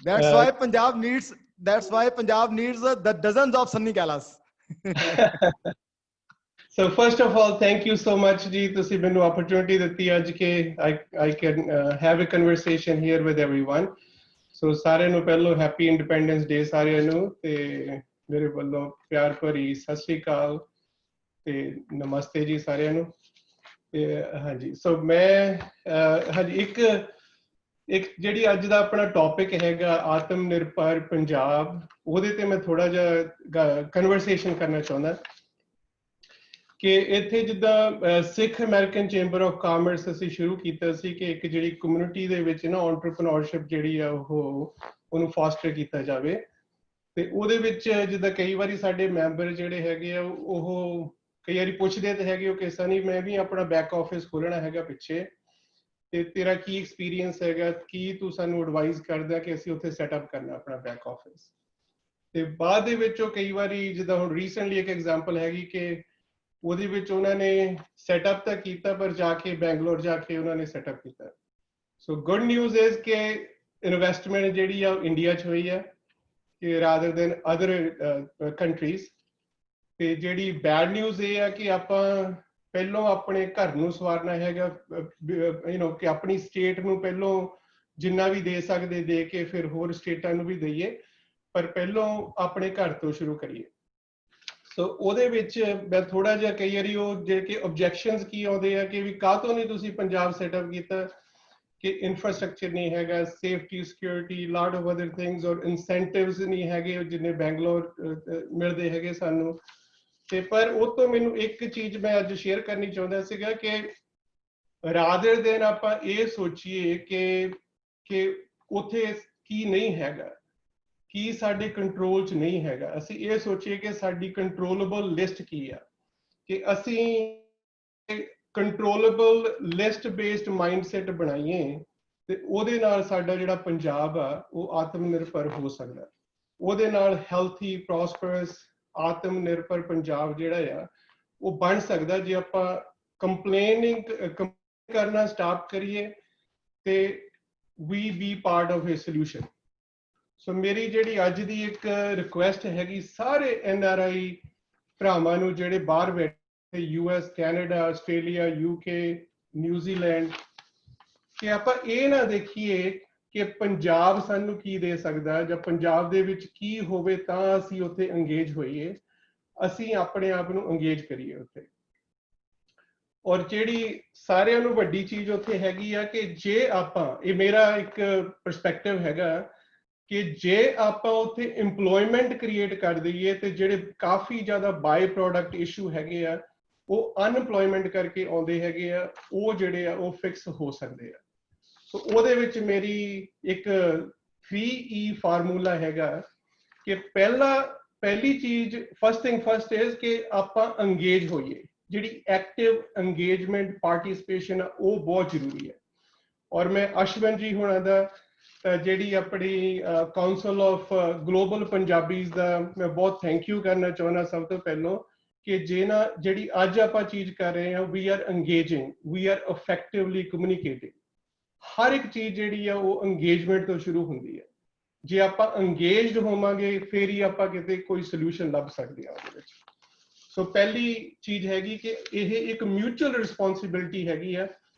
That's why Punjab needs the dozens of Sunny Kailas. So first of all, thank you so much, Ji. ਤੁਸੀਂ ਮੈਨੂੰ opportunity ਦਿੱਤੀ ਅੱਜ ਕਿ I can have a conversation here with everyone. So ਸਾਰਿਆਂ ਨੂੰ ਪਹਿਲਾਂ Happy Independence Day ਸਾਰਿਆਂ ਨੂੰ, ਤੇ ਮੇਰੇ ਵੱਲੋਂ ਪਿਆਰ ਭਰੀ ਸਤਿ ਸ਼੍ਰੀ ਅਕਾਲ ਤੇ ਨਮਸਤੇ ਜੀ ਸਾਰਿਆਂ ਨੂੰ। ਤੇ ਹਾਂਜੀ, ਸੋ ਮੈਂ ਹਾਂਜੀ ਇੱਕ ਜਿਹੜੀ ਅੱਜ ਦਾ ਆਪਣਾ ਟੌਪਿਕ ਹੈਗਾ ਆਤਮ ਨਿਰਭਰ ਪੰਜਾਬ, ਉਹਦੇ ਤੇ ਮੈਂ ਥੋੜਾ ਜਿਹਾ ਕਨਵਰਸੇਸ਼ਨ ਕਰਨਾ ਚਾਹੁੰਦਾ ਕਿ ਇੱਥੇ ਜਿੱਦਾਂ ਸਿੱਖ ਅਮਰੀਕਨ ਚੈਂਬਰ ਆਫ ਕਾਮਰਸ ਅਸੀਂ ਸ਼ੁਰੂ ਕੀਤਾ ਸੀ ਕਿ ਇੱਕ ਜਿਹੜੀ ਕਮਿਊਨਿਟੀ ਦੇ ਵਿੱਚ ਨਾ ਐਂਟਰਪ੍ਰੀਨਿਓਰਸ਼ਿਪ ਜਿਹੜੀ ਆ ਉਹਨੂੰ ਫੋਸਟਰ ਕੀਤਾ ਜਾਵੇ। ਤੇ ਉਹਦੇ ਵਿੱਚ ਜਿੱਦਾਂ ਕਈ ਵਾਰੀ ਸਾਡੇ ਮੈਂਬਰ ਜਿਹੜੇ ਹੈਗੇ ਆ ਉਹ ਕਈ ਵਾਰੀ ਪੁੱਛਦੇ ਤੇ ਹੈਗੇ ਉਹ ਕਿਸਾ ਨਹੀਂ ਮੈਂ ਵੀ ਆਪਣਾ ਬੈਕ ਆਫਿਸ ਖੋਲਣਾ ਹੈਗਾ ਪਿੱਛੇ, ਤੇ ਤੇਰਾ ਕੀ ਐਕਸਪੀਰੀਅੰਸ ਹੈਗਾ, ਕੀ ਤੂੰ ਸਾਨੂੰ ਐਡਵਾਈਸ ਕਰਦਾ ਕਿ ਅਸੀਂ ਉੱਥੇ ਸੈਟਅਪ ਕਰਨਾ ਆਪਣਾ ਬੈਕ ਆਫਿਸ। ਤੇ ਬਾਅਦ ਦੇ ਵਿੱਚ ਉਹ ਕਈ ਵਾਰੀ ਜਿੱਦਾਂ ਹੁਣ ਰੀਸੈਂਟਲੀ ਇੱਕ ਐਗਜ਼ਾਮਪਲ ਹੈਗੀ ਕਿ ਉਹਦੇ ਵਿੱਚ ਉਹਨਾਂ ਨੇ ਸੈਟਅਪ ਤਾਂ ਕੀਤਾ ਪਰ ਜਾ ਕੇ ਬੈਂਗਲੌਰ ਜਾ ਕੇ ਉਹਨਾਂ ਨੇ ਸੈਟਅਪ ਕੀਤਾ। ਸੋ ਗੁੱਡ ਨਿਊਜ਼ ਇਜ਼ ਕਿ ਇਨਵੈਸਟਮੈਂਟ ਜਿਹੜੀ ਆ ਇੰਡੀਆ 'ਚ ਹੋਈ ਆ ਕਿ ਰਾਦਰ ਦੈਨ ਅਦਰ ਕੰਟਰੀਜ਼। ਤੇ ਜਿਹੜੀ ਬੈਡ ਨਿਊਜ਼ ਇਹ ਆ ਕਿ ਆਪਾਂ ਪਹਿਲੋਂ ਆਪਣੇ ਘਰ ਨੂੰ ਸਵਾਰਨਾ ਹੈਗਾ, ਕਿ ਆਪਣੀ ਸਟੇਟ ਨੂੰ ਪਹਿਲੋਂ ਜਿੰਨਾ ਵੀ ਦੇ ਸਕਦੇ ਦੇ ਕੇ ਫਿਰ ਹੋਰ ਸਟੇਟਾਂ ਨੂੰ ਵੀ ਦਈਏ, ਪਰ ਪਹਿਲੋਂ ਆਪਣੇ ਘਰ ਤੋਂ ਸ਼ੁਰੂ ਕਰੀਏ। ਸੋ ਉਹਦੇ ਵਿੱਚ ਮੈਂ ਥੋੜਾ ਜਿਹਾ ਕਈ ਵਾਰੀ ਉਹ ਜਿਹੜੇ ਕਿ ਆਬਜੈਕਸ਼ਨਸ ਕੀ ਆਉਂਦੇ ਆ ਕਿ ਵੀ ਕਾਹ ਤੋਂ ਨਹੀਂ ਤੁਸੀਂ ਪੰਜਾਬ ਸੈਟਅਪ ਕੀਤਾ, ਕਿ ਇਨਫਰਾਸਟ੍ਰਕਚਰ ਨਹੀਂ ਹੈਗਾ, safety security, lot of other things, ਔਰ ਇਨਸੈਂਟਿਵਸ ਨਹੀਂ ਹੈਗੇ ਜਿੰਨੇ ਬੈਂਗਲੌਰ ਮਿਲਦੇ ਹੈਗੇ ਸਾਨੂੰ। ਤੇ ਪਰ ਉਹ ਤੋਂ ਮੈਨੂੰ ਇੱਕ ਚੀਜ਼ ਮੈਂ ਅੱਜ ਸ਼ੇਅਰ ਕਰਨੀ ਚਾਹੁੰਦਾ ਸੀਗਾ ਕਿ ਰਾਦਰ ਦੇਨ ਆਪਾਂ ਇਹ ਸੋਚੀਏ ਕਿ ਉੱਥੇ ਕੀ ਨਹੀਂ ਹੈਗਾ, ਕੀ ਸਾਡੇ ਕੰਟਰੋਲ 'ਚ ਨਹੀਂ ਹੈਗਾ, ਅਸੀਂ ਇਹ ਸੋਚੀਏ ਕਿ ਸਾਡੀ ਕੰਟਰੋਲੇਬਲ ਲਿਸਟ ਕੀ ਆ, ਕਿ ਅਸੀਂ ਕੰਟਰੋਲੇਬਲ ਲਿਸਟ ਬੇਸਡ ਮਾਈਂਡਸੈਟ ਬਣਾਈਏ ਤੇ ਉਹਦੇ ਨਾਲ ਸਾਡਾ ਜਿਹੜਾ ਪੰਜਾਬ ਆ ਉਹ ਆਤਮ ਨਿਰਭਰ ਹੋ ਸਕਦਾ। ਉਹਦੇ ਨਾਲ ਹੈਲਥੀ, ਪ੍ਰੋਸਪਰਸ, ਆਤਮ ਨਿਰਭਰ ਪੰਜਾਬ ਜਿਹੜਾ ਆ ਉਹ ਬਣ ਸਕਦਾ ਜੇ ਆਪਾਂ ਕੰਪਲੇਨਿੰਗ ਕਰਨਾ ਸਟਾਪ ਕਰੀਏ ਤੇ we be part of a solution. So ਮੇਰੀ ਜਿਹੜੀ ਅੱਜ ਦੀ ਇੱਕ ਰਿਕੁਐਸਟ ਹੈਗੀ ਸਾਰੇ NRI ਭਰਾਵਾਂ ਨੂੰ ਜਿਹੜੇ ਬਾਹਰ ਬੈਠੇ, US, Canada, Australia, UK, New Zealand, ਕਿ ਆਪਾਂ ਇਹ ਨਾ ਦੇਖੀਏ ਕਿ ਪੰਜਾਬ ਸਾਨੂੰ ਕੀ ਦੇ ਸਕਦਾ ਜਾਂ ਪੰਜਾਬ ਦੇ ਵਿੱਚ ਕੀ ਹੋਵੇ ਤਾਂ ਅਸੀਂ ਉੱਥੇ ਇੰਗੇਜ ਹੋਈਏ। ਅਸੀਂ ਆਪਣੇ ਆਪ ਨੂੰ ਇੰਗੇਜ ਕਰੀਏ ਉੱਥੇ। ਔਰ ਜਿਹੜੀ ਸਾਰਿਆਂ ਨੂੰ ਵੱਡੀ ਚੀਜ਼ ਉੱਥੇ ਹੈਗੀ ਆ ਕਿ ਜੇ ਆਪਾਂ, ਇਹ ਮੇਰਾ ਇੱਕ ਪਰਸਪੈਕਟਿਵ ਹੈਗਾ, ਕਿ ਜੇ ਆਪਾਂ ਉੱਥੇ EMPLOYMENT ਕ੍ਰੀਏਟ ਕਰ ਦਈਏ ਤੇ ਜਿਹੜੇ ਕਾਫੀ ਜ਼ਿਆਦਾ ਬਾਈ ਪ੍ਰੋਡਕਟ ਇਸ਼ੂ ਹੈਗੇ ਆ ਉਹ ਅਨਪਲੋਇਮੈਂਟ ਕਰਕੇ ਆਉਂਦੇ ਹੈਗੇ ਆ, ਉਹ ਜਿਹੜੇ ਆ ਉਹ ਫਿਕਸ ਹੋ ਸਕਦੇ ਆ। ਸੋ ਉਹਦੇ ਵਿੱਚ ਮੇਰੀ ਇੱਕ 3E ਫਾਰਮੂਲਾ ਹੈਗਾ ਕਿ ਪਹਿਲੀ ਚੀਜ਼, ਫਸਟ ਥਿੰਗ ਫਸਟ ਇਜ਼ ਕਿ ਆਪਾਂ ਇੰਗੇਜ ਹੋਈਏ। ਜਿਹੜੀ ਐਕਟਿਵ ਇੰਗੇਜਮੈਂਟ, ਪਾਰਟਿਸਿਪੇਸ਼ਨ ਆ ਉਹ ਬਹੁਤ ਜ਼ਰੂਰੀ ਹੈ। ਔਰ ਮੈਂ ਅਸ਼ਵਨ ਜੀ ਹੋਣਾ ਦਾ ਜਿਹੜੀ ਆਪਣੀ ਕਾਉਂਸਲ ਆਫ ਗਲੋਬਲ ਪੰਜਾਬੀਜ਼ ਦਾ ਮੈਂ ਬਹੁਤ ਥੈਂਕ ਯੂ ਕਰਨਾ ਚਾਹੁੰਦਾ ਸਭ ਤੋਂ ਪਹਿਲਾਂ, ਕਿ ਜਿਹੜੀ ਅੱਜ ਆਪਾਂ ਚੀਜ਼ ਕਰ ਰਹੇ ਹਾਂ, we are engaging, we are effectively communicating. ਹਰ ਇੱਕ ਚੀਜ਼ ਜਿਹੜੀ ਆ ਉਹ ਇੰਗੇਜਮੈਂਟ ਤੋਂ ਸ਼ੁਰੂ ਹੁੰਦੀ ਹੈ। ਜੇ ਆਪਾਂ ਇੰਗੇਜਡ ਹੋਵਾਂਗੇ ਫਿਰ ਹੀ ਆਪਾਂ ਕਿਤੇ ਕੋਈ ਸੋਲੂਸ਼ਨ ਲੱਭ ਸਕਦੇ ਆ ਉਹਦੇ ਵਿੱਚ। ਸੋ ਪਹਿਲੀ ਚੀਜ਼ ਹੈਗੀ ਕਿ ਇਹ ਇੱਕ ਮਿਊਚੁਅਲ ਰਿਸਪੌਂਸਿਬਿਲਿਟੀ ਹੈਗੀ ਆ।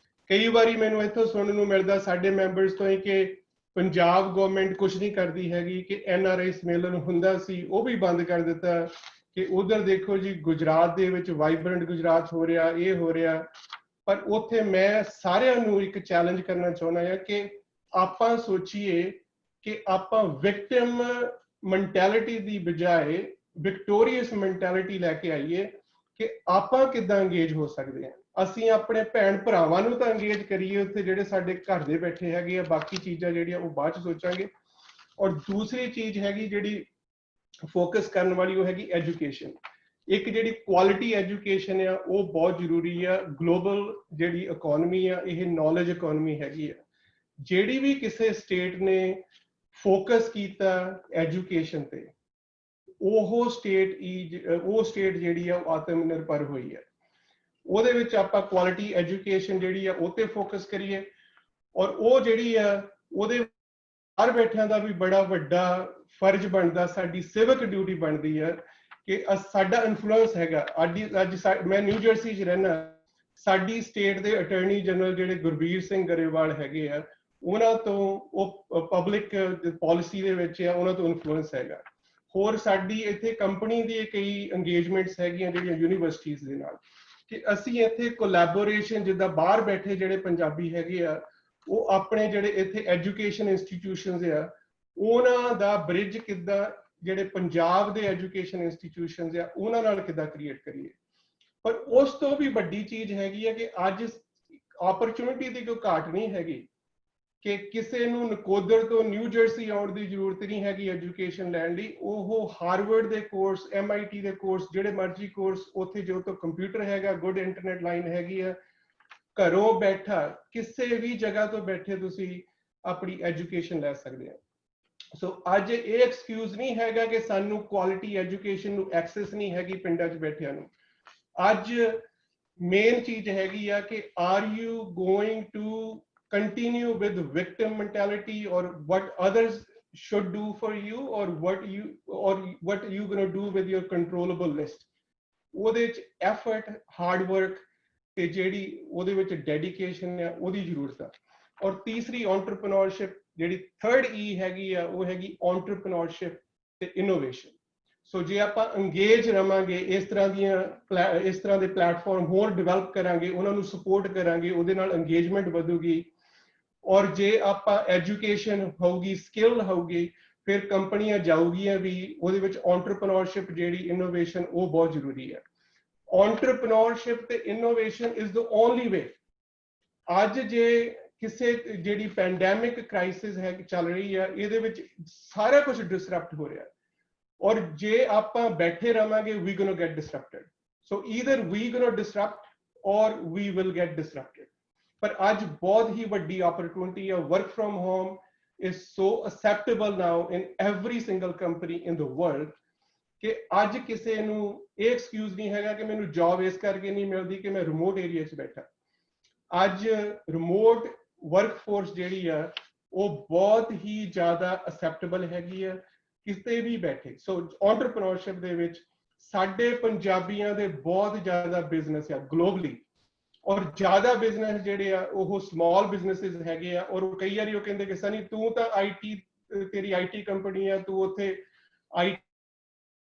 ਕਈ ਵਾਰੀ ਮੈਨੂੰ ਇੱਥੋਂ ਸੁਣਨ ਨੂੰ ਮਿਲਦਾ ਸਾਡੇ ਮੈਂਬਰਸ ਤੋਂ ਹੀ ਕਿ ਪੰਜਾਬ ਗਵਰਨਮੈਂਟ ਕੁਝ ਨਹੀਂ ਕਰਦੀ ਹੈਗੀ, ਕਿ NRI ਸੰਮੇਲਨ ਹੁੰਦਾ ਸੀ ਉਹ ਵੀ ਬੰਦ ਕਰ ਦਿੱਤਾ, ਕਿ ਉਧਰ ਦੇਖੋ ਜੀ ਗੁਜਰਾਤ ਦੇ ਵਿੱਚ ਵਾਈਬ੍ਰੈਂਟ ਗੁਜਰਾਤ ਹੋ ਰਿਹਾ, ਇਹ ਹੋ ਰਿਹਾ। ਪਰ ਉੱਥੇ ਮੈਂ ਸਾਰਿਆਂ ਨੂੰ ਇੱਕ ਚੈਲੰਜ ਕਰਨਾ ਚਾਹੁੰਦਾ ਹਾਂ ਕਿ ਆਪਾਂ ਸੋਚੀਏ ਕਿ ਆਪਾਂ ਵਿਕਟਿਮ ਮੈਂਟੈਲਿਟੀ ਦੀ ਬਜਾਏ ਵਿਕਟੋਰੀਅਸ ਮੈਂਟੈਲਿਟੀ ਲੈ ਕੇ ਆਈਏ ਕਿ ਆਪਾਂ ਕਿੱਦਾਂ ਇੰਗੇਜ ਹੋ ਸਕਦੇ ਹਾਂ। ਅਸੀਂ ਆਪਣੇ ਭੈਣ ਭਰਾਵਾਂ ਨੂੰ ਤਾਂ ਇੰਗੇਜ ਕਰੀਏ ਉੱਥੇ ਜਿਹੜੇ ਸਾਡੇ ਘਰ ਦੇ ਬੈਠੇ ਹੈਗੇ ਆ, ਬਾਕੀ ਚੀਜ਼ਾਂ ਜਿਹੜੀਆਂ ਉਹ ਬਾਅਦ ਚ ਸੋਚਾਂਗੇ। ਔਰ ਦੂਸਰੀ ਚੀਜ਼ ਹੈਗੀ ਜਿਹੜੀ ਫੋਕਸ ਕਰਨ ਵਾਲੀ, ਉਹ ਹੈਗੀ ਐਜੂਕੇਸ਼ਨ। ਇੱਕ ਜਿਹੜੀ ਕੁਆਲਿਟੀ ਐਜੂਕੇਸ਼ਨ ਆ ਉਹ ਬਹੁਤ ਜ਼ਰੂਰੀ ਆ। ਗਲੋਬਲ ਜਿਹੜੀ ਇਕਨੋਮੀ ਆ ਇਹ ਨੌਲੇਜ ਇਕਨੋਮੀ ਹੈਗੀ ਆ। ਜਿਹੜੀ ਵੀ ਕਿਸੇ ਸਟੇਟ ਨੇ ਫੋਕਸ ਕੀਤਾ ਐਜੂਕੇਸ਼ਨ ਤੇ, ਉਹ ਸਟੇਟ ਜਿਹੜੀ ਆ ਉਹ ਆਤਮ ਨਿਰਭਰ ਹੋਈ ਹੈ। ਉਹਦੇ ਵਿੱਚ ਆਪਾਂ ਕੁਆਲਿਟੀ ਐਜੂਕੇਸ਼ਨ ਜਿਹੜੀ ਆ ਉਹ ਤੇ ਫੋਕਸ ਕਰੀਏ। ਔਰ ਉਹ ਜਿਹੜੀ ਆ ਉਹਦੇ ਬਾਹਰ ਬੈਠਿਆਂ ਦਾ ਵੀ ਬੜਾ ਵੱਡਾ ਫਰਜ਼ ਬਣਦਾ, ਸਾਡੀ ਸਿਵਿਕ ਡਿਊਟੀ ਬਣਦੀ ਹੈ ਕਿ ਸਾਡਾ ਇਨਫਲੂਐਂਸ ਹੈਗਾ। ਅੱਜ ਮੈਂ ਨਿਊ ਜਰਸੀ 'ਚ ਰਹਿਣਾ, ਸਾਡੀ ਸਟੇਟ ਦੇ ਅਟਾਰਨੀ ਜਨਰਲ ਜਿਹੜੇ ਗੁਰਬੀਰ ਸਿੰਘ ਗਰੇਵਾਲ ਹੈਗੇ ਆ, ਉਹਨਾਂ ਤੋਂ ਉਹ ਪਬਲਿਕ ਪਾਲਿਸੀ ਦੇ ਵਿੱਚ ਆ, ਉਹਨਾਂ ਤੋਂ ਇਨਫਲੂਐਂਸ ਹੈਗਾ। ਹੋਰ ਸਾਡੀ ਇੱਥੇ ਕੰਪਨੀ ਦੀ ਕਈ ਇੰਗੇਜਮੈਂਟਸ ਹੈਗੀਆਂ ਜਿਹੜੀਆਂ ਯੂਨੀਵਰਸਿਟੀਜ਼ ਦੇ ਨਾਲ, ਕਿ ਅਸੀਂ ਇੱਥੇ ਕੋਲੈਬੋਰੇਸ਼ਨ, ਜਿੱਦਾਂ ਬਾਹਰ ਬੈਠੇ ਜਿਹੜੇ ਪੰਜਾਬੀ ਹੈਗੇ ਆ ਉਹ ਆਪਣੇ ਜਿਹੜੇ ਇੱਥੇ ਐਜੂਕੇਸ਼ਨ ਇੰਸਟੀਟਿਊਸ਼ਨਸ ਆ ਉਹਨਾਂ ਦਾ ਬ੍ਰਿਜ ਕਿੱਦਾਂ ਜਿਹੜੇ ਪੰਜਾਬ ਦੇ ਐਜੂਕੇਸ਼ਨ ਇੰਸਟੀਟਿਊਸ਼ਨਸ ਆ ਉਹਨਾਂ ਨਾਲ ਕਿੱਦਾਂ ਕ੍ਰੀਏਟ ਕਰੀਏ। ਪਰ ਉਸ ਤੋਂ ਵੀ ਵੱਡੀ ਚੀਜ਼ ਹੈਗੀ ਹੈ ਕਿ ਅੱਜ ਓਪਰਚੁਨਿਟੀ ਦੀ ਕੋਈ ਘਾਟ ਨਹੀਂ ਹੈਗੀ, ਕਿ ਕਿਸੇ ਨੂੰ ਨਕੋਦਰ ਤੋਂ ਨਿਊ ਜਰਸੀ ਆਉਣ ਦੀ ਜ਼ਰੂਰਤ ਨਹੀਂ ਹੈਗੀ ਐਜੂਕੇਸ਼ਨ ਲੈਣ ਲਈ। ਉਹ ਹਾਰਵਰਡ ਦੇ ਕੋਰਸ, MIT ਦੇ ਕੋਰਸ, ਜਿਹੜੇ ਮਰਜ਼ੀ ਕੋਰਸ, ਉੱਥੇ ਜੋ ਤੋਂ ਕੰਪਿਊਟਰ ਹੈਗਾ, ਗੁੱਡ ਇੰਟਰਨੈਟ ਲਾਈਨ ਹੈਗੀ ਆ, ਘਰੋਂ ਬੈਠਾ ਕਿਸੇ ਵੀ ਜਗ੍ਹਾ ਤੋਂ ਬੈਠੇ ਤੁਸੀਂ ਆਪਣੀ ਐਜੂਕੇਸ਼ਨ ਲੈ ਸਕਦੇ ਆ। ਸੋ ਅੱਜ ਇਹ ਐਕਸਕਿਊਜ਼ ਨਹੀਂ ਹੈਗਾ ਕਿ ਸਾਨੂੰ ਕੁਆਲਿਟੀ ਐਜੂਕੇਸ਼ਨ ਨੂੰ ਐਕਸੈਸ ਨਹੀਂ ਹੈਗੀ ਪਿੰਡਾਂ 'ਚ ਬੈਠਿਆਂ ਨੂੰ। ਅੱਜ ਮੇਨ ਚੀਜ਼ ਹੈਗੀ ਆ ਕਿ are you going to continue with victim mentality, or what others should do for you, or what you going to do with your controllable list. ਉਹਦੇ ਚ effort, hard work ਤੇ ਜਿਹੜੀ ਉਹਦੇ ਵਿੱਚ dedication ਹੈ ਉਹਦੀ ਜ਼ਰੂਰਤ ਆ। ਔਰ ਤੀਸਰੀ entrepreneurship, ਜਿਹੜੀ third E ਹੈਗੀ ਆ ਉਹ ਹੈਗੀ entrepreneurship ਤੇ innovation। ਸੋ ਜੇ ਆਪਾਂ engage ਰਵਾਂਗੇ, ਇਸ ਤਰ੍ਹਾਂ ਦੇ ਪਲੇਟਫਾਰਮ ਹੋਰ ਡਿਵੈਲਪ ਕਰਾਂਗੇ, ਉਹਨਾਂ ਨੂੰ ਸਪੋਰਟ ਕਰਾਂਗੇ, ਉਹਦੇ ਨਾਲ engagement ਵਧੂਗੀ। और जे ਆਪਾਂ एजुकेशन होगी स्किल होगी फिर कंपनियां जाऊगियां भी ਉਹਦੇ ਵਿੱਚ एंटरप्रेन्योरशिप ਜਿਹੜੀ इनोवेशन वो बहुत जरूरी है। एंटरप्रेन्योरशिप ਤੇ innovation is the only way. ਅੱਜ ਜੇ ਕਿਸੇ ਜਿਹੜੀ ਪੈਂਡੈਮਿਕ ਕ੍ਰਾਈਸਿਸ ਹੈ ਚੱਲ ਰਹੀ ਹੈ ਇਹਦੇ ਵਿੱਚ ਸਾਰਾ ਕੁਝ ਡਿਸਰਪਟ ਹੋ ਰਿਹਾ ਔਰ ਜੇ ਆਪਾਂ ਬੈਠੇ ਰਵਾਂਗੇ ਵੀ ਗੋਣਾ ਗੈਟ ਡਿਸਰਪਟਡ। ਸੋ ਈਦਰ ਵੀ ਗੋਣਾ ਡਿਸਰਪਟ ਔਰ ਵੀ ਵਿਲ ਗੈਟ ਡਿਸਰਪਟਡ। ਪਰ ਅੱਜ ਬਹੁਤ ਹੀ ਵੱਡੀ ਓਪਰਚੁਨਿਟੀ ਹੈ। Work from home is so acceptable now in every single company in the world ਕਿ ਅੱਜ ਕਿਸੇ ਨੂੰ ਇਹ ਐਕਸਕਿਊਜ਼ ਨਹੀਂ ਹੈਗਾ ਕਿ ਮੈਨੂੰ ਜੌਬ ਇਸ ਕਰਕੇ ਨਹੀਂ ਮਿਲਦੀ ਕਿ ਮੈਂ ਰਿਮੋਟ ਏਰੀਆ 'ਚ ਬੈਠਾ। ਅੱਜ ਰਿਮੋਟ ਵਰਕਫੋਰਸ ਜਿਹੜੀ ਆ ਉਹ ਬਹੁਤ ਹੀ ਜ਼ਿਆਦਾ ਅਸੈਪਟੇਬਲ ਹੈਗੀ ਆ ਕਿਤੇ ਵੀ ਬੈਠੇ। ਸੋ ਐਂਟਰਪ੍ਰੈਨਿਓਰਸ਼ਿਪ ਦੇ ਵਿੱਚ ਸਾਡੇ ਪੰਜਾਬੀਆਂ ਦੇ ਬਹੁਤ ਜ਼ਿਆਦਾ ਬਿਜ਼ਨਸ ਆ ਗਲੋਬਲੀ ਔਰ ਜ਼ਿਆਦਾ ਬਿਜ਼ਨਸ ਜਿਹੜੇ ਆ ਉਹ ਸਮਾਲ ਬਿਜ਼ਨੈਸਿਸ ਹੈਗੇ ਆ। ਔਰ ਕਈ ਵਾਰੀ ਉਹ ਕਹਿੰਦੇ ਕਿ ਸਨੀ ਤੂੰ ਤਾਂ ਆਈਟੀ ਤੇਰੀ ਆਈਟੀ ਕੰਪਨੀ ਆ ਤੂੰ ਉੱਥੇ ਆਈਟੀ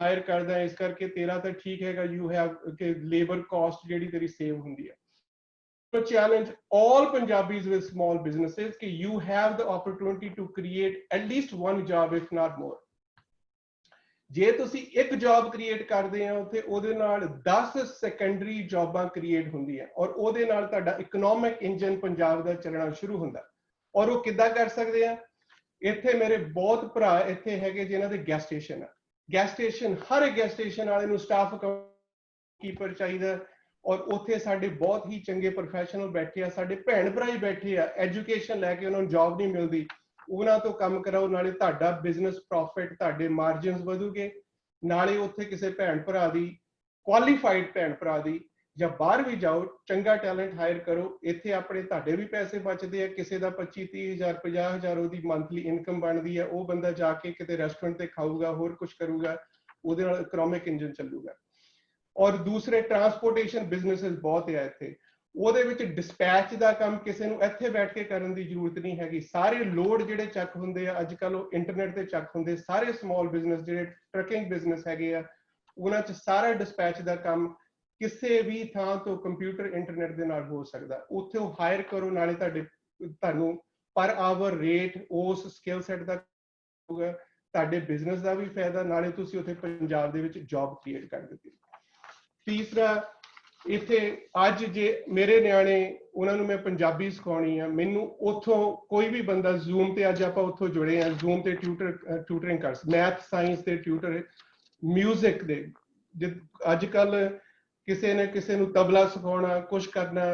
ਹਾਇਰ ਕਰਦਾ ਇਸ ਕਰਕੇ ਤੇਰਾ ਤਾਂ ਠੀਕ ਹੈਗਾ ਯੂ ਹੈਵ ਕਿ ਲੇਬਰ ਕਾਸਟ ਜਿਹੜੀ ਤੇਰੀ ਸੇਵ ਹੁੰਦੀ ਹੈ। To challenge all Punjabis with small businesses कि you have the opportunity to create at least one job if not more। ਜੇ ਤੁਸੀਂ ਇੱਕ ਜੌਬ ਕ੍ਰੀਏਟ ਕਰਦੇ ਆ ਉੱਥੇ ਉਹਦੇ ਨਾਲ 10 ਸੈਕੰਡਰੀ ਜੌਬਾਂ ਕ੍ਰੀਏਟ ਹੁੰਦੀਆਂ ਔਰ ਉਹਦੇ ਨਾਲ ਤੁਹਾਡਾ ਇਕਨੋਮਿਕ ਇੰਜਨ ਪੰਜਾਬ ਦਾ ਚੱਲਣਾ ਸ਼ੁਰੂ ਹੁੰਦਾ। ਔਰ ਉਹ ਕਿੱਦਾਂ ਕਰ ਸਕਦੇ ਆ? ਇੱਥੇ ਮੇਰੇ ਬਹੁਤ ਭਰਾ ਇੱਥੇ ਹੈਗੇ ਜਿਨ੍ਹਾਂ ਦੇ ਗੈਸ ਸਟੇਸ਼ਨ ਆ। ਗੈਸ ਸਟੇਸ਼ਨ ਹਰ ਇੱਕ ਗੈਸ ਸਟੇਸ਼ਨ ਵਾਲੇ ਨੂੰ ਸਟਾਫ ਕੀਪਰ ਚਾਹੀਦਾ ਔਰ ਉੱਥੇ ਸਾਡੇ ਬਹੁਤ ਹੀ ਚੰਗੇ ਪ੍ਰੋਫੈਸ਼ਨਲ ਬੈਠੇ ਆ। ਸਾਡੇ ਭੈਣ ਭਰਾ ਹੀ ਬੈਠੇ ਆ ਐਜੂਕੇਸ਼ਨ ਲੈ ਕੇ ਉਹਨਾਂ ਨੂੰ ਜੌਬ ਨਹੀਂ ਮਿਲਦੀ ਉਹਨਾਂ ਤੋਂ ਕੰਮ ਕਰਾਓ ਨਾਲੇ ਤੁਹਾਡਾ ਬਿਜ਼ਨਸ ਪ੍ਰੋਫਿਟ ਤੁਹਾਡੇ ਮਾਰਜਨਸ ਵਧੂਗੇ ਨਾਲੇ ਉੱਥੇ ਕਿਸੇ ਭੈਣ ਭਰਾ ਦੀ ਕੁਆਲੀਫਾਈਡ ਭੈਣ ਭਰਾ ਦੀ ਜਾਂ ਬਾਹਰ ਵੀ ਜਾਓ ਚੰਗਾ ਟੈਲੈਂਟ ਹਾਇਰ ਕਰੋ। ਇੱਥੇ ਆਪਣੇ ਤੁਹਾਡੇ ਵੀ ਪੈਸੇ ਬਚਦੇ ਆ। ਕਿਸੇ ਦਾ 25-30,000 50,000 ਉਹਦੀ ਮੰਥਲੀ ਇਨਕਮ ਬਣਦੀ ਹੈ ਉਹ ਬੰਦਾ ਜਾ ਕੇ ਕਿਤੇ ਰੈਸਟੋਰੈਂਟ ਤੇ ਖਾਊਗਾ ਹੋਰ ਕੁਝ ਕਰੂਗਾ ਉਹਦੇ ਨਾਲ ਇਕਨੋਮਿਕ ਇੰਜਨ ਚੱਲੂਗਾ। ਔਰ ਦੂਸਰੇ ਟਰਾਂਸਪੋਰਟੇਸ਼ਨ ਬਿਜ਼ਨੈਸਿਸ ਬਹੁਤ ਹੈ ਇੱਥੇ ਉਹਦੇ ਵਿੱਚ ਡਿਸਪੈਚ ਦਾ ਕੰਮ ਕਿਸੇ ਨੂੰ ਇੱਥੇ ਬੈਠ ਕੇ ਕਰਨ ਦੀ ਜ਼ਰੂਰਤ ਨਹੀਂ ਹੈਗੀ। ਸਾਰੇ ਲੋਡ ਜਿਹੜੇ ਚੱਕ ਹੁੰਦੇ ਆ ਅੱਜ ਕੱਲ ਉਹ ਇੰਟਰਨੈਟ ਤੇ ਚੱਕ ਹੁੰਦੇ। ਸਾਰੇ ਸਮਾਲ ਬਿਜ਼ਨਸ ਜਿਹੜੇ ਟਰੱਕਿੰਗ ਬਿਜ਼ਨਸ ਹੈਗੇ ਆ ਉਹਨਾਂ 'ਚ ਸਾਰਾ ਡਿਸਪੈਚ ਦਾ ਕੰਮ ਕਿਸੇ ਵੀ ਥਾਂ ਤੋਂ ਕੰਪਿਊਟਰ ਇੰਟਰਨੈਟ ਦੇ ਨਾਲ ਹੋ ਸਕਦਾ। ਉੱਥੇ ਉਹ ਹਾਇਰ ਕਰੋ ਨਾਲੇ ਤੁਹਾਨੂੰ ਪਰ ਆਵਰ ਰੇਟ ਉਸ ਸਕਿੱਲ ਸੈਟ ਦਾ ਹੋਊਗਾ ਤੁਹਾਡੇ ਬਿਜ਼ਨਸ ਦਾ ਵੀ ਫਾਇਦਾ ਨਾਲੇ ਤੁਸੀਂ ਉੱਥੇ ਪੰਜਾਬ ਦੇ ਵਿੱਚ ਜੌਬ ਕ੍ਰੀਏਟ ਕਰ ਦਿੱਤੀ। ਤੀਸਰਾ ਇੱਥੇ ਅੱਜ ਜੇ ਮੇਰੇ ਨਿਆਣੇ ਉਹਨਾਂ ਨੂੰ ਮੈਂ ਪੰਜਾਬੀ ਸਿਖਾਉਣੀ ਆ ਮੈਨੂੰ ਉੱਥੋਂ ਕੋਈ ਵੀ ਬੰਦਾ ਜ਼ੂਮ ਤੇ ਅੱਜ ਆਪਾਂ ਉੱਥੋਂ ਜੁੜੇ ਆ ਜ਼ੂਮ ਤੇ ਟਿਊਟਰਿੰਗ ਕਰ ਮੈਥ ਸਾਇੰਸ ਦੇ ਟਿਊਟਰ ਮਿਊਜ਼ਿਕ ਦੇ ਅੱਜ ਕੱਲ ਕਿਸੇ ਨੇ ਕਿਸੇ ਨੂੰ ਤਬਲਾ ਸਿਖਾਉਣਾ ਕੁਝ ਕਰਨਾ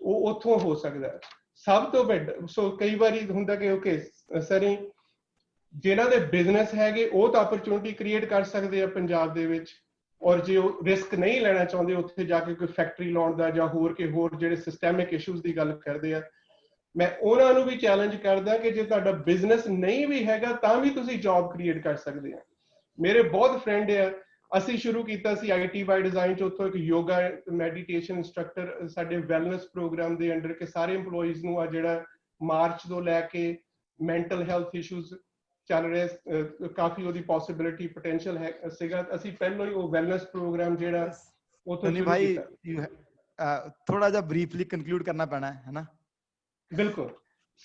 ਉਹ ਉੱਥੋਂ ਹੋ ਸਕਦਾ ਸਭ ਤੋਂ ਵੱਡਾ। ਸੋ ਕਈ ਵਾਰੀ ਹੁੰਦਾ ਕਿ ਓਕੇ ਸਰੀ ਜਿਨ੍ਹਾਂ ਦੇ ਬਿਜ਼ਨਸ ਹੈਗੇ ਉਹ ਤਾਂ ਆਪਰਚੁਨਿਟੀ ਕ੍ਰੀਏਟ ਕਰ ਸਕਦੇ ਆ ਪੰਜਾਬ ਦੇ ਵਿੱਚ ਔਰ ਜੇ ਉਹ ਰਿਸਕ ਨਹੀਂ ਲੈਣਾ ਚਾਹੁੰਦੇ ਉੱਥੇ ਜਾ ਕੇ ਕੋਈ ਫੈਕਟਰੀ ਲਾਉਣ ਦਾ ਜਾਂ ਹੋਰ ਜਿਹੜੇ ਸਿਸਟੈਮਿਕ ਇਸ਼ੂਜ਼ ਦੀ ਗੱਲ ਕਰਦੇ ਆ ਮੈਂ ਉਹਨਾਂ ਨੂੰ ਵੀ ਚੈਲੰਜ ਕਰਦਾ ਕਿ ਜੇ ਤੁਹਾਡਾ ਬਿਜ਼ਨਸ ਨਹੀਂ ਵੀ ਹੈਗਾ ਤਾਂ ਵੀ ਤੁਸੀਂ ਜੌਬ ਕ੍ਰੀਏਟ ਕਰ ਸਕਦੇ ਆ। ਮੇਰੇ ਬਹੁਤ ਫਰੈਂਡ ਆ ਅਸੀਂ ਸ਼ੁਰੂ ਕੀਤਾ ਸੀ ਆਈਟੀ ਬਾਈ ਡਿਜ਼ਾਈਨ 'ਚ ਉੱਥੋਂ ਇੱਕ ਯੋਗਾ ਮੈਡੀਟੇਸ਼ਨ ਇੰਸਟਰਕਟਰ ਸਾਡੇ ਵੈਲਨੈਸ ਪ੍ਰੋਗਰਾਮ ਦੇ ਅੰਡਰ ਕਿ ਸਾਰੇ EMPLOYEES ਨੂੰ ਆ ਜਿਹੜਾ ਮਾਰਚ ਤੋਂ ਲੈ ਕੇ ਮੈਂਟਲ ਹੈਲਥ ਇਸ਼ੂਜ਼ ਚੱਲ ਰਿਹਾ ਕਾਫੀ ਉਹਦੀ ਪੋਸਿਬਿਲਿਟੀ ਪੋਟੈਂਸ਼ੀਅਲ ਹੈ ਸੀਗਾ ਅਸੀਂ ਪਹਿਲਾਂ ਹੀ ਉਹ ਵੈਲਨੈਸ ਪ੍ਰੋਗਰਾਮ ਜਿਹੜਾ ਉੱਥੋਂ ਸ਼ੁਰੂ ਕੀਤਾ। ਥੋੜਾ ਜਿਹਾ ਬਰੀਫਲੀ ਕਨਕਲੂਡ ਕਰਨਾ ਪੈਣਾ ਹੈ ਨਾ। ਬਿਲਕੁਲ।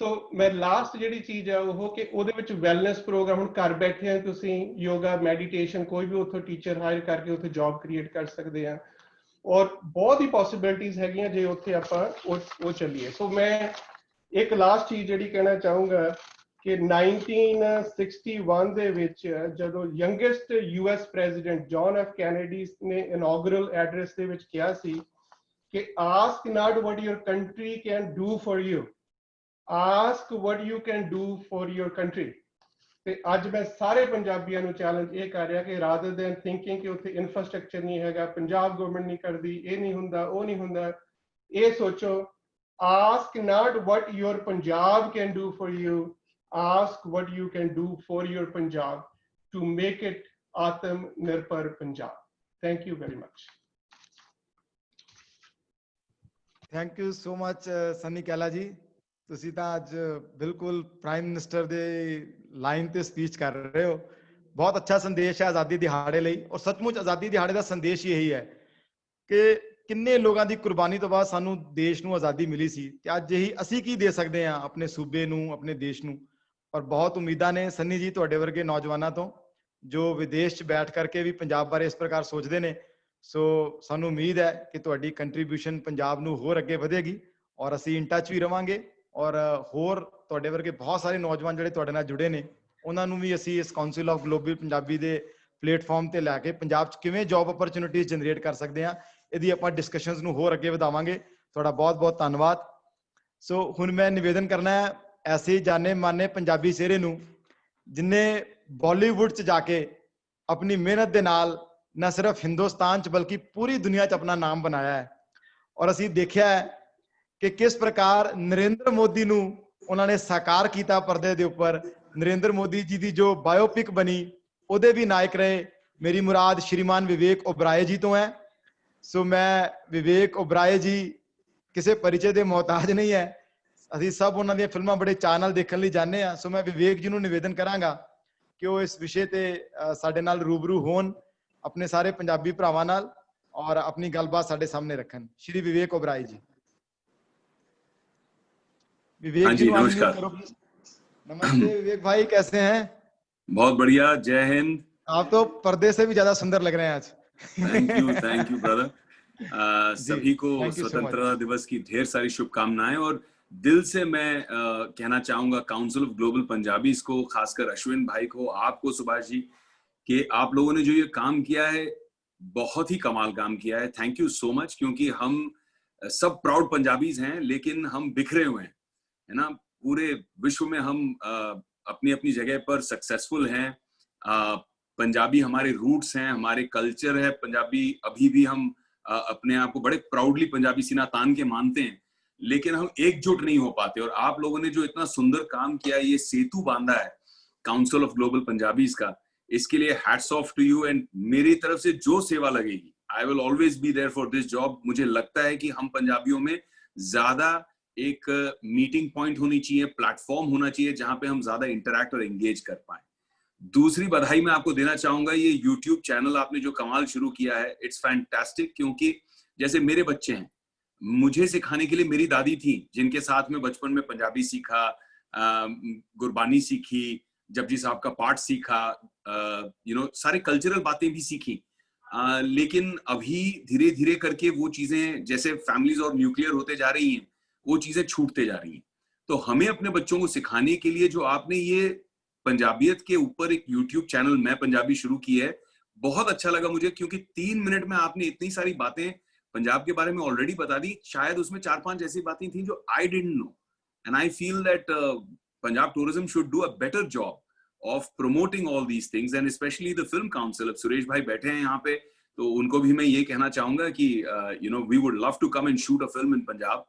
ਸੋ ਮੈਂ ਲਾਸਟ ਜਿਹੜੀ ਚੀਜ਼ ਹੈ ਉਹ ਕਿ ਉਹਦੇ ਵਿੱਚ ਵੈਲਨੈਸ ਪ੍ਰੋਗਰਾਮ ਹੁਣ ਘਰ ਬੈਠੇ ਆ ਤੁਸੀਂ ਯੋਗਾ ਮੈਡੀਟੇਸ਼ਨ ਕੋਈ ਵੀ ਉੱਥੋਂ ਟੀਚਰ ਹਾਇਰ ਕਰਕੇ ਉੱਥੇ ਜੌਬ ਕ੍ਰੀਏਟ ਕਰ ਸਕਦੇ ਆ ਔਰ ਬਹੁਤ ਹੀ ਪੋਸਿਬਿਲਿਟੀਜ਼ ਹੈਗੀਆਂ ਜੇ ਉੱਥੇ ਆਪਾਂ ਉਹ ਚੱਲੀਏ। ਸੋ ਮੈਂ ਇੱਕ ਲਾਸਟ ਚੀਜ਼ ਜਿਹੜੀ ਕਹਿਣਾ ਚਾਹੂੰਗਾ ਕਿ 1961 ਦੇ ਵਿੱਚ ਜਦੋਂ youngest US president John F Kennedy ਨੇ ਇਨੌਗਰਲ ਐਡਰੈਸ ਦੇ ਵਿੱਚ ਕਿਹਾ ਸੀ ਕਿ ask not what your country can do for you ask what you can do for your country. ਤੇ ਅੱਜ ਮੈਂ ਸਾਰੇ ਪੰਜਾਬੀਆਂ ਨੂੰ ਚੈਲੰਜ ਇਹ ਕਰ ਰਿਹਾ ਕਿ ਰਾਦਰ ਦੈਨ ਥਿੰਕਿੰਗ ਕਿ ਉੱਥੇ ਇਨਫਰਾਸਟ੍ਰਕਚਰ ਨਹੀਂ ਹੈਗਾ ਪੰਜਾਬ ਗਵਰਨਮੈਂਟ ਨਹੀਂ ਕਰਦੀ ਇਹ ਨਹੀਂ ਹੁੰਦਾ ਉਹ ਨਹੀਂ ਹੁੰਦਾ ਇਹ ਸੋਚੋ ask not what your Punjab can do for you ask what you can do for your Punjab to make it Atam Nirbhar Punjab. Thank you very much. Thank you so much Sunny Kela ji। ਤੁਸੀਂ ਤਾਂ ਅੱਜ ਬਿਲਕੁਲ prime minister ਦੇ line ਤੇ speech ਕਰ ਰਹੇ ਹੋ। ਬਹੁਤ ਅੱਛਾ ਸੰਦੇਸ਼ ਹੈ ਆਜ਼ਾਦੀ ਦਿਹਾੜੇ ਲਈ ਔਰ ਸੱਚਮੁੱਚ ਆਜ਼ਾਦੀ ਦਿਹਾੜੇ ਦਾ ਸੰਦੇਸ਼ ਇਹੀ ਹੈ ਕਿ ਕਿੰਨੇ ਲੋਕਾਂ ਦੀ ਕੁਰਬਾਨੀ ਤੋਂ ਬਾਅਦ ਸਾਨੂੰ ਦੇਸ਼ ਨੂੰ ਆਜ਼ਾਦੀ ਮਿਲੀ ਸੀ ਤੇ ਅੱਜ ਇਹੀ ਅਸੀਂ ਕੀ ਦੇ ਸਕਦੇ ਹਾਂ ਆਪਣੇ ਸੂਬੇ ਨੂੰ, ਆਪਣੇ ਦੇਸ਼ ਨੂੰ। ਔਰ ਬਹੁਤ ਉਮੀਦਾਂ ਨੇ ਸੰਨੀ ਜੀ ਤੁਹਾਡੇ ਵਰਗੇ ਨੌਜਵਾਨਾਂ ਤੋਂ, ਜੋ ਵਿਦੇਸ਼ 'ਚ ਬੈਠ ਕਰਕੇ ਵੀ ਪੰਜਾਬ ਬਾਰੇ ਇਸ ਪ੍ਰਕਾਰ ਸੋਚਦੇ ਨੇ। ਸੋ ਸਾਨੂੰ ਉਮੀਦ ਹੈ ਕਿ ਤੁਹਾਡੀ ਕੰਟਰੀਬਿਊਸ਼ਨ ਪੰਜਾਬ ਨੂੰ ਹੋਰ ਅੱਗੇ ਵਧੇਗੀ ਔਰ ਅਸੀਂ ਇਨ ਟੱਚ ਵੀ ਰਵਾਂਗੇ। ਔਰ ਹੋਰ ਤੁਹਾਡੇ ਵਰਗੇ ਬਹੁਤ ਸਾਰੇ ਨੌਜਵਾਨ ਜਿਹੜੇ ਤੁਹਾਡੇ ਨਾਲ ਜੁੜੇ ਨੇ, ਉਹਨਾਂ ਨੂੰ ਵੀ ਅਸੀਂ ਇਸ ਕਾਉਂਸਲ ਆਫ ਗਲੋਬਲ ਪੰਜਾਬੀ ਦੇ ਪਲੇਟਫਾਰਮ ਤੇ ਲੈ ਕੇ ਪੰਜਾਬ 'ਚ ਕਿਵੇਂ ਜੌਬ ਅਪਰਚੁਨਿਟੀਜ਼ ਜਨਰੇਟ ਕਰ ਸਕਦੇ ਹਾਂ, ਇਹਦੀ ਆਪਾਂ ਡਿਸਕਸ਼ਨਸ ਨੂੰ ਹੋਰ ਅੱਗੇ ਵਧਾਵਾਂਗੇ। ਤੁਹਾਡਾ ਬਹੁਤ ਬਹੁਤ ਧੰਨਵਾਦ। ਸੋ ਹੁਣ ਮੈਂ ਨਿਵੇਦਨ ਕਰਨਾ ਹੈ ਐਸੇ ਜਾਣੇ ਮਾਨੇ ਪੰਜਾਬੀ ਸਿਹਰੇ ਨੂੰ, ਜਿਨੇ ਬਾਲੀਵੁੱਡ 'ਚ ਜਾ ਕੇ ਆਪਣੀ ਮਿਹਨਤ ਦੇ ਨਾਲ ਨਾ ਸਿਰਫ ਹਿੰਦੁਸਤਾਨ 'ਚ ਬਲਕਿ ਪੂਰੀ ਦੁਨੀਆ 'ਚ ਆਪਣਾ ਨਾਮ ਬਣਾਇਆ ਹੈ। ਔਰ ਅਸੀਂ ਦੇਖਿਆ ਹੈ ਕਿ ਕਿਸ ਪ੍ਰਕਾਰ ਨਰਿੰਦਰ ਮੋਦੀ ਨੂੰ ਉਹਨਾਂ ਨੇ ਸਾਕਾਰ ਕੀਤਾ ਪਰਦੇ ਦੇ ਉੱਪਰ। ਨਰਿੰਦਰ ਮੋਦੀ ਜੀ ਦੀ ਜੋ ਬਾਇਓਪਿਕ ਬਣੀ ਉਹਦੇ ਵੀ ਨਾਇਕ ਰਹੇ। ਮੇਰੀ ਮੁਰਾਦ ਸ਼੍ਰੀਮਾਨ ਵਿਵੇਕ ਓਬਰਾਏ ਜੀ ਤੋਂ ਹੈ। ਸੋ ਮੈਂ ਵਿਵੇਕ ਓਬਰਾਏ ਜੀ ਕਿਸੇ ਪਰਿਚੈ ਦੇ ਮੁਹਤਾਜ ਨਹੀਂ ਹੈ, ਅਸੀਂ ਸਭ ਉਹਨਾਂ ਦੀਆਂ ਫਿਲਮਾਂ ਬੜੇ ਚਾਅ ਨਾਲ ਦੇਖਣ ਲਈ ਜਾਂਦੇ ਹਾਂ। ਸੋ ਮੈਂ ਵਿਵੇਕ ਜੀ ਨੂੰ ਨਿਵੇਦਨ ਕਰਾਂਗਾ ਕਿ ਉਹ ਇਸ ਵਿਸ਼ੇ ਤੇ ਸਾਡੇ ਨਾਲ ਰੂਬਰੂ ਹੋਣ ਆਪਣੇ ਸਾਰੇ ਪੰਜਾਬੀ ਭਰਾਵਾਂ ਨਾਲ ਔਰ ਆਪਣੀ ਗੱਲਬਾਤ ਸਾਡੇ ਸਾਹਮਣੇ ਰੱਖਣ। श्री विवेक ओबराय जी। विवेक हाँ जी जी, को अनम्यूट नमस्कार। करो प्लीज। नमस्ते विवेक भाई, कैसे हैं? बहुत बढ़िया, जय हिंद। आप तो पर्दे से भी ज्यादा सुंदर लग रहे हैं आज। Thank you brother. जी, सभी को thank you so स्वतंत्रता much। दिवस की ढेर सारी शुभकामनाएं। और दिल से मैं कहना चाहूंगा काउंसिल ऑफ ग्लोबल पंजाबीज को, खासकर अश्विन भाई को, आपको सुभाष जी, कि आप लोगों ने जो ये काम किया है बहुत ही कमाल काम किया है। Thank you so much. क्योंकि हम सब प्राउड पंजाबीज हैं लेकिन हम बिखरे हुए हैं, है ना। पूरे विश्व में हम अपनी अपनी जगह पर सक्सेसफुल हैं। पंजाबी हमारे रूट्स हैं, हमारे कल्चर है पंजाबी। अभी भी हम अपने आप को बड़े प्राउडली पंजाबी सीना तान के मानते हैं, लेकिन हम एकजुट नहीं हो पाते। और आप लोगों ने जो इतना सुंदर काम किया, ये सेतु बांधा है काउंसिल ऑफ ग्लोबल पंजाबीज का, इसके लिए hats off to you. And मेरी तरफ से जो सेवा लगेगी, I will always be there for this job. मुझे लगता है कि हम पंजाबियों में ज्यादा एक मीटिंग पॉइंट होनी चाहिए, प्लेटफॉर्म होना चाहिए जहां पे हम ज्यादा इंटरैक्ट और एंगेज कर पाए। दूसरी बधाई मैं आपको देना चाहूंगा, ये यूट्यूब चैनल आपने जो कमाल शुरू किया है, इट्स फैंटास्टिक। क्योंकि जैसे मेरे बच्चे हैं, मुझे सिखाने के लिए मेरी दादी थी, जिनके साथ में बचपन में पंजाबी सीखा, गुरबानी सीखी, जपजी साहब का पाठ सीखा, सारे कल्चरल बातें भी सीखी। लेकिन अभी धीरे धीरे करके वो चीजें जैसे फैमिलीज और न्यूक्लियर होते जा रही हैं, वो चीजें छूटते जा रही हैं। तो हमें अपने बच्चों को सिखाने के लिए जो आपने ये पंजाबियत के ऊपर एक यूट्यूब चैनल मैं पंजाबी शुरू की है, बहुत अच्छा लगा मुझे। क्योंकि 3 मिनट में आपने इतनी सारी बातें पंजाब के बारे में ऑलरेडी बता दी। शायद उसमें 4-5 ऐसी बातें थी जो I didn't know, and I feel that Punjab tourism should do a better job of promoting all these things, and especially the film council। अब सुरेश भाई बैठे हैं यहाँ पे, तो उनको भी मैं ये कहना चाहूंगा कि we would love to come and shoot a film in Punjab।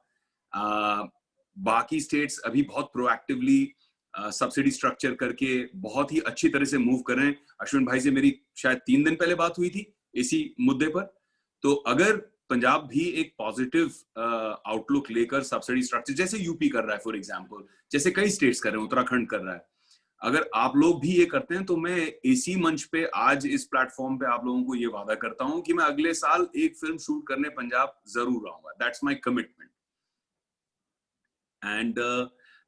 बाकी स्टेट्स अभी बहुत प्रोएक्टिवली सब्सिडी स्ट्रक्चर करके बहुत ही अच्छी तरह से मूव कर रहे हैं। अश्विन भाई से मेरी शायद 3 दिन पहले बात हुई थी इसी मुद्दे पर। तो अगर पंजाब भी एक पॉजिटिव आउटलुक लेकर सब्सिडी स्ट्रक्चर, जैसे यूपी कर रहा है फॉर एग्जांपल, जैसे कई स्टेट्स कर रहे हैं, उत्तराखंड कर रहा है, अगर आप लोग भी ये करते हैं, तो मैं इसी मंच पे आज इस प्लेटफॉर्म पे आप लोगों को ये वादा करता हूं कि मैं अगले साल एक फिल्म शूट करने पंजाब जरूर आऊंगा। That's my commitment. एंड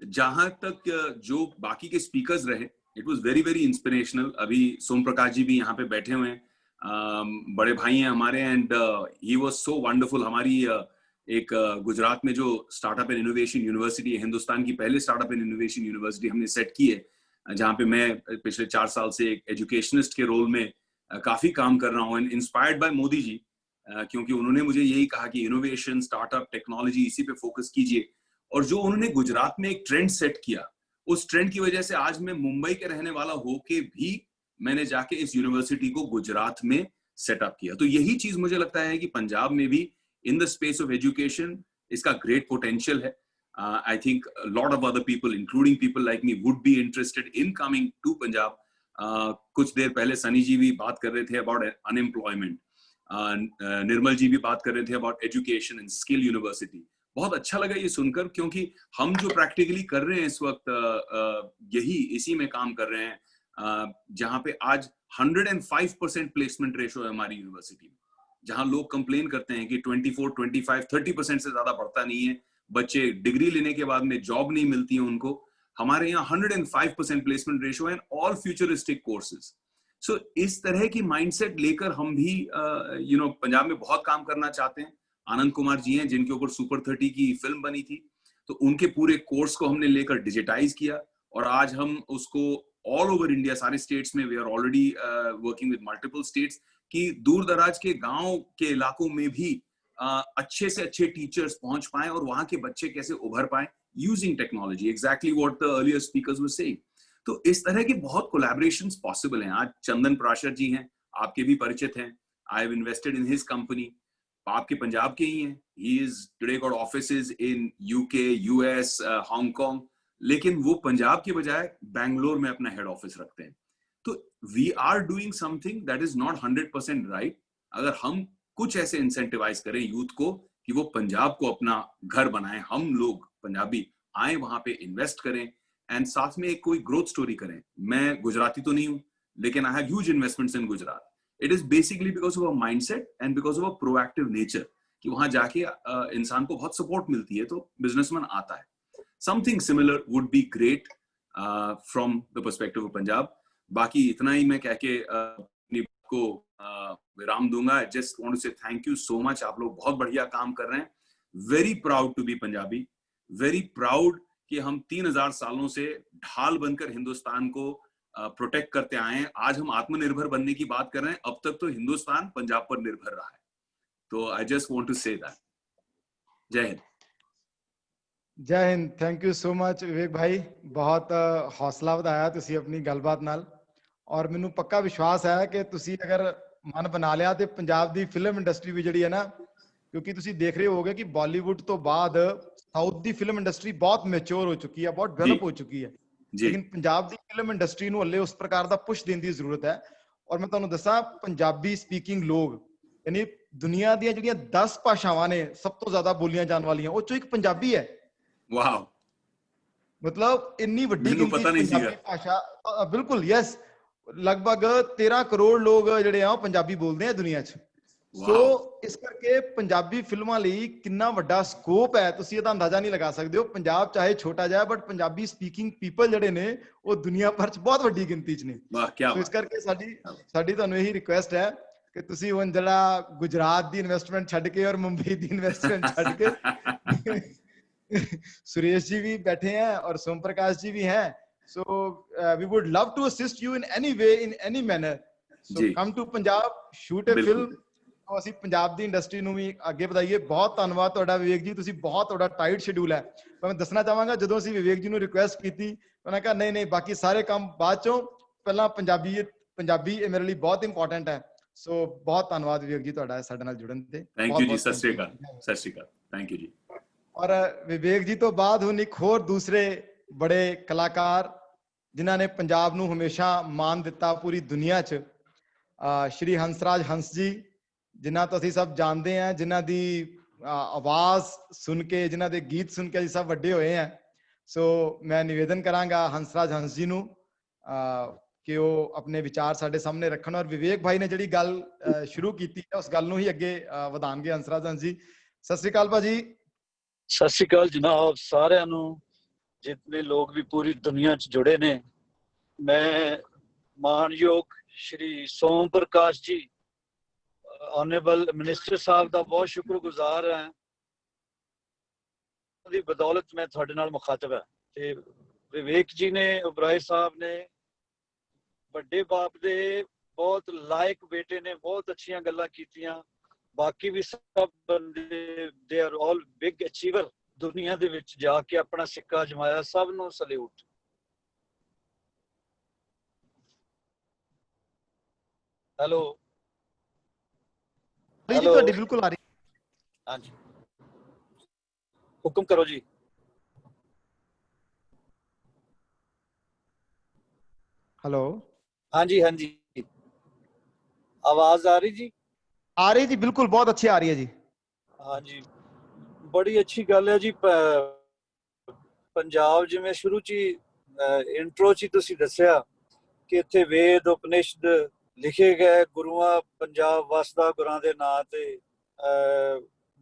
जहां तक जो बाकी के स्पीकर्स रहे, it was very very inspirational. अभी सोम प्रकाश जी भी यहाँ पे बैठे हुए हैं, बड़े भाई हैं हमारे, and he was so wonderful. हमारी एक गुजरात में जो स्टार्टअप एंड इनोवेशन यूनिवर्सिटी है, हिंदुस्तान की पहले स्टार्टअप एंड इनोवेशन यूनिवर्सिटी हमने सेट की है, जहाँ पे मैं पिछले 4 साल से एक एजुकेशनिस्ट के रोल में काफी काम कर रहा हूँ, and inspired by Modi ji. क्योंकि उन्होंने मुझे यही कहा कि इनोवेशन, स्टार्टअप, टेक्नोलॉजी, इसी पे फोकस कीजिए। और जो उन्होंने गुजरात में एक ट्रेंड सेट किया, उस ट्रेंड की वजह से आज मैं मुंबई के रहने वाला होके भी मैंने जाके इस यूनिवर्सिटी को गुजरात में सेटअप किया। तो यही चीज मुझे लगता है कि पंजाब में भी in the space of education इसका ग्रेट पोटेंशियल है। I think a lot of other people, including people like me, would be interested in coming to Punjab। कुछ देर पहले सनी जी भी बात कर रहे थे about unemployment, निर्मल जी भी बात कर रहे थे about education and skill university। बहुत अच्छा लगा ये सुनकर, क्योंकि हम जो प्रैक्टिकली कर रहे हैं इस वक्त, यही इसी में काम कर रहे हैं, जहाँ पे आज 105% प्लेसमेंट रेशो है हमारी यूनिवर्सिटी में, जहां लोग कंप्लेन करते हैं कि 24, 25, 30% से ज्यादा बढ़ता नहीं है, बच्चे डिग्री लेने के बाद में जॉब नहीं मिलती है उनको, हमारे यहाँ 105% placement ratio and all futuristic courses. So इस तरह की माइंडसेट लेकर हम भी पंजाब में बहुत काम करना चाहते हैं। आनंद कुमार जी हैं जिनके ऊपर सुपर 30 की फिल्म बनी थी, तो उनके पूरे कोर्स को हमने लेकर डिजिटाइज किया और आज हम उसको ऑल ओवर इंडिया, सारे स्टेट्स में, we are already working with multiple states, कि दूर दराज के गांव के इलाकों में भी अच्छे से अच्छे टीचर्स पहुंच पाए और वहां के बच्चे कैसे उभर पाए using technology, exactly what the earlier speakers were saying. तो इस तरह के बहुत कोलैबोरेशंस पॉसिबल हैं। आज चंदन प्राशर जी हैं, आपके भी परिचित हैं, I have invested in his company, आपके पंजाब के ही हैं, he is today got offices in UK, US, Hong Kong, लेकिन वो पंजाब के बजाय बैंगलोर में अपना हेड ऑफिस रखते हैं। तो we are doing something that is not 100% right. अगर हम कुछ ऐसे इंसेंटिवाइज करें यूथ को कि वो पंजाब को अपना घर बनाएं, हम लोग पंजाबी आए वहां पे इन्वेस्ट करें एंड साथ में एक कोई ग्रोथ स्टोरी करें। मैं गुजराती तो नहीं हूं, लेकिन I have huge investments in Gujarat. It is basically because of a mindset and because of a proactive nature, कि वहां जाके इंसान को बहुत सपोर्ट मिलती है तो बिजनेसमैन आता है। Something similar would be great from the perspective of Punjab. बाकी इतना ही मैं कह के अपनी को विराम दूंगा। I just want to say thank you so much. आप लोग बहुत बढ़िया काम कर रहे हैं। Very proud to be Punjabi, very proud कि हम 3000 सालों से ढाल बनकर हिंदुस्तान को प्रोटेक्ट करते आए हैं। आज हम आत्मनिर्भर बनने की बात कर रहे हैं, अब तक तो हिंदुस्तान पंजाब पर निर्भर रहा है। तो I just want to say that. जय हिंद। जय हिंद। Thank you so much Vivek भाई, बहुत हौसला ਵਧਾਇਆ ਤੁਸੀਂ ਆਪਣੀ ਗੱਲਬਾਤ ਨਾਲ। ਔਰ ਮੈਨੂੰ ਪੱਕਾ ਵਿਸ਼ਵਾਸ ਹੈ ਕਿ ਤੁਸੀਂ ਅਗਰ ਮਨ ਬਣਾ ਲਿਆ ਤੇ ਪੰਜਾਬ ਦੀ ਫਿਲਮ ਇੰਡਸਟਰੀ ਵੀ ਜਿਹੜੀ ਹੈ ਨਾ, ਕਿਉਂਕਿ ਤੁਸੀਂ ਦੇਖ ਰਹੇ ਹੋਗੇ ਕਿ ਬਾਲੀਵੁੱਡ ਤੋਂ ਬਾਅਦ ਸਾਊਥ ਦੀ ਫਿਲਮ ਇੰਡਸਟਰੀ ਬਹੁਤ ਮੈਚੁਰ ਹੋ ਚੁੱਕੀ ਹੈ, ਬਹੁਤ ਡਿਵੈਲਪ ਹੋ ਚੁੱਕੀ ਹੈ, ਲੇਕਿਨ ਪੰਜਾਬ ਦੀ ਫਿਲਮ ਇੰਡਸਟਰੀ ਨੂੰ ਹੱਲੇ ਉਸ ਪ੍ਰਕਾਰ ਦਾ ਪੁਸ਼ ਦੇਣ ਦੀ ਜ਼ਰੂਰਤ ਹੈ। ਔਰ ਮੈਂ ਤੁਹਾਨੂੰ ਦੱਸਾਂ, ਪੰਜਾਬੀ ਸਪੀਕਿੰਗ ਲੋਕ, ਯਾਨੀ ਦੁਨੀਆ ਦੀਆਂ ਜਿਹੜੀਆਂ 10 ਭਾਸ਼ਾਵਾਂ ਨੇ ਸਭ ਤੋਂ ਜ਼ਿਆਦਾ ਬੋਲੀਆਂ ਜਾਣ ਵਾਲੀਆਂ, ਉਹ ਚੋਂ ਇੱਕ ਪੰਜਾਬੀ ਹੈ। ਵਾਓ, ਮਤਲਬ ਇੰਨੀ ਵੱਡੀ ਗਿਣਤੀ ਪੰਜਾਬੀ ਭਾਸ਼ਾ, ਬਿਲਕੁਲ ਯੈਸ, ਲਗਭਗ 13 ਕਰੋੜ ਲੋਕ ਜਿਹੜੇ ਆ ਉਹ ਪੰਜਾਬੀ ਬੋਲਦੇ ਆ ਦੁਨੀਆ 'ਚ। ਸੋ ਇਸ ਕਰਕੇ ਪੰਜਾਬੀ ਫਿਲਮਾਂ ਲਈ ਕਿੰਨਾ ਵੱਡਾ ਸਕੋਪ ਹੈ, ਤੁਸੀਂ ਇਹਦਾ ਅੰਦਾਜ਼ਾ ਨਹੀਂ ਲਗਾ ਸਕਦੇ ਹੋ। ਪੰਜਾਬ ਚਾਹੇ ਛੋਟਾ ਜਿਹਾ, ਬਟ ਪੰਜਾਬੀ ਸਪੀਕਿੰਗ ਪੀਪਲ ਜਿਹੜੇ ਨੇ ਉਹ ਦੁਨੀਆ ਭਰ 'ਚ ਬਹੁਤ ਵੱਡੀ ਗਿਣਤੀ 'ਚ ਨੇ। ਸੋ ਇਸ ਕਰਕੇ ਸਾਡੀ ਤੁਹਾਨੂੰ ਇਹੀ ਰਿਕੁਐਸਟ ਹੈ ਕਿ ਤੁਸੀਂ ਹੁਣ ਜਿਹੜਾ ਗੁਜਰਾਤ ਦੀ ਇਨਵੈਸਟਮੈਂਟ ਛੱਡ ਕੇ ਔਰ ਮੁੰਬਈ ਦੀ ਇਨਵੈਸਟਮੈਂਟ ਛੱਡ ਕੇ, सुरेश जी भी बैठे हैं और सोम प्रकाश जी भी हैं, so we would love to assist you in any way, in any manner, so come to Punjab, shoot a film। तो ਅਸੀਂ ਪੰਜਾਬ ਦੀ ਇੰਡਸਟਰੀ ਨੂੰ ਵੀ ਅੱਗੇ ਵਧਾਈਏ। ਬਹੁਤ ਧੰਨਵਾਦ ਤੁਹਾਡਾ ਵਿਵੇਕ ਜੀ, ਤੁਸੀਂ ਬਹੁਤ ਤੁਹਾਡਾ ਟਾਈਟ ਸ਼ਡਿਊਲ ਹੈ। ਪਰ ਮੈਂ ਦੱਸਣਾ ਚਾਹਾਂਗਾ, ਜਦੋਂ ਅਸੀਂ ਵਿਵੇਕ ਜੀ ਨੂੰ ਰਿਕੁਐਸਟ ਕੀਤੀ, ਉਹਨਾਂ ਕਿਹਾ ਨਹੀਂ ਬਾਕੀ ਸਾਰੇ ਕੰਮ ਬਾਅਦ ਚੋਂ, ਪਹਿਲਾਂ ਪੰਜਾਬੀ ਇਹ ਮੇਰੇ ਲਈ ਬਹੁਤ ਇੰਪੋਰਟੈਂਟ ਹੈ। ਸੋ ਬਹੁਤ ਧੰਨਵਾਦ ਵਿਵੇਕ ਜੀ ਤੁਹਾਡਾ ਸਾਡੇ ਨਾਲ ਜੁੜਨ ਤੇ। ਥੈਂਕ ਯੂ ਜੀ। ਸਤਿ ਸ਼੍ਰੀ ਅਕਾਲ। ਸਤਿ ਸ਼੍ਰੀ ਅਕਾਲ। ਥੈਂਕ ਯੂ ਜੀ। ਔਰ ਵਿਵੇਕ ਜੀ ਤੋਂ ਬਾਅਦ ਹੁਣ ਇੱਕ ਹੋਰ ਦੂਸਰੇ ਬੜੇ ਕਲਾਕਾਰ ਜਿਨ੍ਹਾਂ ਨੇ ਪੰਜਾਬ ਨੂੰ ਹਮੇਸ਼ਾ ਮਾਣ ਦਿੱਤਾ ਪੂਰੀ ਦੁਨੀਆ 'ਚ, ਸ਼੍ਰੀ ਹੰਸਰਾਜ ਹੰਸ ਜੀ, ਜਿਨ੍ਹਾਂ ਤੋਂ ਅਸੀਂ ਸਭ ਜਾਣਦੇ ਹਾਂ, ਜਿਨ੍ਹਾਂ ਦੀ ਆਵਾਜ਼ ਸੁਣ ਕੇ, ਜਿਨ੍ਹਾਂ ਦੇ ਗੀਤ ਸੁਣ ਕੇ ਅਸੀਂ ਸਭ ਵੱਡੇ ਹੋਏ ਹਾਂ। ਸੋ ਮੈਂ ਨਿਵੇਦਨ ਕਰਾਂਗਾ ਹੰਸਰਾਜ ਹੰਸ ਜੀ ਨੂੰ ਕਿ ਉਹ ਆਪਣੇ ਵਿਚਾਰ ਸਾਡੇ ਸਾਹਮਣੇ ਰੱਖਣ। ਔਰ ਵਿਵੇਕ ਭਾਈ ਨੇ ਜਿਹੜੀ ਗੱਲ ਸ਼ੁਰੂ ਕੀਤੀ ਹੈ ਉਸ ਗੱਲ ਨੂੰ ਹੀ ਅੱਗੇ ਵਧਾਉਣਗੇ ਹੰਸਰਾਜ ਹੰਸ ਜੀ। ਸਤਿ ਸ੍ਰੀ ਅਕਾਲ ਭਾਜੀ। ਸਤਿ ਸ਼੍ਰੀ ਅਕਾਲ ਜਨਾਬ ਸਾਰਿਆਂ ਨੂੰ, ਜਿਤਨੇ ਲੋਕ ਵੀ ਪੂਰੀ ਦੁਨੀਆ 'ਚ ਜੁੜੇ ਨੇ। ਮੈਂ ਮਾਨਯੋਗ ਸ਼੍ਰੀ ਸੋਮ ਪ੍ਰਕਾਸ਼ ਜੀ, ਆਨਰੇਬਲ ਮਿਨਿਸਟਰ ਸਾਹਿਬ ਦਾ ਬਹੁਤ ਸ਼ੁਕਰਗੁਜ਼ਾਰ ਹਾਂ। ਦੀ ਬਦੌਲਤ ਮੈਂ ਤੁਹਾਡੇ ਨਾਲ ਮੁਖਾਤਬ ਹੈ। ਤੇ ਵਿਵੇਕ ਜੀ ਨੇ, ਉਬਰਾਏ ਸਾਹਿਬ ਨੇ, ਵੱਡੇ ਬਾਪ ਦੇ ਬਹੁਤ ਲਾਇਕ ਬੇਟੇ ਨੇ, ਬਹੁਤ ਅੱਛੀਆਂ ਗੱਲਾਂ ਕੀਤੀਆਂ। ਬਾਕੀ ਵੀ ਸਭ ਬੰਦੇ they are all big achiever, ਦੁਨੀਆ ਦੇ ਵਿੱਚ ਜਾ ਕੇ ਆਪਣਾ ਸਿੱਕਾ ਜਮਾਇਆ। ਸਭ ਨੂੰ ਸਲੂਟ। ਹੈਲੋ ਜੀ, ਤੁਹਾਡੀ ਬਿਲਕੁਲ ਆ ਰਹੀ। ਹਾਂਜੀ, ਹੁਕਮ ਕਰੋ ਜੀ। ਹੈਲੋ। ਹਾਂਜੀ ਹਾਂਜੀ, ਆਵਾਜ਼ ਆ ਰਹੀ ਜੀ? ਆ ਰਹੀ ਜੀ, ਬਿਲਕੁਲ ਬਹੁਤ ਅੱਛੀ ਆ ਰਹੀ ਹੈ ਜੀ। ਹਾਂਜੀ, ਬੜੀ ਅੱਛੀ ਗੱਲ ਹੈ ਜੀ। ਪੰਜਾਬ, ਜਿਵੇਂ ਸ਼ੁਰੂ 'ਚ ਇੰਟਰੋ 'ਚ ਤੁਸੀਂ ਦੱਸਿਆ ਕਿ ਇੱਥੇ ਵੇਦ, ਉਪਨਿਸ਼ਦ, ਲਿਖੇ ਗਏ ਗੁਰੂਆਂ ਪੰਜਾਬ ਵਸਦਾ ਗੁਰਾਂ ਦੇ ਨਾਂ ਤੇ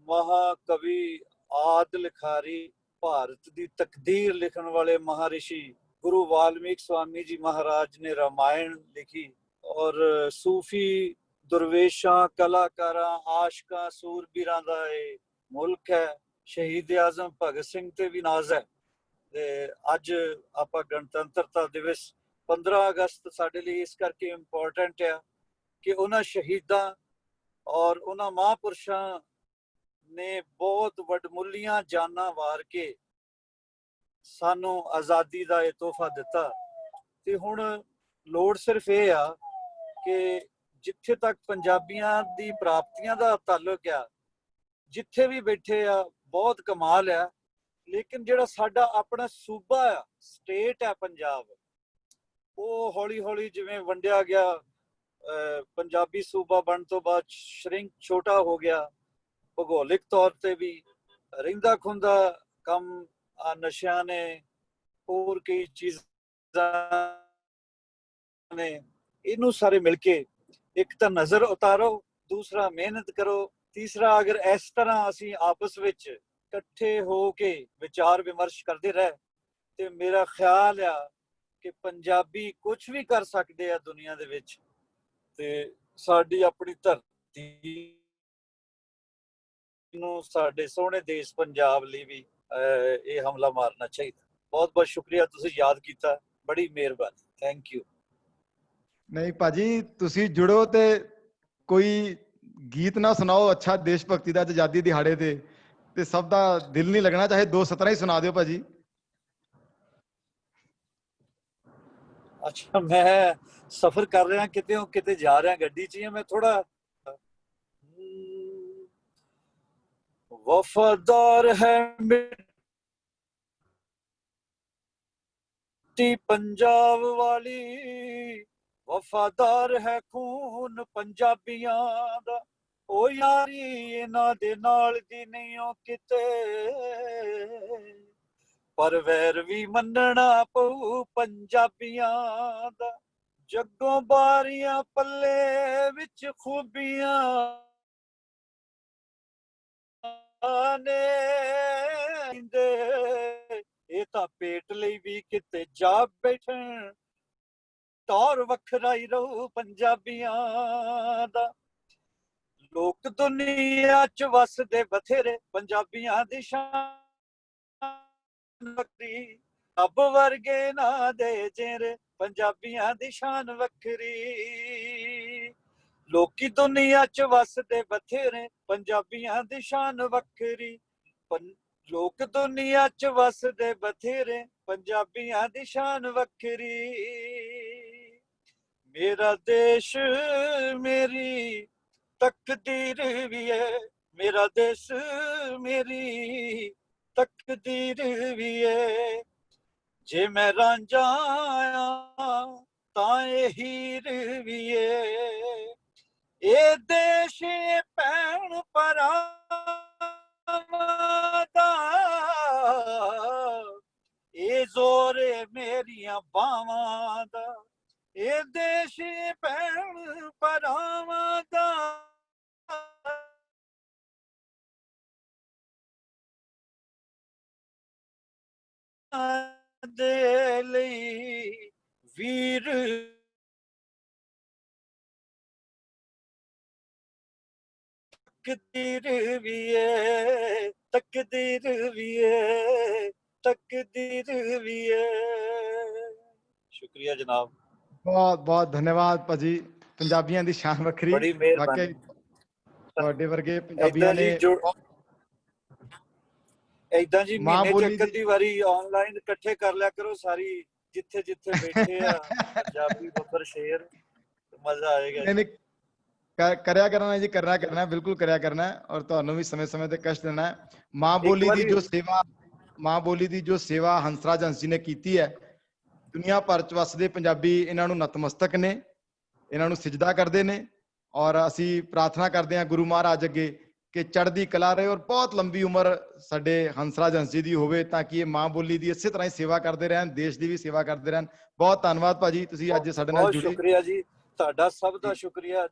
ਮਹਾਕਵੀ ਆਦਿ ਲਿਖਾਰੀ ਭਾਰਤ ਦੀ ਤਕਦੀਰ ਲਿਖਣ ਵਾਲੇ ਮਹਾਰਿਸ਼ੀ ਗੁਰੂ ਵਾਲਮੀਕ ਸਵਾਮੀ ਜੀ ਮਹਾਰਾਜ ਨੇ ਰਾਮਾਇਣ ਲਿਖੀ ਔਰ ਸੂਫੀ ਦਰਵੇਸ਼ਾਂ ਕਲਾਕਾਰਾਂ ਆਸ਼ਕਾਂ ਸੂਰਬੀਰਾਂ ਦਾ ਇਹ ਮੁਲਕ ਹੈ। ਸ਼ਹੀਦ ਆਜ਼ਮ ਭਗਤ ਸਿੰਘ ਤੇ ਵੀ ਨਾਜ਼ ਹੈ ਤੇ ਅੱਜ ਆਪਾਂ ਗਣਤੰਤਰਤਾ ਦਿਵਸ 15 ਅਗਸਤ ਸਾਡੇ ਲਈ ਇਸ ਕਰਕੇ ਇੰਪੋਰਟੈਂਟ ਹੈ ਕਿ ਉਹਨਾਂ ਸ਼ਹੀਦਾਂ ਔਰ ਉਹਨਾਂ ਮਹਾਂਪੁਰਸ਼ਾਂ ਨੇ ਬਹੁਤ ਵੱਡਮੁੱਲੀਆਂ ਜਾਨਾਂ ਵਾਰ ਕੇ ਸਾਨੂੰ ਆਜ਼ਾਦੀ ਦਾ ਇਹ ਤੋਹਫਾ ਦਿੱਤਾ ਤੇ ਹੁਣ ਲੋੜ ਸਿਰਫ ਇਹ ਆ ਕਿ ਜਿੱਥੇ ਤੱਕ ਪੰਜਾਬੀਆਂ ਦੀ ਪ੍ਰਾਪਤੀਆਂ ਦਾ ਤਾਲੁਕ ਆ ਜਿੱਥੇ ਵੀ ਬੈਠੇ ਆ ਬਹੁਤ ਕਮਾਲ ਆ ਲੇਕਿਨ ਜਿਹੜਾ ਸਾਡਾ ਆਪਣਾ ਸੂਬਾ ਆ ਸਟੇਟ ਆ ਪੰਜਾਬ ਉਹ ਹੌਲੀ ਹੌਲੀ ਜਿਵੇਂ ਵੰਡਿਆ ਗਿਆ ਪੰਜਾਬੀ ਸੂਬਾ ਬਣਨ ਤੋਂ ਬਾਅਦ ਸ਼ਰਿੰਕ ਛੋਟਾ ਹੋ ਗਿਆ ਭੂਗੋਲਿਕ ਤੌਰ ਤੇ ਵੀ ਰਹਿੰਦਾ ਖੁੰਦਾ ਕੰਮ ਨਸ਼ਿਆਂ ਨੇ ਹੋਰ ਕਈ ਚੀਜ਼ਾਂ ਨੇ ਇਹਨੂੰ ਸਾਰੇ ਮਿਲ ਕੇ ਇੱਕ ਤਾਂ ਨਜ਼ਰ ਉਤਾਰੋ ਦੂਸਰਾ ਮਿਹਨਤ ਕਰੋ ਤੀਸਰਾ ਅਗਰ ਇਸ ਤਰ੍ਹਾਂ ਅਸੀਂ ਆਪਸ ਵਿੱਚ ਇਕੱਠੇ ਹੋ ਕੇ ਵਿਚਾਰ ਵਿਮਰਸ਼ ਕਰਦੇ ਰਹੇ ਤੇ ਮੇਰਾ ਖਿਆਲ ਆ ਕਿ ਪੰਜਾਬੀ ਕੁਝ ਵੀ ਕਰ ਸਕਦੇ ਆ ਦੁਨੀਆ ਦੇ ਵਿੱਚ ਤੇ ਸਾਡੀ ਆਪਣੀ ਧਰਤੀ ਨੂੰ ਸਾਡੇ ਸੋਹਣੇ ਦੇਸ਼ ਪੰਜਾਬ ਲਈ ਵੀ ਇਹ ਹਮਲਾ ਮਾਰਨਾ ਚਾਹੀਦਾ। ਬਹੁਤ ਬਹੁਤ ਸ਼ੁਕਰੀਆ ਤੁਸੀਂ ਯਾਦ ਕੀਤਾ ਬੜੀ ਮਿਹਰਬਾਨੀ ਥੈਂਕ ਯੂ। ਨਹੀਂ ਭਾਜੀ ਤੁਸੀਂ ਜੁੜੋ ਤੇ ਕੋਈ ਗੀਤ ਨਾ ਸੁਣਾਓ ਅੱਛਾ ਦੇਸ਼ ਭਗਤੀ ਦਾ ਆਜ਼ਾਦੀ ਦਿਹਾੜੇ ਤੇ ਸਭ ਦਾ ਦਿਲ ਨਹੀਂ ਲੱਗਣਾ ਚਾਹੇ 2 ਸਤਰਾਂ ਹੀ ਸੁਣਾ ਦਿਓ ਭਾਜੀ। ਅੱਛਾ ਮੈਂ ਸਫ਼ਰ ਕਰ ਰਿਹਾ ਕਿਤੇ ਜਾ ਰਿਹਾ ਗੱਡੀ 'ਚ ਮੈਂ ਥੋੜਾ ਵਫਾਦਾਰ ਹੈ ਮਿੱਟੀ ਪੰਜਾਬ ਵਾਲੀ ਵਫਾਦਾਰ ਹੈ ਖੂਨ ਪੰਜਾਬੀਆਂ ਦਾ ਉਹ ਯਾਰੀ ਇਹਨਾਂ ਦੇ ਨਾਲ ਦੀ ਨਹੀਂ ਉਹ ਕਿਤੇ ਪਰ ਵੈਰ ਵੀ ਮੰਨਣਾ ਪਊ ਪੰਜਾਬੀਆਂ ਦਾ ਜੱਗੋਂ ਬਾਰੀਆਂ ਪੱਲੇ ਵਿੱਚ ਖੂਬੀਆਂ ਨੇ ਇਹ ਤਾਂ ਪੇਟ ਲਈ ਵੀ ਕਿਤੇ ਜਾ ਬੈਠਣ ਤੌਰ ਵੱਖਰਾ ਹੀ ਰਹੂ ਪੰਜਾਬੀਆਂ ਦਾ ਲੋਕ ਦੁਨੀਆ 'ਚ ਵਸਦੇ ਬਥੇਰੇ ਪੰਜਾਬੀਆਂ ਦੀ ਸ਼ਾਨ ਵੱਖਰੀ ਰੱਬ ਵਰਗੇ ਨਾ ਦੇ ਜੇਰੇ ਪੰਜਾਬੀਆਂ ਦੀ ਸ਼ਾਨ ਵੱਖਰੀ ਲੋਕੀ ਦੁਨੀਆ 'ਚ ਵਸਦੇ ਬਥੇਰੇ ਪੰਜਾਬੀਆਂ ਦੀ ਸ਼ਾਨ ਵੱਖਰੀ ਲੋਕ ਦੁਨੀਆ 'ਚ ਵਸਦੇ ਬਥੇਰੇ ਪੰਜਾਬੀਆਂ ਦੀ ਸ਼ਾਨ ਵੱਖਰੀ ਮੇਰਾ ਦੇਸ਼ ਮੇਰੀ ਤਕਦੀਰ ਵੀ ਹੈ ਮੇਰਾ ਦੇਸ਼ ਮੇਰੀ ਤਕਦੀਰ ਵੀ ਹੈ ਜੇ ਮੈਂ ਰਾਂਝਾ ਆ ਤਾਂ ਇਹ ਹੀਰ ਵੀ ਹੈ ਇਹ ਦੇਸ਼ ਭੈਣ ਭਰਾਵਾਂ ਦਾ ਇਹ ਜ਼ੋਰ ਮੇਰੀਆਂ ਬਾਵਾਂ ਦਾ ਇਹ ਦੇਸ਼ ਭੈਣ ਭਰਾਵਾਂ ਦਾ ਦੇ ਲਈ ਵੀਰ ਤਕਦੀਰ ਵੀ ਏ ਤਕਦੀਰ ਵੀ ਏ ਤਕਦੀਰ ਵੀ ਏ ਸ਼ੁਕਰੀਆ ਜਨਾਬ ਬਹੁਤ ਬਹੁਤ ਧੰਨਵਾਦ ਭਾਜੀ ਪੰਜਾਬੀਆਂ ਦੀ ਸ਼ਾਨ ਵੱਖਰੀ ਬੜੀ ਮਿਹਰਬਾਨੀ ਤੁਹਾਡੇ ਵਰਗੇ ਪੰਜਾਬੀਆਂ ਨੇ ਏਦਾਂ ਜੀ ਮਹੀਨੇ ਚੱਕਰ ਦੀ ਵਾਰੀ ਆਨਲਾਈਨ ਇਕੱਠੇ ਕਰ ਲਿਆ ਕਰੋ ਸਾਰੀ ਜਿੱਥੇ ਜਿੱਥੇ ਬੈਠੇ ਆ ਪੰਜਾਬੀ ਬੱਬਰ ਸ਼ੇਰ ਮਜ਼ਾ ਆਏਗਾ ਕਰਿਆ ਕਰਨਾ ਜੀ ਕਰਨਾ ਬਿਲਕੁਲ ਕਰਿਆ ਕਰਨਾ ਔਰ ਤੁਹਾਨੂੰ ਵੀ ਸਮੇਂ ਤੇ ਕਸ਼ਟ ਦੇਣਾ ਹੈ ਮਾਂ ਬੋਲੀ ਦੀ ਜੋ ਸੇਵਾ ਹੰਸਰਾਜ ਹੰਸ ਜੀ ਨੇ ਕੀਤੀ ਹੈ ਦੁਨੀਆ ਭਰ ਚ ਵਸਦੇ ਪੰਜਾਬੀ ਇਹਨਾਂ ਨੂੰ ਨਤਮਸਤਕ ਨੇ ਇਹਨਾਂ ਨੂੰ ਸਿਜਦਾ ਕਰਦੇ ਨੇ ਔਰ ਅਸੀਂ ਪ੍ਰਾਰਥਨਾ ਕਰਦੇ ਹਾਂ ਗੁਰੂ ਮਹਾਰਾਜ ਅੱਗੇ ਕਿ ਚੜ੍ਹਦੀ ਕਲਾ ਰਹੇ ਔਰ ਬਹੁਤ ਲੰਬੀ ਉਮਰ ਸਾਡੇ ਹੰਸਰਾਜ ਹੰਸ ਜੀ ਦੀ ਹੋਵੇ ਤਾਂ ਕਿ ਇਹ ਮਾਂ ਬੋਲੀ ਦੀ ਇਸੇ ਤਰ੍ਹਾਂ ਹੀ ਸੇਵਾ ਕਰਦੇ ਰਹਿਣ ਦੇਸ਼ ਦੀ ਵੀ ਸੇਵਾ ਕਰਦੇ ਰਹਿਣ ਬਹੁਤ ਧੰਨਵਾਦ ਭਾਜੀ ਤੁਸੀਂ ਅੱਜ ਸਾਡੇ ਨਾਲ ਜੁੜੇ ਸ਼ੁਕਰੀਆ ਜੀ ਤੁਹਾਡਾ ਸਭ ਦਾ ਸ਼ੁਕਰੀਆ।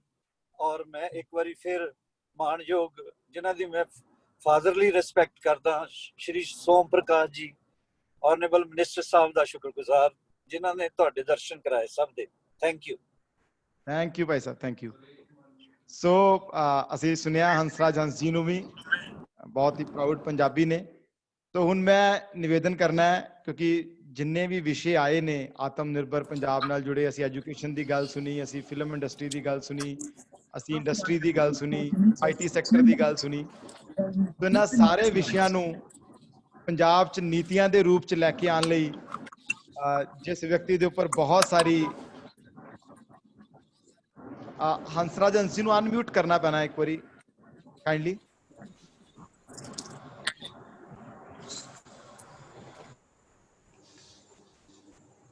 ਔਰ ਮੈਂ ਇੱਕ ਵਾਰੀ ਫਿਰ ਮਾਣਯੋਗ ਜਿਨ੍ਹਾਂ ਦੀ ਮੈਂ ਫਾਦਰਲੀ ਰਿਸਪੈਕਟ ਕਰਦਾ, ਸ਼੍ਰੀ ਸੋਮ ਪ੍ਰਕਾਸ਼ ਜੀ, ਆਨਰੇਬਲ ਮਿਨਿਸਟਰ ਸਾਹਿਬ ਦਾ ਸ਼ੁਕਰਗੁਜ਼ਾਰ ਜਿਨ੍ਹਾਂ ਨੇ ਤੁਹਾਡੇ ਦਰਸ਼ਨ ਕਰਾਏ ਸਭ ਦੇ। Thank you Bhai Sahib, thank you. ਸੋ ਅਸੀਂ ਸੁਣਿਆ ਹੰਸਰਾਜ ਹੰਸ ਜੀ ਨੂੰ ਵੀ, ਬਹੁਤ ਹੀ ਪ੍ਰਾਊਡ ਪੰਜਾਬੀ ਨੇ। ਤੋ ਹੁਣ ਮੈਂ ਨਿਵੇਦਨ ਕਰਨਾ ਹੈ, ਕਿਉਂਕਿ ਜਿੰਨੇ ਵੀ ਵਿਸ਼ੇ ਆਏ ਨੇ ਆਤਮ ਨਿਰਭਰ ਪੰਜਾਬ ਨਾਲ ਜੁੜੇ, ਅਸੀਂ ਐਜੂਕੇਸ਼ਨ ਦੀ ਗੱਲ ਸੁਣੀ, ਅਸੀਂ ਫਿਲਮ ਇੰਡਸਟਰੀ ਦੀ ਗੱਲ ਸੁਣੀ, ਅਸੀਂ ਇੰਡਸਟਰੀ ਦੀ ਗੱਲ ਸੁਣੀ, IT ਸੈਕਟਰ ਦੀ ਗੱਲ ਸੁਣੀ। ਤੋ ਇਹਨਾਂ ਸਾਰੇ ਵਿਸ਼ਿਆਂ ਨੂੰ ਪੰਜਾਬ 'ਚ ਨੀਤੀਆਂ ਦੇ ਰੂਪ 'ਚ ਲੈ ਕੇ ਆਉਣ ਲਈ ਜਿਸ ਵਿਅਕਤੀ ਦੇ ਉੱਪਰ ਬਹੁਤ ਸਾਰੀ ਹੰਸਰਾਜ ਹੰਸ ਜੀ ਨੂੰ ਅਨਮਿਊਟ ਕਰਨਾ ਪੈਣਾ ਇੱਕ ਵਾਰੀ ਕਾਈਂਡਲੀ।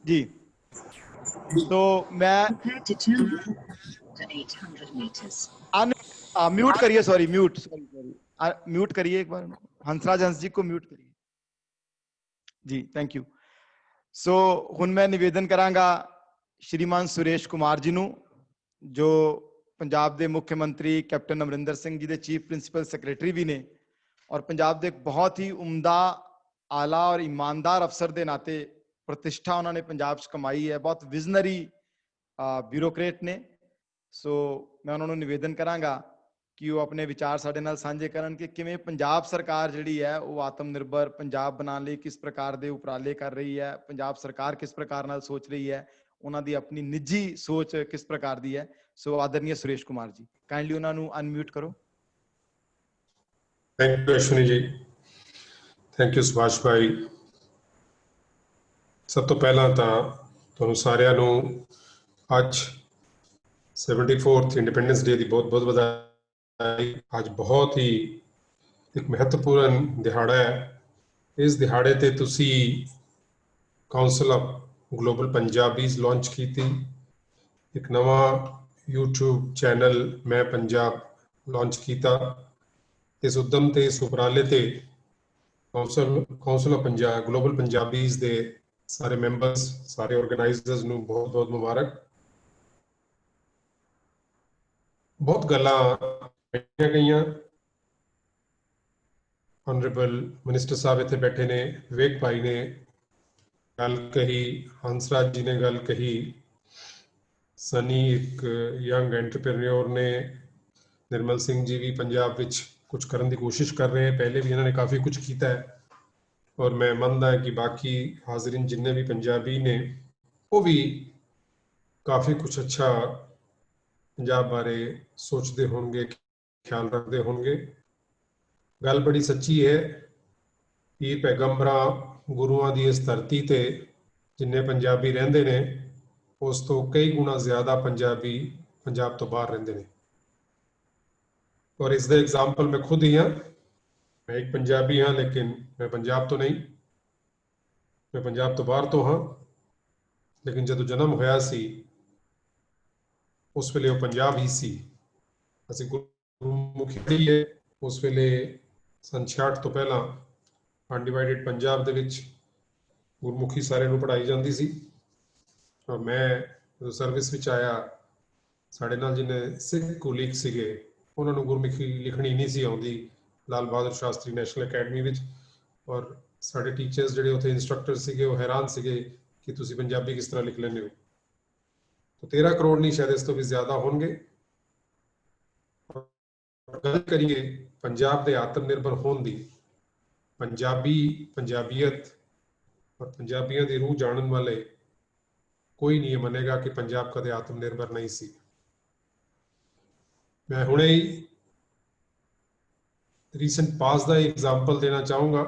जी, तो मैं म्यूट करिए, सॉरी म्यूट करिए एक बार, हंसराज हंस जी को म्यूट करिए जी, थैंक यू। सो हुण मैं निवेदन करांगा श्रीमान सुरेश कुमार जी नूं, जो पंजाब के मुख्यमंत्री कैप्टन अमरिंदर सिंह जी के चीफ प्रिंसीपल सैक्रटरी भी ने, और पंजाब के एक बहुत ही उम्दा, आला और ईमानदार अफसर के नाते प्रतिष्ठा उन्होंने पंजाब च कमाई है, बहुत विजनरी ब्यूरोक्रेट ने। सो मैं उन्होंने निवेदन करांगा कि वो अपने विचार साडे नाल सांझे करन कि किवें पंजाब सरकार जिहड़ी है वो आत्मनिर्भर पंजाब बनाने लिए किस प्रकार के उपराले कर रही है, पंजाब सरकार किस प्रकार नाल सोच रही है, उन्हां दी अपनी निजी सोच किस प्रकार दी है। सो आदरणीय सुरेश कुमार जी, काइंडली उन्हां नूं अनम्यूट करो। Thank you Ashwini ji, thank you Subhash भाई। सब तो पहला तो सारिਆਂ ਨੂੰ ਅੱਜ 74th इंडिपेंडेंस डे की बहुत बहुत बधाई। आज बहुत ही एक महत्वपूर्ण दिहाड़ा है। इस दिहाड़े ते तुसी council of global Punjabis launch की थी, एक नवा यूट्यूब चैनल मैं पंजाब लॉन्च किया। इस उद्यम ते इस उपराले ते council of Punjab global Punjabis दे सारे मैंबर्स, सारे ऑर्गेनाइजर्स नूं बहुत बहुत मुबारक। बहुत गल्लां गईयां, ऑनरेबल मिनिस्टर साहब इत्थे बैठे ने, विवेक भाई ने गल कही, हंसराज जी ने गल कही, सनी एक यंग एंटरप्रेन्योर ने, निर्मल सिंह जी भी पंजाब विच कुछ करने की कोशिश कर रहे हैं, पहले भी इन्होंने काफ़ी कुछ किया है। और मैं मानता है कि बाकी हाजरीन जिन्ने भी पंजाबी ने वो भी काफ़ी कुछ अच्छा पंजाब बारे सोचते होंगे, ख्याल रखते होंगे। गल बड़ी सच्ची है, पीर पैगंबरा गुरुआं दी इस धरती ते जिन्ने पंजाबी रहिंदे ने उस तो कई गुणा ज़्यादा पंजाबी पंजाब तो बाहर रहिंदे ने। और इसका एग्जाम्पल मैं खुद ही हाँ। मैं एक पंजाबी हाँ, लेकिन मैं पंजाब तो नहीं, मैं पंजाब तो बाहर तो हाँ। लेकिन जो जन्म होया सी उस वेले वो पंजाब ही सी। असीं गुरमुखी पढ़ी है उस वेले सन 66 तो पहला अनडिवाइडेड पंजाब दे विच गुरमुखी सारे नूं पढ़ाई जाती सी। और मैं जो सर्विस विच आया, साढ़े नाल जिन्ने सिख कुलीग सीगे उन्होंने गुरमुखी लिखनी नहीं सी आउंदी लाल बहादुर शास्त्री नैशनल अकैडमी विच। और साढ़े टीचर्स जिहड़े उत्थे इंस्ट्रक्टर सीगे वो हैरान सीगे कि तुसीं पंजाबी किस तरह लिख लैंदे हो। तो 13 करोड़ नहीं, शायद इस तो भी ज्यादा होंगे। गल करिए पंजाब के आत्मनिर्भर होने दी, पंजाबी पंजाबीयत और पंजाबियों की रूह जानने वाले कोई नहीं मनेगा कि पंजाब कदे आत्मनिर्भर नहीं सी। मैं हुणे ही रीसेंट पास का एग्जाम्पल देना चाहूँगा।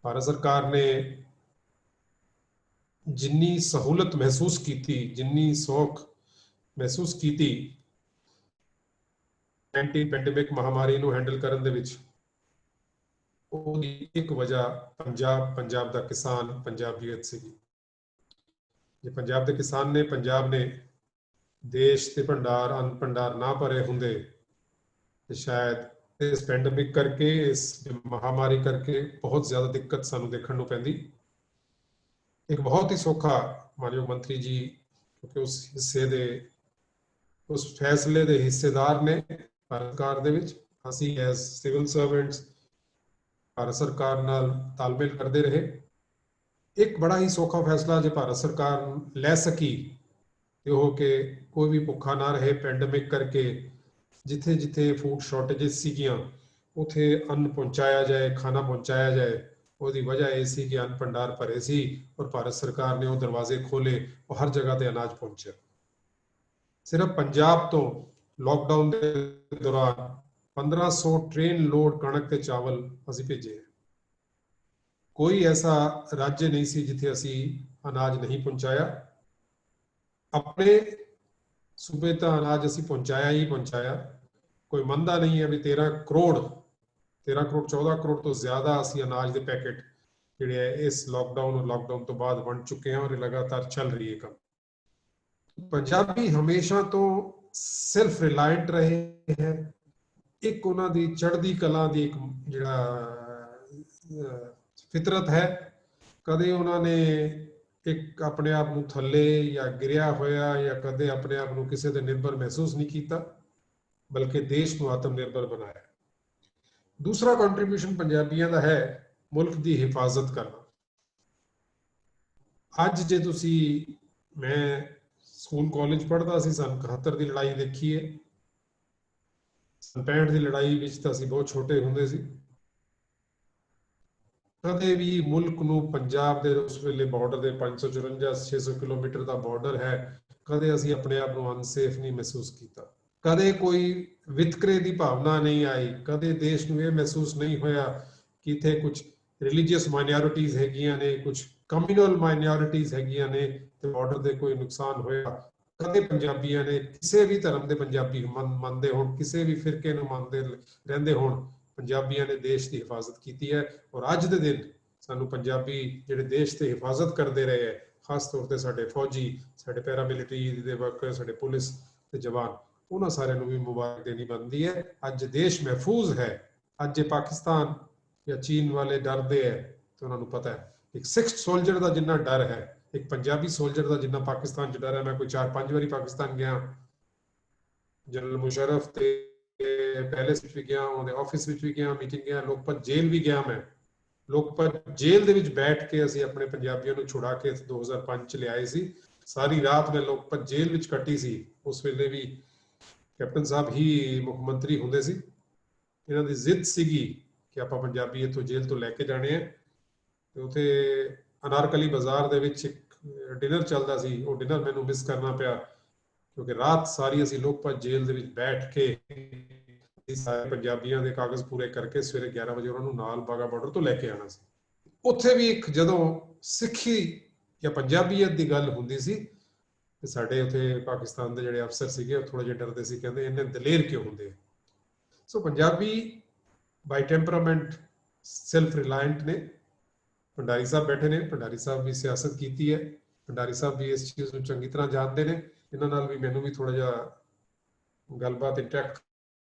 भारत सरकार ने जिन्नी सहूलत महसूस की थी, जिन्नी सौख महसूस की थी एंटी पैंडेमिक महामारी नूं हैंडल करन दे विच, ओहदी एक वजह पंजाब दा किसान पंजाबीयत सीगी। जे पंजाब दे किसान ने, पंजाब ने देश के भंडार अन्न भंडार ना भरे हुंदे ते शायद इस पैंडेमिक करके, इस महामारी करके बहुत ज्यादा दिक्कत सानू देखने को पैंदी। एक बहुत ही सौखा मानयोग मंत्री जी क्योंकि उस हिस्से दे उस फैसले दे हिस्सेदार ने भारत सरकार दे विच ਅਸੀਂ ਐਜ਼ ਸਿਵਲ ਸਰਵੈਂਟਸ ਭਾਰਤ ਸਰਕਾਰ ਨਾਲ ਤਾਲਮੇਲ ਕਰਦੇ ਰਹੇ। ਇੱਕ ਬੜਾ ਹੀ ਸੌਖਾ ਫੈਸਲਾ ਜੇ ਭਾਰਤ ਸਰਕਾਰ ਲੈ ਸਕੀ ਤੇ ਉਹ ਕਿ ਕੋਈ ਵੀ ਭੁੱਖਾ ਨਾ ਰਹੇ ਪੈਂਡੇਮਿਕ ਕਰਕੇ। ਜਿੱਥੇ ਜਿੱਥੇ ਫੂਡ ਸ਼ਾਰਟੇजेस ਸੀਗੀਆਂ ਉੱਥੇ ਅੰਨ ਪਹੁੰਚਾਇਆ ਜਾਏ, ਖਾਣਾ ਪਹੁੰਚਾਇਆ ਜਾਏ। ਉਹਦੀ ਵਜ੍ਹਾ ਇਹ ਸੀ ਕਿ ਅੰਨ ਭੰਡਾਰ ਭਰੇ ਸੀ ਔਰ ਭਾਰਤ ਸਰਕਾਰ ਨੇ ਉਹ ਦਰਵਾਜ਼ੇ ਖੋਲੇ, ਉਹ ਹਰ ਜਗ੍ਹਾ ਤੇ ਅਨਾਜ ਪਹੁੰਚਿਆ। ਸਿਰਫ ਪੰਜਾਬ ਤੋਂ ਲੋਕਡਾਊਨ ਦੇ ਦੌਰਾਨ 1500 ट्रेन लोड कणक ते चावल ਅਸੀਂ ਭੇਜੇ। ਕੋਈ ਐਸਾ ਰਾਜ ਨਹੀਂ ਸੀ ਜਿੱਥੇ ਅਸੀਂ ਅਨਾਜ ਨਹੀਂ ਪਹੁੰਚਾਇਆ। ਆਪਣੇ ਸੂਬੇ ਤਾਂ ਅਨਾਜ ਅਸੀਂ ਪਹੁੰਚਾਇਆ ਹੀ ਪਹੁੰਚਾਇਆ। ਕੋਈ ਮੰਨਦਾ ਨਹੀਂ ਹੈ ਵੀ 13 ਕਰੋੜ 14 ਕਰੋੜ ਤੋਂ ਜ਼ਿਆਦਾ ਅਸੀਂ ਅਨਾਜ ਦੇ ਪੈਕੇਟ ਜਿਹੜੇ ਹੈ ਇਸ ਲਾਕਡਾਊਨ ਤੋਂ ਬਾਅਦ ਵੰਡ ਚੁੱਕੇ ਹਾਂ ਔਰ ਲਗਾਤਾਰ ਚੱਲ ਰਹੀ ਹੈ ਕੰਮ। ਪੰਜਾਬੀ ਹਮੇਸ਼ਾ ਤੋਂ ਸਿਰਫ ਰਿਲਾਇੰਟ ਰਹੇ ਹੈ। ਇੱਕ ਉਹਨਾਂ ਦੀ ਚੜ੍ਹਦੀ ਕਲਾ ਦੀ ਇੱਕ ਜਿਹੜਾ ਫਿਤਰਤ ਹੈ। ਕਦੇ ਉਹਨਾਂ ਨੇ ਇੱਕ ਆਪਣੇ ਆਪ ਨੂੰ ਥੱਲੇ ਜਾਂ ਗਿਰਿਆ ਹੋਇਆ ਜਾਂ ਕਦੇ ਆਪਣੇ ਆਪ ਨੂੰ ਕਿਸੇ ਤੇ ਨਿਰਭਰ ਮਹਿਸੂਸ ਨਹੀਂ ਕੀਤਾ, ਬਲਕਿ ਦੇਸ਼ ਨੂੰ ਆਤਮ ਨਿਰਭਰ ਬਣਾਇਆ। ਦੂਸਰਾ ਕੰਟਰੀਬਿਊਸ਼ਨ ਪੰਜਾਬੀਆਂ ਦਾ ਹੈ ਮੁਲਕ ਦੀ ਹਿਫਾਜ਼ਤ ਕਰਨਾ। ਅੱਜ ਜੇ ਤੁਸੀਂ, ਮੈਂ ਸਕੂਲ ਕਾਲਜ ਪੜ੍ਹਦਾ ਸੀ, ਸੰਨ 71 ਦੀ ਲੜਾਈ ਦੇਖੀ ਹੈ। 65 ਦੀ ਲੜਾਈ ਵਿੱਚ ਤਾਂ ਅਸੀਂ ਬਹੁਤ ਛੋਟੇ ਹੁੰਦੇ ਸੀ। ਕਦੇ ਵੀ ਮੁਲਕ ਨੂੰ ਪੰਜਾਬ ਦੇ ਉਸ ਵੇਲੇ ਬਾਰਡਰ ਦੇ 554-600 ਕਿਲੋਮੀਟਰ ਦਾ ਬਾਰਡਰ ਹੈ, ਕਦੇ ਅਸੀਂ ਆਪਣੇ ਆਪ ਨੂੰ ਅਨਸੇਫ ਨਹੀਂ ਮਹਿਸੂਸ ਕੀਤਾ। ਕਦੇ ਕੋਈ ਵਿਤਕਰੇ ਦੀ ਭਾਵਨਾ ਨਹੀਂ ਆਈ। ਕਦੇ ਦੇਸ਼ ਨੂੰ ਇਹ ਮਹਿਸੂਸ ਨਹੀਂ ਹੋਇਆ ਕਿ ਇੱਥੇ ਕੁਝ ਰਿਲੀਜੀਅਸ ਮਾਈਨੋਰਿਟੀਜ਼ ਹੈਗੀਆਂ ਨੇ, ਕੁਝ ਕਮਿਊਨਲ ਮਾਈਨੋਰਿਟੀਜ਼ ਹੈਗੀਆਂ ਨੇ ਤੇ ਬਾਰਡਰ ਦੇ ਕੋਈ ਨੁਕਸਾਨ ਹੋਇਆ। ਕਦੇ ਪੰਜਾਬੀਆਂ ਨੇ ਕਿਸੇ ਵੀ ਧਰਮ ਦੇ ਪੰਜਾਬੀ ਮੰਨਦੇ ਹੋਣ, ਕਿਸੇ ਵੀ ਫਿਰਕੇ ਨੂੰ ਮੰਨਦੇ ਰਹਿੰਦੇ ਹੋਣ, ਪੰਜਾਬੀਆਂ ਨੇ ਦੇਸ਼ ਦੀ ਹਿਫਾਜ਼ਤ ਕੀਤੀ ਹੈ। ਔਰ ਅੱਜ ਦੇ ਦਿਨ ਸਾਨੂੰ ਪੰਜਾਬੀ ਜਿਹੜੇ ਦੇਸ਼ ਦੀ ਹਿਫਾਜ਼ਤ ਕਰਦੇ ਰਹੇ ਹੈ, ਖਾਸ ਤੌਰ ਤੇ ਸਾਡੇ ਫੌਜੀ, ਸਾਡੇ ਪੈਰਾਮਿਲਟਰੀ ਦੇ ਵਰਕਰ, ਸਾਡੇ ਪੁਲਿਸ ਤੇ ਜਵਾਨ, ਉਹਨਾਂ ਸਾਰਿਆਂ ਨੂੰ ਵੀ ਮੁਬਾਰਕ ਦੇਣੀ ਬਣਦੀ ਹੈ। ਅੱਜ ਦੇਸ਼ ਮਹਿਫੂਜ਼ ਹੈ। ਅੱਜ ਜੇ ਪਾਕਿਸਤਾਨ ਜਾਂ ਚੀਨ ਵਾਲੇ ਡਰਦੇ ਹੈ ਤੇ ਉਹਨਾਂ ਨੂੰ ਪਤਾ ਹੈ ਇੱਕ ਸਿੱਖ ਸੋਲਜਰ ਦਾ ਜਿੰਨਾ ਡਰ ਹੈ, ਇੱਕ ਪੰਜਾਬੀ ਸੋਲਜਰ ਦਾ ਜਿੰਨਾ ਪਾਕਿਸਤਾਨ 'ਚ ਡਰ ਹੈ। ਮੈਂ ਕੋਈ 4-5 ਵਾਰੀ ਪਾਕਿਸਤਾਨ ਗਿਆ, ਜਨਰਲ ਮੁਸ਼ਰਫ ਤੇ ਪੈਲੇਸ ਵਿੱਚ ਵੀ ਗਿਆ, ਉਹਦੇ ਆਫਿਸ ਵਿੱਚ ਵੀ ਗਿਆ, ਮੀਟਿੰਗ ਗਿਆ, ਲੋਕਪਤ ਜੇਲ੍ਹ ਵੀ ਗਿਆ। ਮੈਂ ਲੋਕਪਤ ਜੇਲ੍ਹ ਦੇ ਵਿੱਚ ਬੈਠ ਕੇ ਅਸੀਂ ਆਪਣੇ ਪੰਜਾਬੀਆਂ ਨੂੰ ਛੁਡਾ ਕੇ 2005 ਚ ਲਿਆਏ ਸੀ। ਸਾਰੀ ਰਾਤ ਮੈਂ ਲੋਕਪਤ ਜੇਲ੍ਹ ਵਿੱਚ ਕੱਟੀ ਸੀ। ਉਸ ਵੇਲੇ ਵੀ ਕੈਪਟਨ ਸਾਹਿਬ ਹੀ ਮੁੱਖ ਮੰਤਰੀ ਹੁੰਦੇ ਸੀ। ਇਹਨਾਂ ਦੀ ਜ਼ਿੱਦ ਸੀਗੀ ਕਿ ਆਪਾਂ ਪੰਜਾਬੀ ਇੱਥੋਂ ਜੇਲ੍ਹ ਤੋਂ ਲੈ ਕੇ ਜਾਣੇ ਆ। ਤੇ ਉੱਥੇ ਅਨਾਰਕਲੀ ਬਾਜ਼ਾਰ ਦੇ ਵਿੱਚ ਇੱਕ ਡਿਨਰ ਚੱਲਦਾ ਸੀ। ਉਹ ਡਿਨਰ ਮੈਨੂੰ ਮਿਸ ਕਰਨਾ ਪਿਆ ਕਿਉਂਕਿ ਰਾਤ ਸਾਰੀ ਅਸੀਂ ਲੋਕਪਤ ਜੇਲ੍ਹ ਦੇ ਵਿੱਚ ਬੈਠ ਕੇ ਸਾਰੇ ਪੰਜਾਬੀਆਂ ਦੇ ਕਾਗਜ਼ ਪੂਰੇ ਕਰਕੇ ਸਵੇਰੇ 11 ਵਜੇ ਉਹਨਾਂ ਨੂੰ ਨਾਲ ਬਾਗਾ ਬਾਰਡਰ ਤੋਂ ਲੈ ਕੇ ਆਉਣਾ ਸੀ। ਉੱਥੇ ਵੀ ਇੱਕ ਜਦੋਂ ਸਿੱਖੀ ਜਾਂ ਪੰਜਾਬੀਅਤ ਦੀ ਗੱਲ ਹੁੰਦੀ ਸੀ ਤੇ ਸਾਡੇ ਉੱਥੇ ਪਾਕਿਸਤਾਨ ਦੇ ਜਿਹੜੇ ਅਫਸਰ ਸੀਗੇ ਉਹ ਥੋੜੇ ਜਿਹੇ ਡਰਦੇ ਸੀ, ਕਹਿੰਦੇ ਇੰਨੇ ਦਲੇਰ ਕਿਉਂ ਹੁੰਦੇ। ਸੋ ਪੰਜਾਬੀ ਬਾਈ ਟੈਂਪਰਾਮੈਂਟ ਸੈਲਫ ਰਿਲਾਇੰਟ ਨੇ। ਭੰਡਾਰੀ ਸਾਹਿਬ ਬੈਠੇ ਨੇ, ਭੰਡਾਰੀ ਸਾਹਿਬ ਵੀ ਸਿਆਸਤ ਕੀਤੀ ਹੈ, ਭੰਡਾਰੀ ਸਾਹਿਬ ਵੀ ਇਸ ਚੀਜ਼ ਨੂੰ ਚੰਗੀ ਤਰ੍ਹਾਂ ਜਾਣਦੇ ਨੇ। ਇਹਨਾਂ ਨਾਲ ਵੀ ਮੈਨੂੰ ਵੀ ਥੋੜਾ ਜਿਹਾ ਗੱਲਬਾਤ ਇੰਟਰੈਕਟ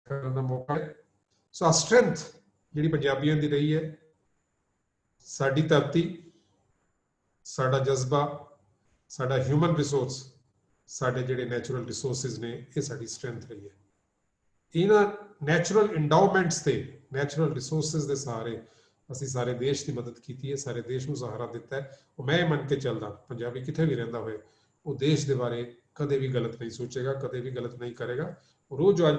ਕਰਨ ਦਾ ਮੌਕਾ ਹੈ। ਸੋ ਆ ਸਟਰੈਂਥ ਜਿਹੜੀ ਪੰਜਾਬੀਆਂ ਦੀ ਰਹੀ ਹੈ, ਸਾਡੀ ਧਰਤੀ, ਸਾਡਾ ਜਜ਼ਬਾ, ਸਾਡਾ ਹਿਊਮਨ ਰਿਸੋਰਸ, ਸਾਡੇ ਜਿਹੜੇ ਨੈਚੁਰਲ ਰਿਸੋਰਸਿਸ ਨੇ, ਇਹ ਸਾਡੀ ਸਟਰੈਂਥ ਰਹੀ ਹੈ। ਇਹਨਾਂ ਨੈਚੁਰਲ ਇੰਡਾਊਮੈਂਟਸ ਤੇ ਨੈਚੁਰਲ ਰਿਸੋਰਸਿਸ ਦੇ ਸਹਾਰੇ ਅਸੀਂ ਸਾਰੇ ਦੇਸ਼ ਦੀ ਮਦਦ ਕੀਤੀ ਹੈ, ਸਾਰੇ ਦੇਸ਼ ਨੂੰ ਸਹਾਰਾ ਦਿੱਤਾ ਹੈ। ਉਹ ਮੈਂ ਇਹ ਮੰਨ ਕੇ ਚੱਲਦਾ, ਪੰਜਾਬੀ ਕਿਤੇ ਵੀ ਰਹਿੰਦਾ ਹੋਏ ਉਹ ਦੇਸ਼ ਦੇ ਬਾਰੇ ਕਦੇ ਵੀ ਗਲਤ ਨਹੀਂ ਸੋਚੇਗਾ, ਕਦੇ ਵੀ ਗਲਤ ਨਹੀਂ ਕਰੇਗਾ। ਰੋਜ਼ ਜੋ ਅੱਜ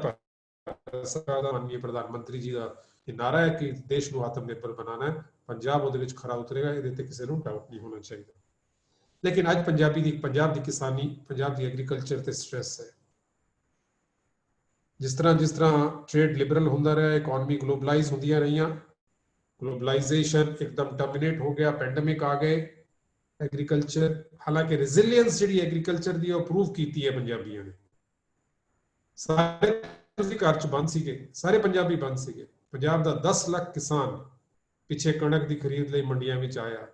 ਸਰਕਾਰ ਦਾ ਮਾਨनीय ਪ੍ਰਧਾਨ ਮੰਤਰੀ ਜੀ ਦਾ ਇਹ ਨਾਰਾ ਹੈ ਕਿ ਦੇਸ਼ ਨੂੰ ਆਤਮ ਨਿਰਭਰ ਬਣਾਉਣਾ ਹੈ, ਪੰਜਾਬ ਉਹਦੇ ਵਿੱਚ ਖਰਾ ਉਤਰੇਗਾ। ਇਹਦੇ ਤੇ ਕਿਸੇ ਨੂੰ ਡਾਊਟ ਨਹੀਂ ਹੋਣਾ ਚਾਹੀਦਾ। ਲੇਕਿਨ ਅੱਜ ਪੰਜਾਬ ਦੀ ਕਿਸਾਨੀ, ਪੰਜਾਬ ਦੀ ਐਗਰੀਕਲਚਰ ਤੇ ਸਟ੍ਰੈਸ ਹੈ। ਜਿਸ ਤਰ੍ਹਾਂ ਟ੍ਰੇਡ ਲਿਬਰਲ ਹੁੰਦਾ ਰਿਹਾ, ਇਕਨੋਮੀ ਗਲੋਬਲਾਈਜ਼ ਹੁੰਦੀਆਂ ਰਹੀਆਂ, ਗਲੋਬਲਾਈਜੇਸ਼ਨ ਇੱਕਦਮ ਟਰਮੀਨੇਟ ਹੋ ਗਿਆ, ਪੈਂਡੇਮਿਕ ਆ ਗਏ, ਐਗਰੀਕਲਚਰ, ਹਾਲਾਂਕਿ ਰੈਜ਼ਿਲੀਅੰਸ ਜਿਹੜੀ ਐਗਰੀਕਲਚਰ ਦੀ ਉਹ ਪ੍ਰੂਵ ਕੀਤੀ ਹੈ ਪੰਜਾਬੀਆਂ ਨੇ। ਸਾਰੇ ਤੁਸੀਂ ਘਰ ਚ ਬੰਦ ਸੀਗੇ, ਸਾਰੇ ਪੰਜਾਬੀ ਬੰਦ ਸੀਗੇ। ਪੰਜਾਬ ਦਾ 10 ਲੱਖ ਕਿਸਾਨ ਪਿੱਛੇ ਕਣਕ ਦੀ ਖਰੀਦ ਲਈ ਮੰਡੀਆਂ ਵਿੱਚ ਆਇਆ।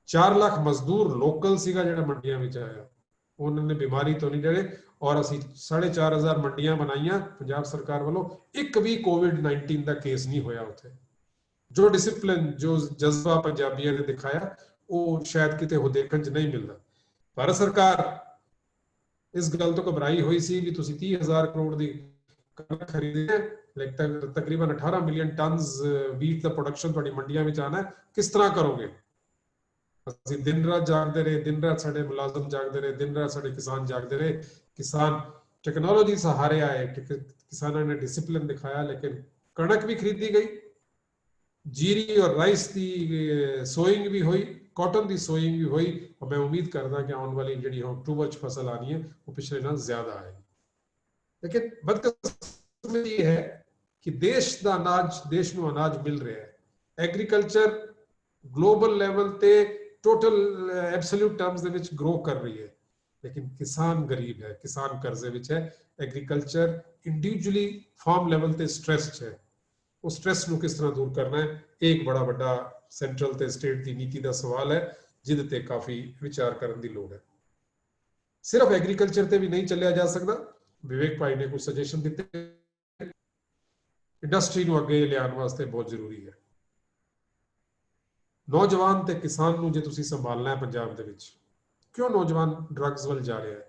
4 ਲੱਖ ਮਜ਼ਦੂਰ ਲੋਕਲ ਸੀਗਾ ਜਿਹੜਾ ਮੰਡੀਆਂ ਵਿੱਚ ਆਇਆ। ਉਹਨਾਂ ਨੇ ਬਿਮਾਰੀ ਤੋਂ ਨਹੀਂ ਡਰੇ ਔਰ ਅਸੀਂ 4,500 ਮੰਡੀਆਂ ਬਣਾਈਆਂ ਪੰਜਾਬ ਸਰਕਾਰ ਵੱਲੋਂ। ਇੱਕ ਵੀ COVID-19 ਦਾ ਕੇਸ ਨਹੀਂ ਹੋਇਆ ਉੱਥੇ। ਜੋ ਡਿਸਿਪਲਿਨ, ਜੋ ਜਜ਼ਬਾ ਪੰਜਾਬੀਆਂ ਨੇ ਦਿਖਾਇਆ ਉਹ ਸ਼ਾਇਦ ਕਿਤੇ ਉਹ ਦੇਖਣ ਚ ਨਹੀਂ ਮਿਲਦਾ। ਭਾਰਤ ਸਰਕਾਰ ਇਸ ਗੱਲ ਤੋਂ ਘਬਰਾਈ ਹੋਈ ਸੀ ਵੀ ਤੁਸੀਂ 30,000 ਕਰੋੜ ਦੀ ਕਣਕ ਖਰੀਦੀ ਹੈ, ਲੇਕਿਨ ਤਕਰੀਬਨ 18 ਮਿਲੀਅਨ ਟਨਸ ਵੀਟ ਦਾ ਪ੍ਰੋਡਕਸ਼ਨ ਤੁਹਾਡੀ ਮੰਡੀਆਂ ਵਿੱਚ ਆਣਾ ਹੈ, ਕਿਸ ਤਰ੍ਹਾਂ ਕਰੋਗੇ? ਅਸੀਂ ਦਿਨ ਰਾਤ ਜਾਗਦੇ ਰਹੇ, ਦਿਨ ਰਾਤ ਸਾਡੇ ਮੁਲਾਜ਼ਮ ਜਾਗਦੇ ਰਹੇ, ਦਿਨ ਰਾਤ ਸਾਡੇ ਕਿਸਾਨ ਜਾਗਦੇ ਰਹੇ। ਕਿਸਾਨ ਟੈਕਨੋਲੋਜੀ सहारे आए, किसानों ने डिसिप्लिन दिखाया, लेकिन कणक भी खरीदी गई, जीरी और राइस की सोइंग भी हुई, कॉटन की सोइंग भी हुई, और मैं उम्मीद करता कि आने वाली जी अक्टूबर च फसल आनी है वो पिछले नाल ज्यादा आएगी। लेकिन बदकिस्मती ये है कि देश का अनाज, देश में अनाज मिल रहा है। एग्रीकल्चर ग्लोबल लेवल ते total absolute terms they which grow कर रही है, लेकिन किसान गरीब है, किसान कर्जे विच है। एग्रीकल्चर इंडिविजुअली फार्म लेवल ते स्ट्रेस्ड है। उस स्ट्रेस नूं किस तरह दूर करना है, एक बड़ा बड़ा सेंट्रल ते स्टेट की नीति का सवाल है, जिहदे ते काफी विचार करने की लोड़ है। सिर्फ एग्रीकल्चर ते भी नहीं चलिया जा सकता। विवेक भाई ने कुछ सजेशन दिते, इंडस्ट्री नूं अगे लियाउण वास्ते बहुत जरूरी है। नौजवान ते किसान नूं जे तुसीं संभालना है पंजाब दे विच, क्यों नौजवान ड्रग्स वाल जा रहा है,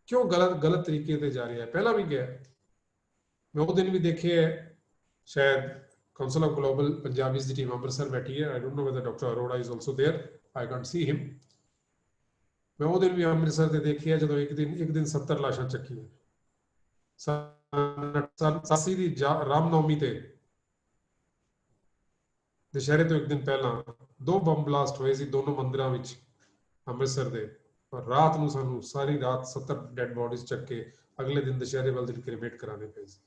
क्यों गलत तरीके से जा रहा है? पहला भी गया, मैं वो दिन भी देखे है, शायद काउंसिल ऑफ ग्लोबल पंजाबीज की टीम अमृतसर बैठी है। I don't know whether doctor Arora is also there, I can't see him. मैं वो दिन भी अमृतसर से देखी है जो एक दिन 70 लाशां चक्की 87 की रामनवमी ते दशहरे तो एक दिन पहला 2 बम ब्लास्ट हुए सी दोनों मंदिरां विच अमृतसर दे, और रात नूं सानू सारी रात 70 डेड बॉडीज चक के अगले दिन दशहरे वाले दिन क्रिमेट कराने पे सी।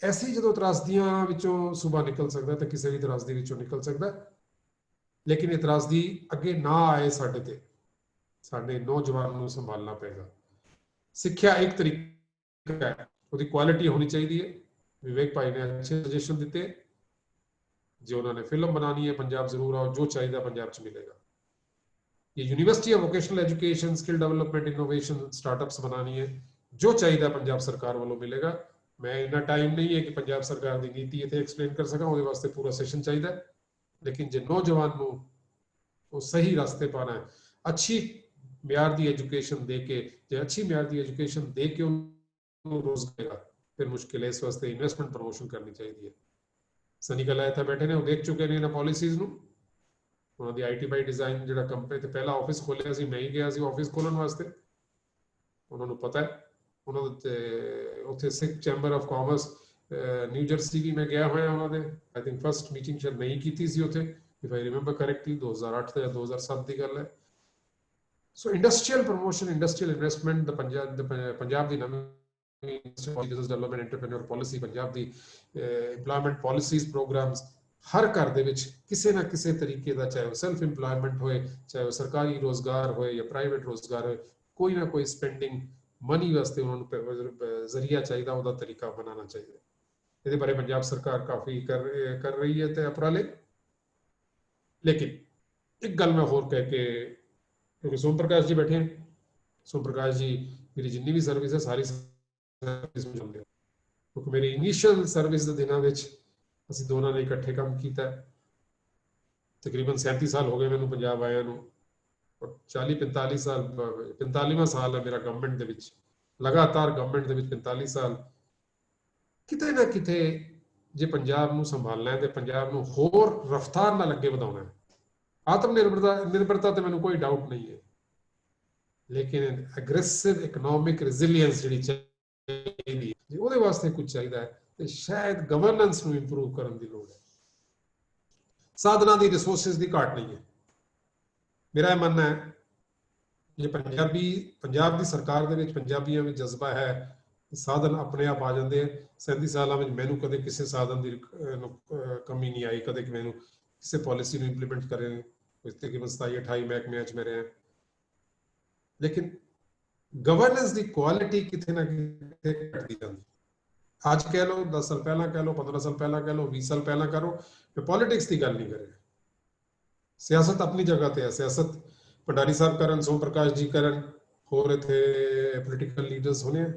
ऐसी जो त्रासदियां विचों सूबा निकल सकता है तो किसी भी त्रासदी विचों निकल सकता है, लेकिन ये त्रासदी अगे ना आए साडे ते साडे नौजवान नूं संभालना पेगा। सिक्ख्या एक तरीका है, उसकी क्वालिटी होनी चाहिए है। विवेक भाई ने अच्छे सजेशन दिते, जो उन्होंने फिल्म बनानी है पंजाब जरूर आओ, जो चाहिए पंजाब च मिलेगा। ये university of vocational education, skill development, innovation, startups बनानी है, जो चाहिए पंजाब सरकार वालों मिलेगा। मैं इतना टाइम नहीं है कि पंजाब सरकार की नीति इतने एक्सप्लेन कर सका, वो वास्ते पूरा सेशन चाहिए, लेकिन जो नौजवान को वो सही रास्ते पाना है, अच्छी म्यार की एजुकेशन दे के, जो अच्छी म्यार की एजुकेशन दे के रोजगार, फिर मुश्किल है। इस वास्ते इन्वेस्टमेंट प्रमोशन करनी चाहिए। सनी कल इतने बैठे ने, वो देख चुके हैं पॉलिसीज नूं, उन्होंने IT बाई डिजाइन जो कंपनी ते पहला ऑफिस खोलिया सी, मैं ही गया सी ऑफिस खोलने वास्ते, उन्होंने पता है। उन्होंने उत्थे Sikh chamber of commerce new Jersey भी मैं गया होया उन्होंने, आई थिंक फर्स्ट मीटिंग शायद नहीं की सी उत्थे, इफ आई रिमेंबर करेक्टली 2008 या 2007 की गल है। So industrial promotion, industrial investment, Punjab की नवीं business development entrepreneur policy, Punjab की एम्प्लॉयमेंट पॉलिसीज प्रोग्राम्स, हर घर दे विच किसी ना किसी तरीके का, चाहे सेल्फ इंप्लॉयमेंट होए, चाहे सरकारी रोजगार होए या प्राइवेट रोजगार होए, कोई ना कोई स्पेंडिंग मनी वास्ते उन्होंने जरिया चाहिए, उसका तरीका बनाना चाहिए। ये बारे पंजाब सरकार काफी कर रही है ते उपराले। लेकिन एक गल मैं होर कह के, क्योंकि सोम प्रकाश जी बैठे हैं, सोम प्रकाश जी मेरी जिन्नी भी सर्विस है सारी सर्विस में जुड़े, क्योंकि मेरी इनिशियल सर्विस के दिनों में ਅਸੀਂ ਦੋਨਾਂ ਨੇ ਇਕੱਠੇ ਕੰਮ ਕੀਤਾ। तकरीबन 37 साल हो गए मैनू पंजाब आया नूं, और 40-45 साल 45वां साल है मेरा गवर्नमेंट दे विच, लगातार गवर्नमेंट दे विच 45 साल। किते ना किते जे पंजाब नूं संभालना है ते पंजाब नूं होर रफ्तार नाल अगे वधाउणा है। आत्मनिर्भरता ते मैनू कोई डाउट नहीं है, लेकिन एग्रेसिव इकनॉमिक रिजिलियंस जिहड़ी चाहिदी है, ਉਹਦੇ वास्ते कुछ चाहिए है, ਤੇ शायद गवर्नेंस ਨੂੰ ਇੰਪਰੂਵ ਕਰਨ ਦੀ ਲੋੜ ਹੈ। ਸਾਧਨਾਂ ਦੀ ਰਿਸੋਰਸਿਸ ਦੀ ਘਾਟ ਨਹੀਂ ਹੈ। ਮੇਰਾ ਇਹ ਮੰਨਣਾ ਹੈ ਜੇ ਪੰਜਾਬ ਦੀ ਸਰਕਾਰ ਦੇ ਵਿੱਚ ਪੰਜਾਬੀਆਂ ਵਿੱਚ ਜਜ਼ਬਾ ਹੈ, ਸਾਧਨ ਆਪਣੇ ਆਪ ਆ ਜਾਂਦੇ ਆ। 37 ਸਾਲਾਂ ਵਿੱਚ ਮੈਨੂੰ ਕਦੇ ਕਿਸੇ ਸਾਧਨ ਦੀ ਕਮੀ ਨਹੀਂ ਆਈ, ਕਦੇ ਮੈਨੂੰ ਕਿਸੇ ਪਾਲਿਸੀ ਨੂੰ ਇੰਪਲੀਮੈਂਟ ਕਰੇ। ਤਕਰੀਬਨ 27-28 ਮਹਿਕਮਿਆਂ 'ਚ ਮੈਂ ਰਿਹਾ, ਲੇਕਿਨ ਗਵਰਨੈਂਸ ਦੀ ਕੁਆਲਿਟੀ ਕਿਤੇ ਨਾ ਕਿਤੇ ਘਟਦੀ ਜਾਂਦੀ। ਅੱਜ कह लो 10 साल पहला कह लो, 15 साल पहला कह लो, 20 साल पहला करो, मैं पॉलिटिक्स की गल नहीं करे। सियासत अपनी जगह ते है, सियासत भंडारी साहब करन, सोम प्रकाश जी करन, होर इत्थे पॉलिटिकल लीडर्स होने,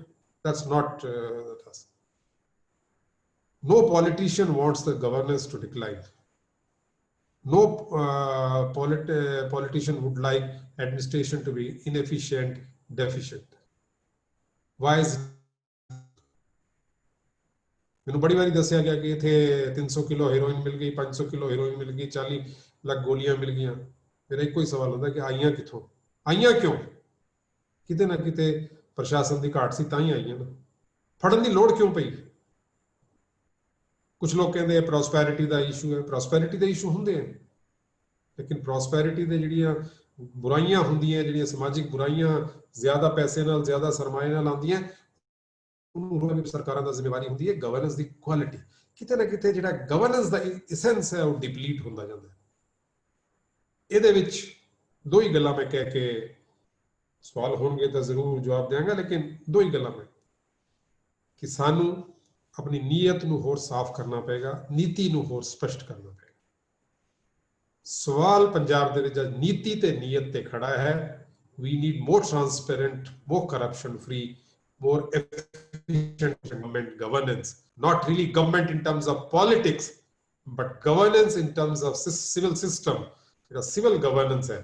that's not no politician wants the governance to decline. No politician would like administration to be inefficient, deficient. Why is ਮੈਨੂੰ ਬੜੀ ਵਾਰੀ ਦੱਸਿਆ ਗਿਆ ਕਿ ਇੱਥੇ 300 ਕਿਲੋ ਹੈਰੋਇਨ ਮਿਲ ਗਈ, 500 ਕਿਲੋ ਹੈਰੋਇਨ ਮਿਲ ਗਈ, 40 ਲੱਖ ਗੋਲੀਆਂ ਮਿਲ ਗਈਆਂ। ਮੇਰਾ ਇੱਕੋ ਹੀ ਸਵਾਲ ਹੁੰਦਾ ਕਿ ਆਈਆਂ ਕਿੱਥੋਂ, ਆਈਆਂ ਕਿਉਂ? ਕਿਤੇ ਨਾ ਕਿਤੇ ਪ੍ਰਸ਼ਾਸਨ ਦੀ ਘਾਟ ਸੀ ਤਾਂ ਹੀ ਆਈਆਂ ਨਾ। ਫੜਨ ਦੀ ਲੋੜ ਕਿਉਂ ਪਈ? ਕੁਝ ਲੋਕ ਕਹਿੰਦੇ ਪ੍ਰੋਸਪੈਰਿਟੀ ਦਾ ਇਸ਼ੂ ਹੈ। ਪ੍ਰੋਸਪੈਰਿਟੀ ਦੇ ਇਸ਼ੂ ਹੁੰਦੇ ਆ, ਲੇਕਿਨ ਪ੍ਰੋਸਪੈਰਿਟੀ ਦੇ ਜਿਹੜੀਆਂ ਬੁਰਾਈਆਂ ਹੁੰਦੀਆਂ, ਜਿਹੜੀਆਂ ਸਮਾਜਿਕ ਬੁਰਾਈਆਂ ਜ਼ਿਆਦਾ ਪੈਸੇ ਨਾਲ, ਜ਼ਿਆਦਾ ਸਰਮਾਏ ਨਾਲ ਆਉਂਦੀਆਂ, ਉਹਨੂੰ ਸਰਕਾਰਾਂ ਦਾ ਜ਼ਿੰਮੇਵਾਰੀ ਹੁੰਦੀ ਹੈ ਗਵਰਨੈਂਸ ਦੀ ਕੁਆਲਿਟੀ। ਕਿਤੇ ਨਾ ਕਿਤੇ ਜਿਹੜਾ ਗਵਰਨੈਂਸ ਦਾ ਐਸੈਂਸ ਹੈ ਉਹ ਡਿਪਲੀਟ ਹੁੰਦਾ ਜਾਂਦਾ ਹੈ। ਇਹਦੇ ਵਿੱਚ ਦੋ ਹੀ ਗੱਲਾਂ ਮੈਂ ਕਹਿ ਕੇ, ਸਵਾਲ ਹੋਣਗੇ ਤਾਂ ਜ਼ਰੂਰ ਜਵਾਬ ਦਿਆਂਗਾ, ਲੇਕਿਨ ਦੋ ਹੀ ਗੱਲਾਂ ਮੈਂ ਕਿ ਸਾਨੂੰ ਆਪਣੀ ਨੀਅਤ ਨੂੰ ਹੋਰ ਸਾਫ਼ ਕਰਨਾ ਪਏਗਾ, ਨੀਤੀ ਨੂੰ ਹੋਰ ਸਪਸ਼ਟ ਕਰਨਾ ਪਏਗਾ। ਸਵਾਲ ਪੰਜਾਬ ਦੇ ਵਿੱਚ ਅੱਜ ਨੀਤੀ ਤੇ ਨੀਅਤ ਤੇ ਖੜਾ ਹੈ। We need more transparent, more corruption free, more efficient government governance, not really government in terms of politics, but governance in terms of civil system. Civil governance है,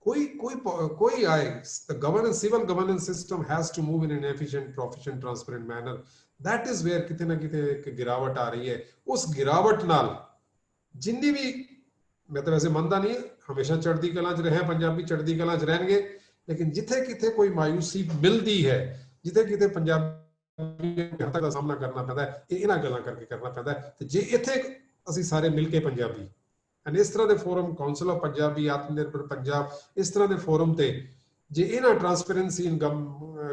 कोई आए, the governance, civil governance system has to move in an efficient, proficient, transparent manner. That is where किते ना किते एक गिरावट आ रही है। उस गिरावट नाल जिन्नी भी, मैं तो वैसे मनदा नहीं हमेशा चढ़दी कला च रहे, पंजाबी चढ़दी कला च रहणगे, लेकिन जिथे किथे कोई मायूसी मिलती है, जिथे किथे पंजाबी हद तक सामना करना पैंदा है, इन्हां गल्लां करके करना पैंदा है। ते जे इथे ਅਸੀਂ ਸਾਰੇ ਮਿਲ ਕੇ ਪੰਜਾਬੀ ਐਂਡ ਇਸ ਤਰ੍ਹਾਂ ਦੇ forum, council of Punjabi, Atmanirbhar Punjab, ਇਸ ਤਰ੍ਹਾਂ ਦੇ ਫੋਰਮ ਤੇ ਜੇ ਇਹਨਾਂ ਟ੍ਰਾਂਸਪੇਰੈਂਸੀ ਇਨ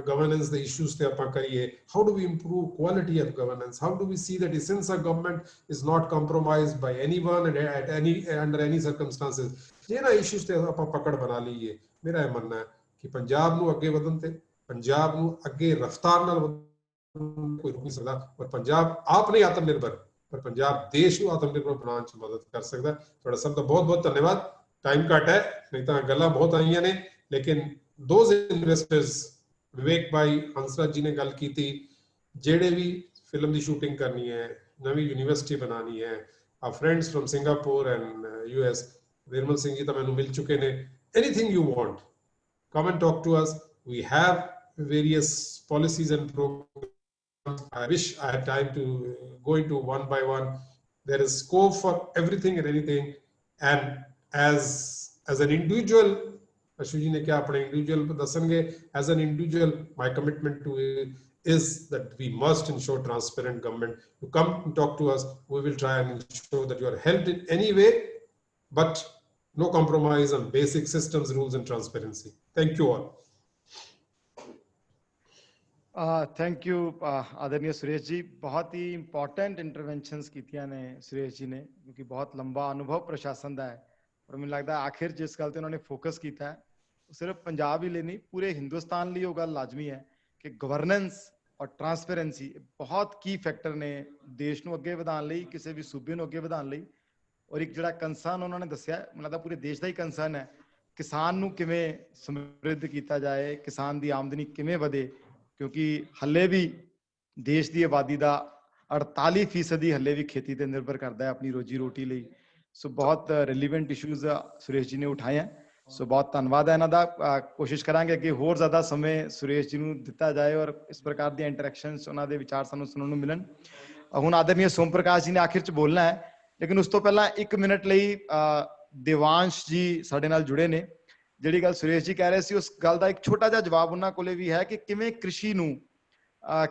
ਗਵਰਨੈਂਸ ਦੇ ਇਸ਼ੂਜ਼ ਤੇ ਆਪਾਂ ਕਰੀਏ, how do we improve quality of governance, how do we see that essence of government is not compromised by anyone and at any under any circumstances. ਜੇ ਇਹਨਾਂ issues ਤੇ ਆਪਾਂ ਪਕੜ ਬਣਾ ਲਈਏ, ਮੇਰਾ ਇਹ ਮੰਨਣਾ ਹੈ ਕਿ ਪੰਜਾਬ ਨੂੰ ਅੱਗੇ ਵਧਣ ਤੇ, ਪੰਜਾਬ ਨੂੰ ਅੱਗੇ ਰਫ਼ਤਾਰ ਨਾਲ ਕੋਈ ਰੁਕ ਨਹੀਂ ਸਕਦਾ। ਔਰ ਪੰਜਾਬ ਆਪ ਨਹੀਂ ਆਤਮ ਨਿਰਭਰ, पर पंजाब देश को आत्मनिर्भर बनाने में मदद कर सकता है। थोड़ा सबका बहुत बहुत धन्यवाद। टाइम घट है, नहीं तो गल्लां बहुत आईयां ने, लेकिन दो इन्वेस्टर्स विवेक भाई, हंसराज जी ने गल की थी, जेड़े भी फिल्म की शूटिंग करनी है, नवी यूनिवर्सिटी बनानी है, our friends from Singapore and US, Nirmal Singh ji तो मैंने मिल चुके ने। Anything you want, come and talk to us. We have various policies and programs. I wish I had time to go into one by one. There is scope for everything and anything. And as an individual, Ashwin ne kya apne individual dasange, as an individual, my commitment to it is that we must ensure transparent government. You come and talk to us, we will try and ensure that you are helped in any way, but no compromise on basic systems, rules and transparency. Thank you all. Thank you आदरणीय सुरेश जी। बहुत ही important इंटरवेंशनस कीतियां ने सुरेश जी ने, क्योंकि बहुत लंबा अनुभव प्रशासन का है। और मैंने लगता है आखिर जिस गल ते उन्होंने फोकस किया है सिर्फ पंजाब ही लिए नहीं, पूरे हिंदुस्तान लिए वो गल लाजमी है कि गवर्नेंस और ट्रांसपेरेंसी बहुत की फैक्टर ने देश को अगे वधाने लई, किसी भी सूबे को अगे वधाने लई। और एक जिहड़ा कंसर्न उन्होंने दस्सिया, मतलब लगता पूरे देश का ही कंसर्न है, किसान नूं किवें समृद्ध किया जाए, किसान की आमदनी किवें वधे, क्योंकि हले भी देश की आबादी का 48% हले भी खेती पर निर्भर करता है अपनी रोजी रोटी ਲਈ। सो बहुत रिलीवेंट इशूज सुरेश जी ने उठाए हैं। सो बहुत धन्यवाद है इन्हां दा। कोशिश करांगे कि होर ज़्यादा समय सुरेश जी नूं दिता जाए और इस प्रकार दी इंटरैक्शनस, उन्हां दे विचार सानूं सुनन नूं मिलन। हुण आदरणीय सोम प्रकाश जी ने आखिर च बोलना है, लेकिन उस तो पहला 1 मिनट लई देवांश जी साडे नाल जुड़े ने। ਜਿਹੜੀ ਗੱਲ ਸੁਰੇਸ਼ ਜੀ ਕਹਿ ਰਹੇ ਸੀ, ਉਸ ਗੱਲ ਦਾ ਇੱਕ ਛੋਟਾ ਜਿਹਾ ਜਵਾਬ ਉਹਨਾਂ ਕੋਲੇ ਵੀ ਹੈ ਕਿ ਕਿਵੇਂ ਕ੍ਰਿਸ਼ੀ ਨੂੰ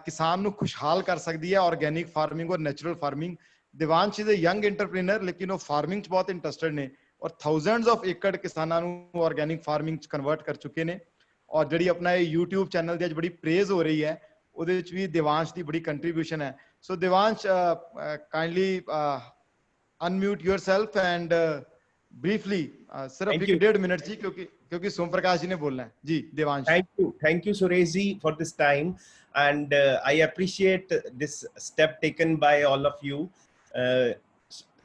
ਕਿਸਾਨ ਨੂੰ ਖੁਸ਼ਹਾਲ ਕਰ ਸਕਦੀ ਹੈ ਆਰਗੈਨਿਕ ਫਾਰਮਿੰਗ ਔਰ natural farming. Divansh is a young entrepreneur, ਲੇਕਿਨ ਉਹ ਫਾਰਮਿੰਗ 'ਚ ਬਹੁਤ ਇੰਟਰਸਟਡ ਨੇ ਔਰ ਥਾਊਜ਼ੈਂਡਸ ਆਫ ਏਕੜ ਕਿਸਾਨਾਂ ਨੂੰ ਆਰਗੈਨਿਕ ਫਾਰਮਿੰਗ 'ਚ ਕਨਵਰਟ ਕਰ ਚੁੱਕੇ ਨੇ। ਔਰ ਜਿਹੜੀ ਆਪਣਾ ਇਹ YouTube ਚੈਨਲ ਦੀ ਅੱਜ ਬੜੀ ਪ੍ਰੇਜ਼ ਹੋ ਰਹੀ ਹੈ, ਉਹਦੇ ਵਿੱਚ ਵੀ ਦਿਵਾਂਸ਼ ਦੀ ਬੜੀ ਕੰਟਰੀਬਿਊਸ਼ਨ ਹੈ। So Divansh, kindly unmute yourself and briefly सिर्फ 1.5 मिनट जी, क्योंकि सोम प्रकाश जी ने बोलना है जी। Devansh, thank you Suresh ji for this time, and I appreciate this step taken by all of you.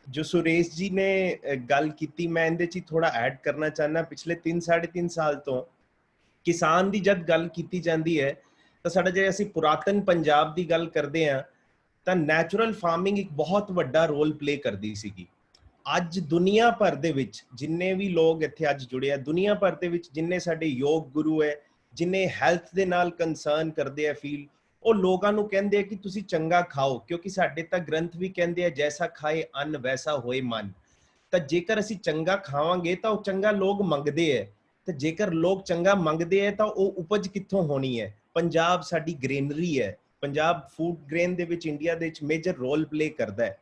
जो सुरेश जी ने गल कीती, मैं इहदे च थोड़ा ऐड करना चाहना। पिछले 3-3.5 साल तो किसान दी जद गल कीती जांदी है तो साडा जे असीं पुरातन पंजाब दी गल करदे हां तां नैचुरल फार्मिंग एक बहुत वड्डा रोल प्ले करदी सीगी। ਅੱਜ ਦੁਨੀਆ ਭਰ ਦੇ ਵਿੱਚ ਜਿੰਨੇ ਵੀ ਲੋਕ ਇੱਥੇ ਅੱਜ ਜੁੜੇ ਆ, ਦੁਨੀਆ ਭਰ ਦੇ ਵਿੱਚ ਜਿੰਨੇ ਸਾਡੇ ਯੋਗ ਗੁਰੂ ਹੈ, ਜਿੰਨੇ ਹੈਲਥ ਦੇ ਨਾਲ ਕੰਸਰਨ ਕਰਦੇ ਆ ਫੀਲ, ਉਹ ਲੋਕਾਂ ਨੂੰ ਕਹਿੰਦੇ ਆ ਕਿ ਤੁਸੀਂ ਚੰਗਾ ਖਾਓ, ਕਿਉਂਕਿ ਸਾਡੇ ਤਾਂ ਗ੍ਰੰਥ ਵੀ ਕਹਿੰਦੇ ਆ ਜੈਸਾ ਖਾਏ ਅੰਨ ਵੈਸਾ ਹੋਏ ਮਨ। ਤਾਂ ਜੇਕਰ ਅਸੀਂ ਚੰਗਾ ਖਾਵਾਂਗੇ ਤਾਂ ਉਹ ਚੰਗਾ ਲੋਕ ਮੰਗਦੇ ਹੈ, ਤੇ ਜੇਕਰ ਲੋਕ ਚੰਗਾ ਮੰਗਦੇ ਹੈ ਤਾਂ ਉਹ ਉਪਜ ਕਿੱਥੋਂ ਹੋਣੀ ਹੈ? ਪੰਜਾਬ ਸਾਡੀ ਗ੍ਰੇਨਰੀ ਹੈ, ਪੰਜਾਬ ਫੂਡ ਗ੍ਰੇਨ ਦੇ ਵਿੱਚ ਇੰਡੀਆ ਦੇ ਵਿੱਚ ਮੇਜਰ ਰੋਲ ਪਲੇ ਕਰਦਾ ਹੈ।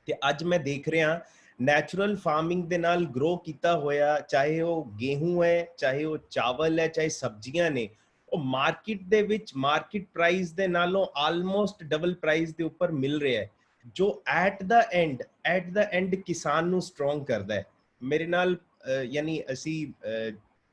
ਤੇ ਅੱਜ ਮੈਂ ਦੇਖ ਰਿਹਾ ਨੈਚੁਰਲ ਫਾਰਮਿੰਗ ਦੇ ਨਾਲ ਗਰੋ ਕੀਤਾ ਹੋਇਆ, ਚਾਹੇ ਉਹ ਗੇਹੂੰ ਹੈ, ਚਾਹੇ ਉਹ ਚਾਵਲ ਹੈ, ਚਾਹੇ ਸਬਜ਼ੀਆਂ ਨੇ, ਉਹ ਮਾਰਕੀਟ ਦੇ ਵਿੱਚ ਮਾਰਕੀਟ ਪ੍ਰਾਈਸ ਦੇ ਨਾਲੋਂ ਆਲਮੋਸਟ ਡਬਲ ਪ੍ਰਾਈਸ ਦੇ ਉੱਪਰ ਮਿਲ ਰਿਹਾ ਹੈ, ਜੋ ਐਟ ਦਾ ਐਂਡ ਕਿਸਾਨ ਨੂੰ ਸਟਰੋਂਗ ਕਰਦਾ ਹੈ। ਮੇਰੇ ਨਾਲ ਯਾਨੀ ਅਸੀਂ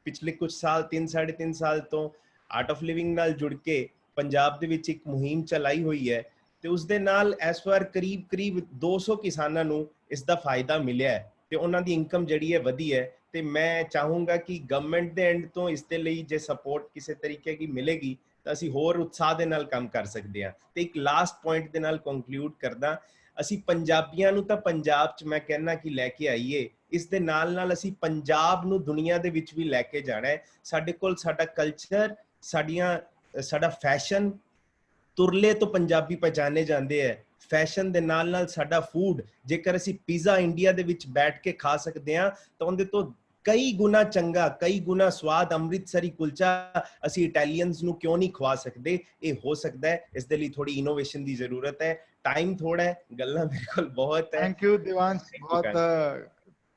ਪਿਛਲੇ ਕੁਝ ਸਾਲ 3-3.5 ਸਾਲ ਤੋਂ ਆਰਟ ਆਫ ਲਿਵਿੰਗ ਨਾਲ ਜੁੜ ਕੇ ਪੰਜਾਬ ਦੇ ਵਿੱਚ ਇੱਕ ਮੁਹਿੰਮ ਚਲਾਈ ਹੋਈ ਹੈ, ਤੇ ਉਸ ਦੇ ਨਾਲ ਇਸ ਵਾਰ ਕਰੀਬ 200 ਕਿਸਾਨਾਂ ਨੂੰ ਇਸ ਦਾ ਫਾਇਦਾ ਮਿਲਿਆ ਹੈ, ਤੇ ਉਹਨਾਂ ਦੀ ਇਨਕਮ ਜਿਹੜੀ ਹੈ ਵਧੀ ਹੈ। ਤੇ ਮੈਂ ਚਾਹੂੰਗਾ ਕਿ ਗਵਰਨਮੈਂਟ ਦੇ ਐਂਡ ਤੋਂ ਇਸ ਦੇ ਲਈ ਜੇ ਸਪੋਰਟ ਕਿਸੇ ਤਰੀਕੇ ਦੀ ਮਿਲੇਗੀ ਤਾਂ ਅਸੀਂ ਹੋਰ ਉਤਸ਼ਾਹ ਦੇ ਨਾਲ ਕੰਮ ਕਰ ਸਕਦੇ ਹਾਂ। ਤੇ ਇੱਕ ਲਾਸਟ ਪੁਆਇੰਟ ਦੇ ਨਾਲ ਕੰਕਲੂਡ ਕਰਦਾ, ਅਸੀਂ ਪੰਜਾਬੀਆਂ ਨੂੰ ਤਾਂ ਪੰਜਾਬ 'ਚ ਮੈਂ ਕਹਿਣਾ ਕਿ ਲੈ ਕੇ ਆਈਏ, ਇਸ ਦੇ ਨਾਲ ਅਸੀਂ ਪੰਜਾਬ ਨੂੰ ਦੁਨੀਆ ਦੇ ਵਿੱਚ ਵੀ ਲੈ ਕੇ ਜਾਣਾ ਹੈ। ਸਾਡੇ ਕੋਲ ਸਾਡਾ ਕਲਚਰ, ਸਾਡਾ ਫੈਸ਼ਨ, ਤੁਰਲੇ ਤੋਂ ਪੰਜਾਬੀ ਪਹਿਚਾਨੇ ਜਾਂਦੇ ਹੈ। ਫੈਸ਼ਨ ਦੇ ਨਾਲ ਸਾਡਾ ਫੂਡ, ਜੇਕਰ ਅਸੀਂ ਪੀਜ਼ਾ ਇੰਡੀਆ ਦੇ ਵਿੱਚ ਬੈਠ ਕੇ ਖਾ ਸਕਦੇ ਹਾਂ ਤਾਂ ਉਹਦੇ ਤੋਂ ਕਈ ਗੁਣਾ ਚੰਗਾ, ਕਈ ਗੁਣਾ ਸਵਾਦ ਅੰਮ੍ਰਿਤਸਰੀ ਕੁਲਚਾ ਅਸੀਂ ਇਟਾਲੀਅਨਸ ਨੂੰ ਕਿਉਂ ਨਹੀਂ ਖਵਾ ਸਕਦੇ? ਇਹ ਹੋ ਸਕਦਾ ਹੈ। ਇਸ ਦੇ ਲਈ ਥੋੜੀ ਇਨੋਵੇਸ਼ਨ ਦੀ ਜ਼ਰੂਰਤ ਹੈ, ਟਾਈਮ ਥੋੜਾ ਹੈ, ਗੱਲਾਂ ਮੇਰੇ ਕੋਲ ਬਹੁਤ ਹੈ। ਥੈਂਕ ਯੂ ਦਿਵਾਂਸ਼, ਬਹੁਤ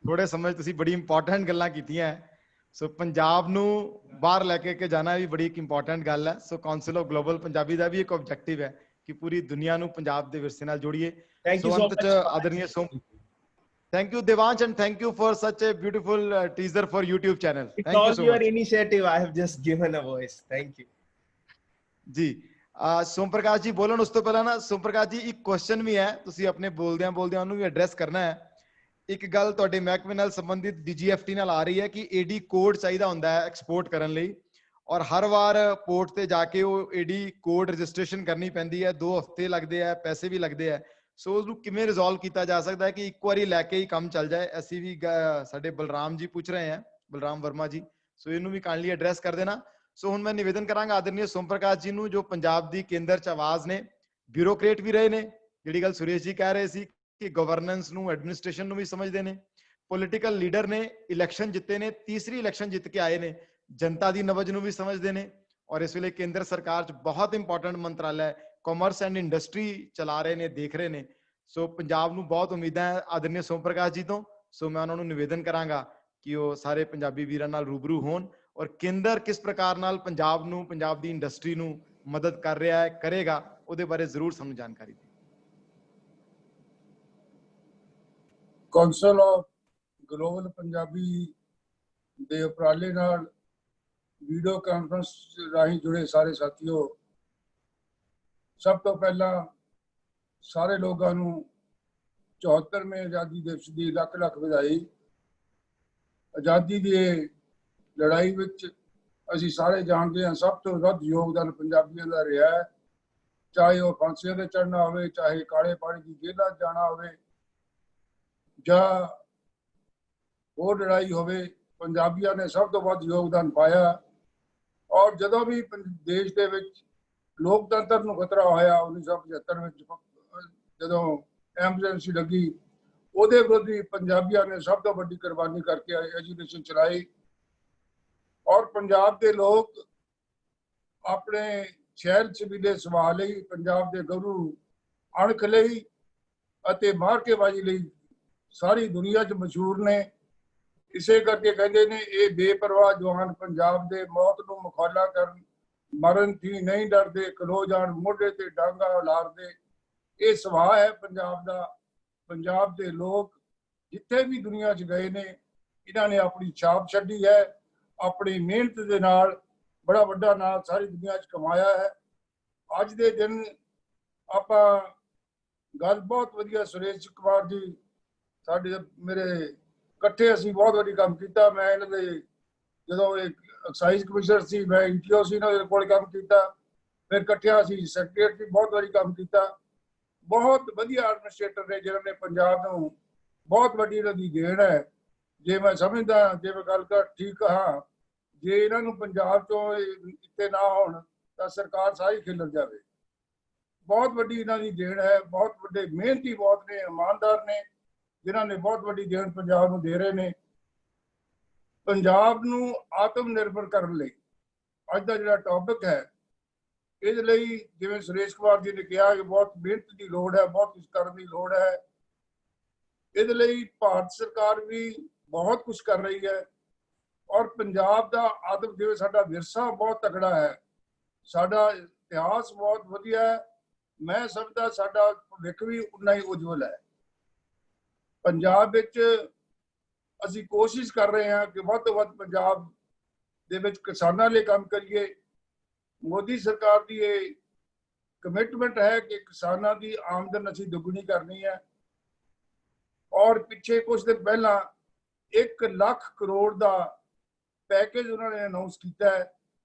ਥੋੜੇ ਸਮੇਂ ਤੁਸੀਂ ਬੜੀ ਇੰਪੋਰਟੈਂਟ ਗੱਲਾਂ ਕੀਤੀਆਂ। ਸੋ ਪੰਜਾਬ ਨੂੰ ਬਾਹਰ ਲੈ ਕੇ ਜਾਣਾ ਵੀ ਬੜੀ ਇੱਕ ਇੰਪੋਰਟੈਂਟ ਗੱਲ ਹੈ। ਸੋ ਕਾਉਂਸਲ ਆਫ ਗਲੋਬਲ ਪੰਜਾਬੀ ਦਾ ਵੀ ਇੱਕ ਆਬਜੈਕਟਿਵ ਹੈ ਕਿ ਪੂਰੀ ਦੁਨੀਆ ਨੂੰ ਪੰਜਾਬ ਦੇ ਵਿਰਸੇ ਨਾਲ ਜੋੜੀਏ। ਸੋ ਅੰਤ 'ਚ ਆਦਰਨੀय Thank you, Devansh, and thank you for such a beautiful teaser for YouTube channel. It's thank you all so your much. initiative. I have just given a voice. Thank you. जी, सोम प्रकाश जी बोलन उस तो पहला ना सोम प्रकाश जी एक क्वेश्चन भी है, तुसी अपने बोलदियां ਉਹਨੂੰ ਵੀ ਐਡਰੈਸ ਕਰਨਾ ਹੈ। ਇੱਕ ਗੱਲ ਤੁਹਾਡੇ ਮਹਿਕਮੇ ਨਾਲ ਸੰਬੰਧਿਤ DGFT ਨਾਲ ਆ ਰਹੀ ਹੈ ਕਿ AD ਕੋਡ ਚਾਹੀਦਾ ਹੁੰਦਾ ਹੈ ਐਕਸਪੋਰਟ ਕਰਨ ਲਈ, ਔਰ ਹਰ ਵਾਰ ਪੋਰਟ ਤੇ ਜਾ ਕੇ ਉਹ AD ਕੋਡ ਰਜਿਸਟ੍ਰੇਸ਼ਨ ਕਰਨੀ ਪੈਂਦੀ ਹੈ, 2 ਹਫ਼ਤੇ ਲੱਗਦੇ ਆ, ਪੈਸੇ ਵੀ ਲੱਗਦੇ ਆ। ਸੋ ਉਸਨੂੰ ਕਿਵੇਂ ਰਿਜ਼ੋਲਵ ਕੀਤਾ ਜਾ ਸਕਦਾ ਹੈ ਕਿ ਇੱਕ ਵਾਰੀ ਲੈ ਕੇ ਹੀ ਕੰਮ ਚੱਲ ਜਾਏ? ਅਸੀਂ ਵੀ ਸਾਡੇ ਬਲਰਾਮ ਜੀ ਪੁੱਛ ਰਹੇ ਹਨ, ਬਲਰਾਮ ਵਰਮਾ ਜੀ, ਸੋ ਇਹਨੂੰ ਵੀ ਕਾਈਂਡਲੀ ਐਡਰੈਸ ਕਰ ਦੇਣਾ। ਸੋ ਹੁਣ ਮੈਂ ਨਿਵੇਦਨ ਕਰਾਂਗਾ ਆਦਰਨੀय ਸੋਮ ਪ੍ਰਕਾਸ਼ ਜੀ ਨੂੰ, ਜੋ ਪੰਜਾਬ ਦੀ ਕੇਂਦਰ 'ਚ ਆਵਾਜ਼ ਨੇ, ਬਿਊਰੋਕਰੇਟ ਵੀ ਰਹੇ ਨੇ, ਜਿਹੜੀ ਗੱਲ ਸੁਰੇਸ਼ ਜੀ ਕਹਿ ਰਹੇ ਸੀ ਕਿ ਗਵਰਨੈਂਸ ਨੂੰ, ਐਡਮਿਨਿਸਟ੍ਰੇਸ਼ਨ ਨੂੰ ਵੀ ਸਮਝਦੇ ਨੇ, ਪੋਲੀਟੀਕਲ ਲੀਡਰ ਨੇ, ਇਲੈਕਸ਼ਨ ਜਿੱਤੇ ਨੇ, ਤੀਸਰੀ ਇਲੈਕਸ਼ਨ ਜਿੱਤ ਕੇ ਆਏ ਨੇ, ਜਨਤਾ ਦੀ ਨਬਜ਼ ਨੂੰ ਵੀ ਸਮਝਦੇ ਨੇ, ਔਰ ਇਸ ਵੇਲੇ ਕੇਂਦਰ ਸਰਕਾਰ 'ਚ ਬਹੁਤ ਇੰਪੋਰਟੈਂਟ ਮੰਤਰਾਲਾ ਕਾਮਰਸ ਐਂਡ ਇੰਡਸਟਰੀ ਚਲਾ ਰਹੇ ਨੇ, ਦੇਖ ਰਹੇ ਨੇ। ਸੋ ਪੰਜਾਬ ਨੂੰ ਬਹੁਤ ਉਮੀਦਾਂ ਹੈ ਆਦਰਨੀय ਸੋਮ ਪ੍ਰਕਾਸ਼ ਜੀ ਤੋਂ। ਸੋ ਮੈਂ ਉਹਨਾਂ ਨੂੰ ਨਿਵੇਦਨ ਕਰਾਂਗਾ ਕਿ ਉਹ ਸਾਰੇ ਪੰਜਾਬੀ ਵੀਰਾਂ ਨਾਲ ਰੂਬਰੂ ਹੋਣ, ਔਰ ਕੇਂਦਰ ਕਿਸ ਪ੍ਰਕਾਰ ਨਾਲ ਪੰਜਾਬ ਨੂੰ, ਪੰਜਾਬ ਦੀ ਇੰਡਸਟਰੀ ਨੂੰ ਮਦਦ ਕਰ ਰਿਹਾ ਹੈ, ਕਰੇਗਾ, ਉਹਦੇ ਬਾਰੇ ਜ਼ਰੂਰ ਸਾਨੂੰ ਜਾਣਕਾਰੀ ਦਿਓ। ਕੌਂਸਲ ਆਫ ਗਲੋਬਲ ਪੰਜਾਬੀ ਦੇ ਉਪਰਾਲੇ ਨਾਲ ਵੀਡੀਓ ਕਾਨਫਰੰਸ ਰਾਹੀਂ ਜੁੜੇ ਸਾਰੇ ਸਾਥੀਓ, ਸਭ ਤੋਂ ਪਹਿਲਾਂ ਸਾਰੇ ਲੋਕਾਂ ਨੂੰ 74ਵੇਂ ਆਜ਼ਾਦੀ ਦਿਵਸ ਦੀ ਲੱਖ ਲੱਖ ਵਧਾਈ। ਆਜ਼ਾਦੀ ਦੀ ਲੜਾਈ ਵਿੱਚ ਅਸੀਂ ਸਾਰੇ ਜਾਣਦੇ ਹਾਂ ਸਭ ਤੋਂ ਵੱਧ ਯੋਗਦਾਨ ਪੰਜਾਬੀਆਂ ਦਾ ਰਿਹਾ ਹੈ, ਚਾਹੇ ਉਹ ਫਾਂਸੀਆਂ ਤੇ ਚੜ੍ਹਨਾ ਹੋਵੇ, ਚਾਹੇ ਕਾਲੇ ਪਾਣੀ ਦੀ ਜੇਲ੍ਹਾਂ ਜਾਣਾ ਹੋਵੇ, ਜਾਂ ਹੋਰ ਲੜਾਈ ਹੋਵੇ, ਪੰਜਾਬੀਆਂ ਨੇ ਸਭ ਤੋਂ ਵੱਧ ਯੋਗਦਾਨ ਪਾਇਆ। ਔਰ ਜਦੋਂ ਵੀ ਦੇਸ਼ ਦੇ ਵਿੱਚ ਲੋਕਤੰਤਰ ਨੂੰ ਖਤਰਾ ਹੋਇਆ 1975 ਵਿੱਚ, ਜਦੋਂ ਐਮਰਜੈਂਸੀ ਲੱਗੀ, ਉਹਦੇ ਵਿਰੁੱਧ ਵੀ ਪੰਜਾਬੀਆਂ ਨੇ ਸਭ ਤੋਂ ਵੱਡੀ ਕੁਰਬਾਨੀ ਕਰਕੇ ਐਜੂਕੇਸ਼ਨ ਚਲਾਈ। ਔਰ ਪੰਜਾਬ ਦੇ ਲੋਕ ਆਪਣੇ ਸ਼ਹਿਰ ਸਬੀਲੇ ਸੁਭਾਅ ਲਈ, ਪੰਜਾਬ ਦੇ ਗੱਭਰੂ ਅਣਖ ਲਈ ਅਤੇ ਮਾਰਕੇਬਾਜ਼ੀ ਲਈ ਸਾਰੀ ਦੁਨੀਆ 'ਚ ਮਸ਼ਹੂਰ ਨੇ। ਇਸੇ ਕਰਕੇ ਕਹਿੰਦੇ ਨੇ, ਇਹ ਬੇਪਰਵਾਹ ਜਵਾਨ ਪੰਜਾਬ ਦੇ ਮੌਤ ਨੂੰ ਮੁਖਾਲਾ ਕਰਨ, ਮਰਨ ਥੀ ਨਹੀਂ ਡਰਦੇ, ਖਲੋ ਜਾਣ ਮੋਢੇ ਤੇ ਡਾਂਗਾ ਲਾਰਦੇ। ਇਹ ਸੁਭਾਅ ਹੈ ਪੰਜਾਬ ਦਾ। ਪੰਜਾਬ ਦੇ ਲੋਕ ਜਿੱਥੇ ਵੀ ਦੁਨੀਆ 'ਚ ਗਏ ਨੇ, ਇਹਨਾਂ ਨੇ ਆਪਣੀ ਛਾਪ ਛੱਡੀ ਹੈ, ਆਪਣੀ ਮਿਹਨਤ ਦੇ ਨਾਲ ਬੜਾ ਵੱਡਾ ਨਾਮ ਸਾਰੀ ਦੁਨੀਆ 'ਚ ਕਮਾਇਆ ਹੈ। ਅੱਜ ਦੇ ਦਿਨ ਆਪਾਂ ਗੱਲ ਬਹੁਤ ਵਧੀਆ, ਸੁਰੇਸ਼ ਕੁਮਾਰ ਜੀ ਸਾਡੇ ਮੇਰੇ ਇਕੱਠੇ ਅਸੀਂ ਬਹੁਤ ਵੱਡੀ ਕੰਮ ਕੀਤਾ। ਮੈਂ ਇਹਨਾਂ ਦੇ ਜਦੋਂ ਐਕਸਾਈਜ਼ ਕਮਿਸ਼ਨਰ ਸੀ, ਮੈਂ ਇੰਟੀਓ ਸੀ, ਇਹਨਾਂ ਦੇ ਕੋਲ ਕੰਮ ਕੀਤਾ, ਫਿਰ ਇਕੱਠਿਆਂ ਅਸੀਂ ਸੈਕਟਰੀਏਟ ਵੀ ਬਹੁਤ ਵਾਰੀ ਕੰਮ ਕੀਤਾ। ਬਹੁਤ ਵਧੀਆ ਐਡਮਿਨਿਸਟ੍ਰੇਟਰ ਨੇ ਜਿਨ੍ਹਾਂ ਨੇ ਪੰਜਾਬ ਨੂੰ ਬਹੁਤ ਵੱਡੀ ਇਹਨਾਂ ਦੀ ਦੇਣ ਹੈ। ਜੇ ਮੈਂ ਸਮਝਦਾ, ਜੇ ਮੈਂ ਗੱਲ ਕਰ ਠੀਕ ਹਾਂ, ਜੇ ਇਹਨਾਂ ਨੂੰ ਪੰਜਾਬ ਚੋਂ ਇੱਥੇ ਨਾ ਹੋਣ ਤਾਂ ਸਰਕਾਰ ਸਾਰੀ ਖਿਲਰ ਜਾਵੇ। ਬਹੁਤ ਵੱਡੀ ਇਹਨਾਂ ਦੀ ਦੇਣ ਹੈ। ਬਹੁਤ ਵੱਡੇ ਮਿਹਨਤੀ ਬਹੁਤ ਨੇ, ਇਮਾਨਦਾਰ ਨੇ, ਜਿਨ੍ਹਾਂ ਨੇ ਬਹੁਤ ਵੱਡੀ ਦੇਣ ਪੰਜਾਬ ਨੂੰ ਦੇ ਰਹੇ ਨੇ। ਪੰਜਾਬ ਨੂੰ ਆਤਮ ਨਿਰਭਰ ਕਰਨ ਲਈ ਅੱਜ ਦਾ ਜਿਹੜਾ ਟੌਪਿਕ ਹੈ, ਇਹਦੇ ਲਈ ਜਿਵੇਂ ਸੁਰੇਸ਼ ਕੁਮਾਰ ਜੀ ਨੇ ਕਿਹਾ ਕਿ ਬਹੁਤ ਮਿਹਨਤ ਦੀ ਲੋੜ ਹੈ, ਬਹੁਤ ਕੁਝ ਕਰਨ ਦੀ ਲੋੜ ਹੈ। ਇਹਦੇ ਲਈ ਭਾਰਤ ਸਰਕਾਰ ਵੀ ਬਹੁਤ ਕੁਝ ਕਰ ਰਹੀ ਹੈ। ਔਰ ਪੰਜਾਬ ਦਾ ਆਦਮ, ਜਿਵੇਂ ਸਾਡਾ ਵਿਰਸਾ ਬਹੁਤ ਤਕੜਾ ਹੈ, ਸਾਡਾ ਇਤਿਹਾਸ ਬਹੁਤ ਵਧੀਆ ਹੈ, ਮੈਂ ਸਮਝਦਾ ਸਾਡਾ ਭਵਿੱਖ ਵੀ ਉਨਾ ਹੀ ਉਜਵਲ ਹੈ। ਪੰਜਾਬ ਵਿੱਚ ਅਸੀਂ ਕੋਸ਼ਿਸ਼ ਕਰ ਰਹੇ ਹਾਂ ਕਿ ਵੱਧ ਤੋਂ ਵੱਧ ਪੰਜਾਬ ਦੇ ਵਿੱਚ ਕਿਸਾਨਾਂ ਲਈ ਕੰਮ ਕਰੀਏ। ਮੋਦੀ ਸਰਕਾਰ ਦੀ ਇਹ ਕਮਿਟਮੈਂਟ ਹੈ ਕਿ ਕਿਸਾਨਾਂ ਦੀ ਆਮਦਨ ਅਸੀਂ ਦੁੱਗਣੀ ਕਰਨੀ ਹੈ। ਔਰ ਪਿੱਛੇ ਕੁਝ ਦਿਨ ਪਹਿਲਾਂ 1 ਲੱਖ ਕਰੋੜ ਦਾ ਪੈਕੇਜ ਉਹਨਾਂ ਨੇ ਅਨਾਉਂਸ ਕੀਤਾ ਹੈ,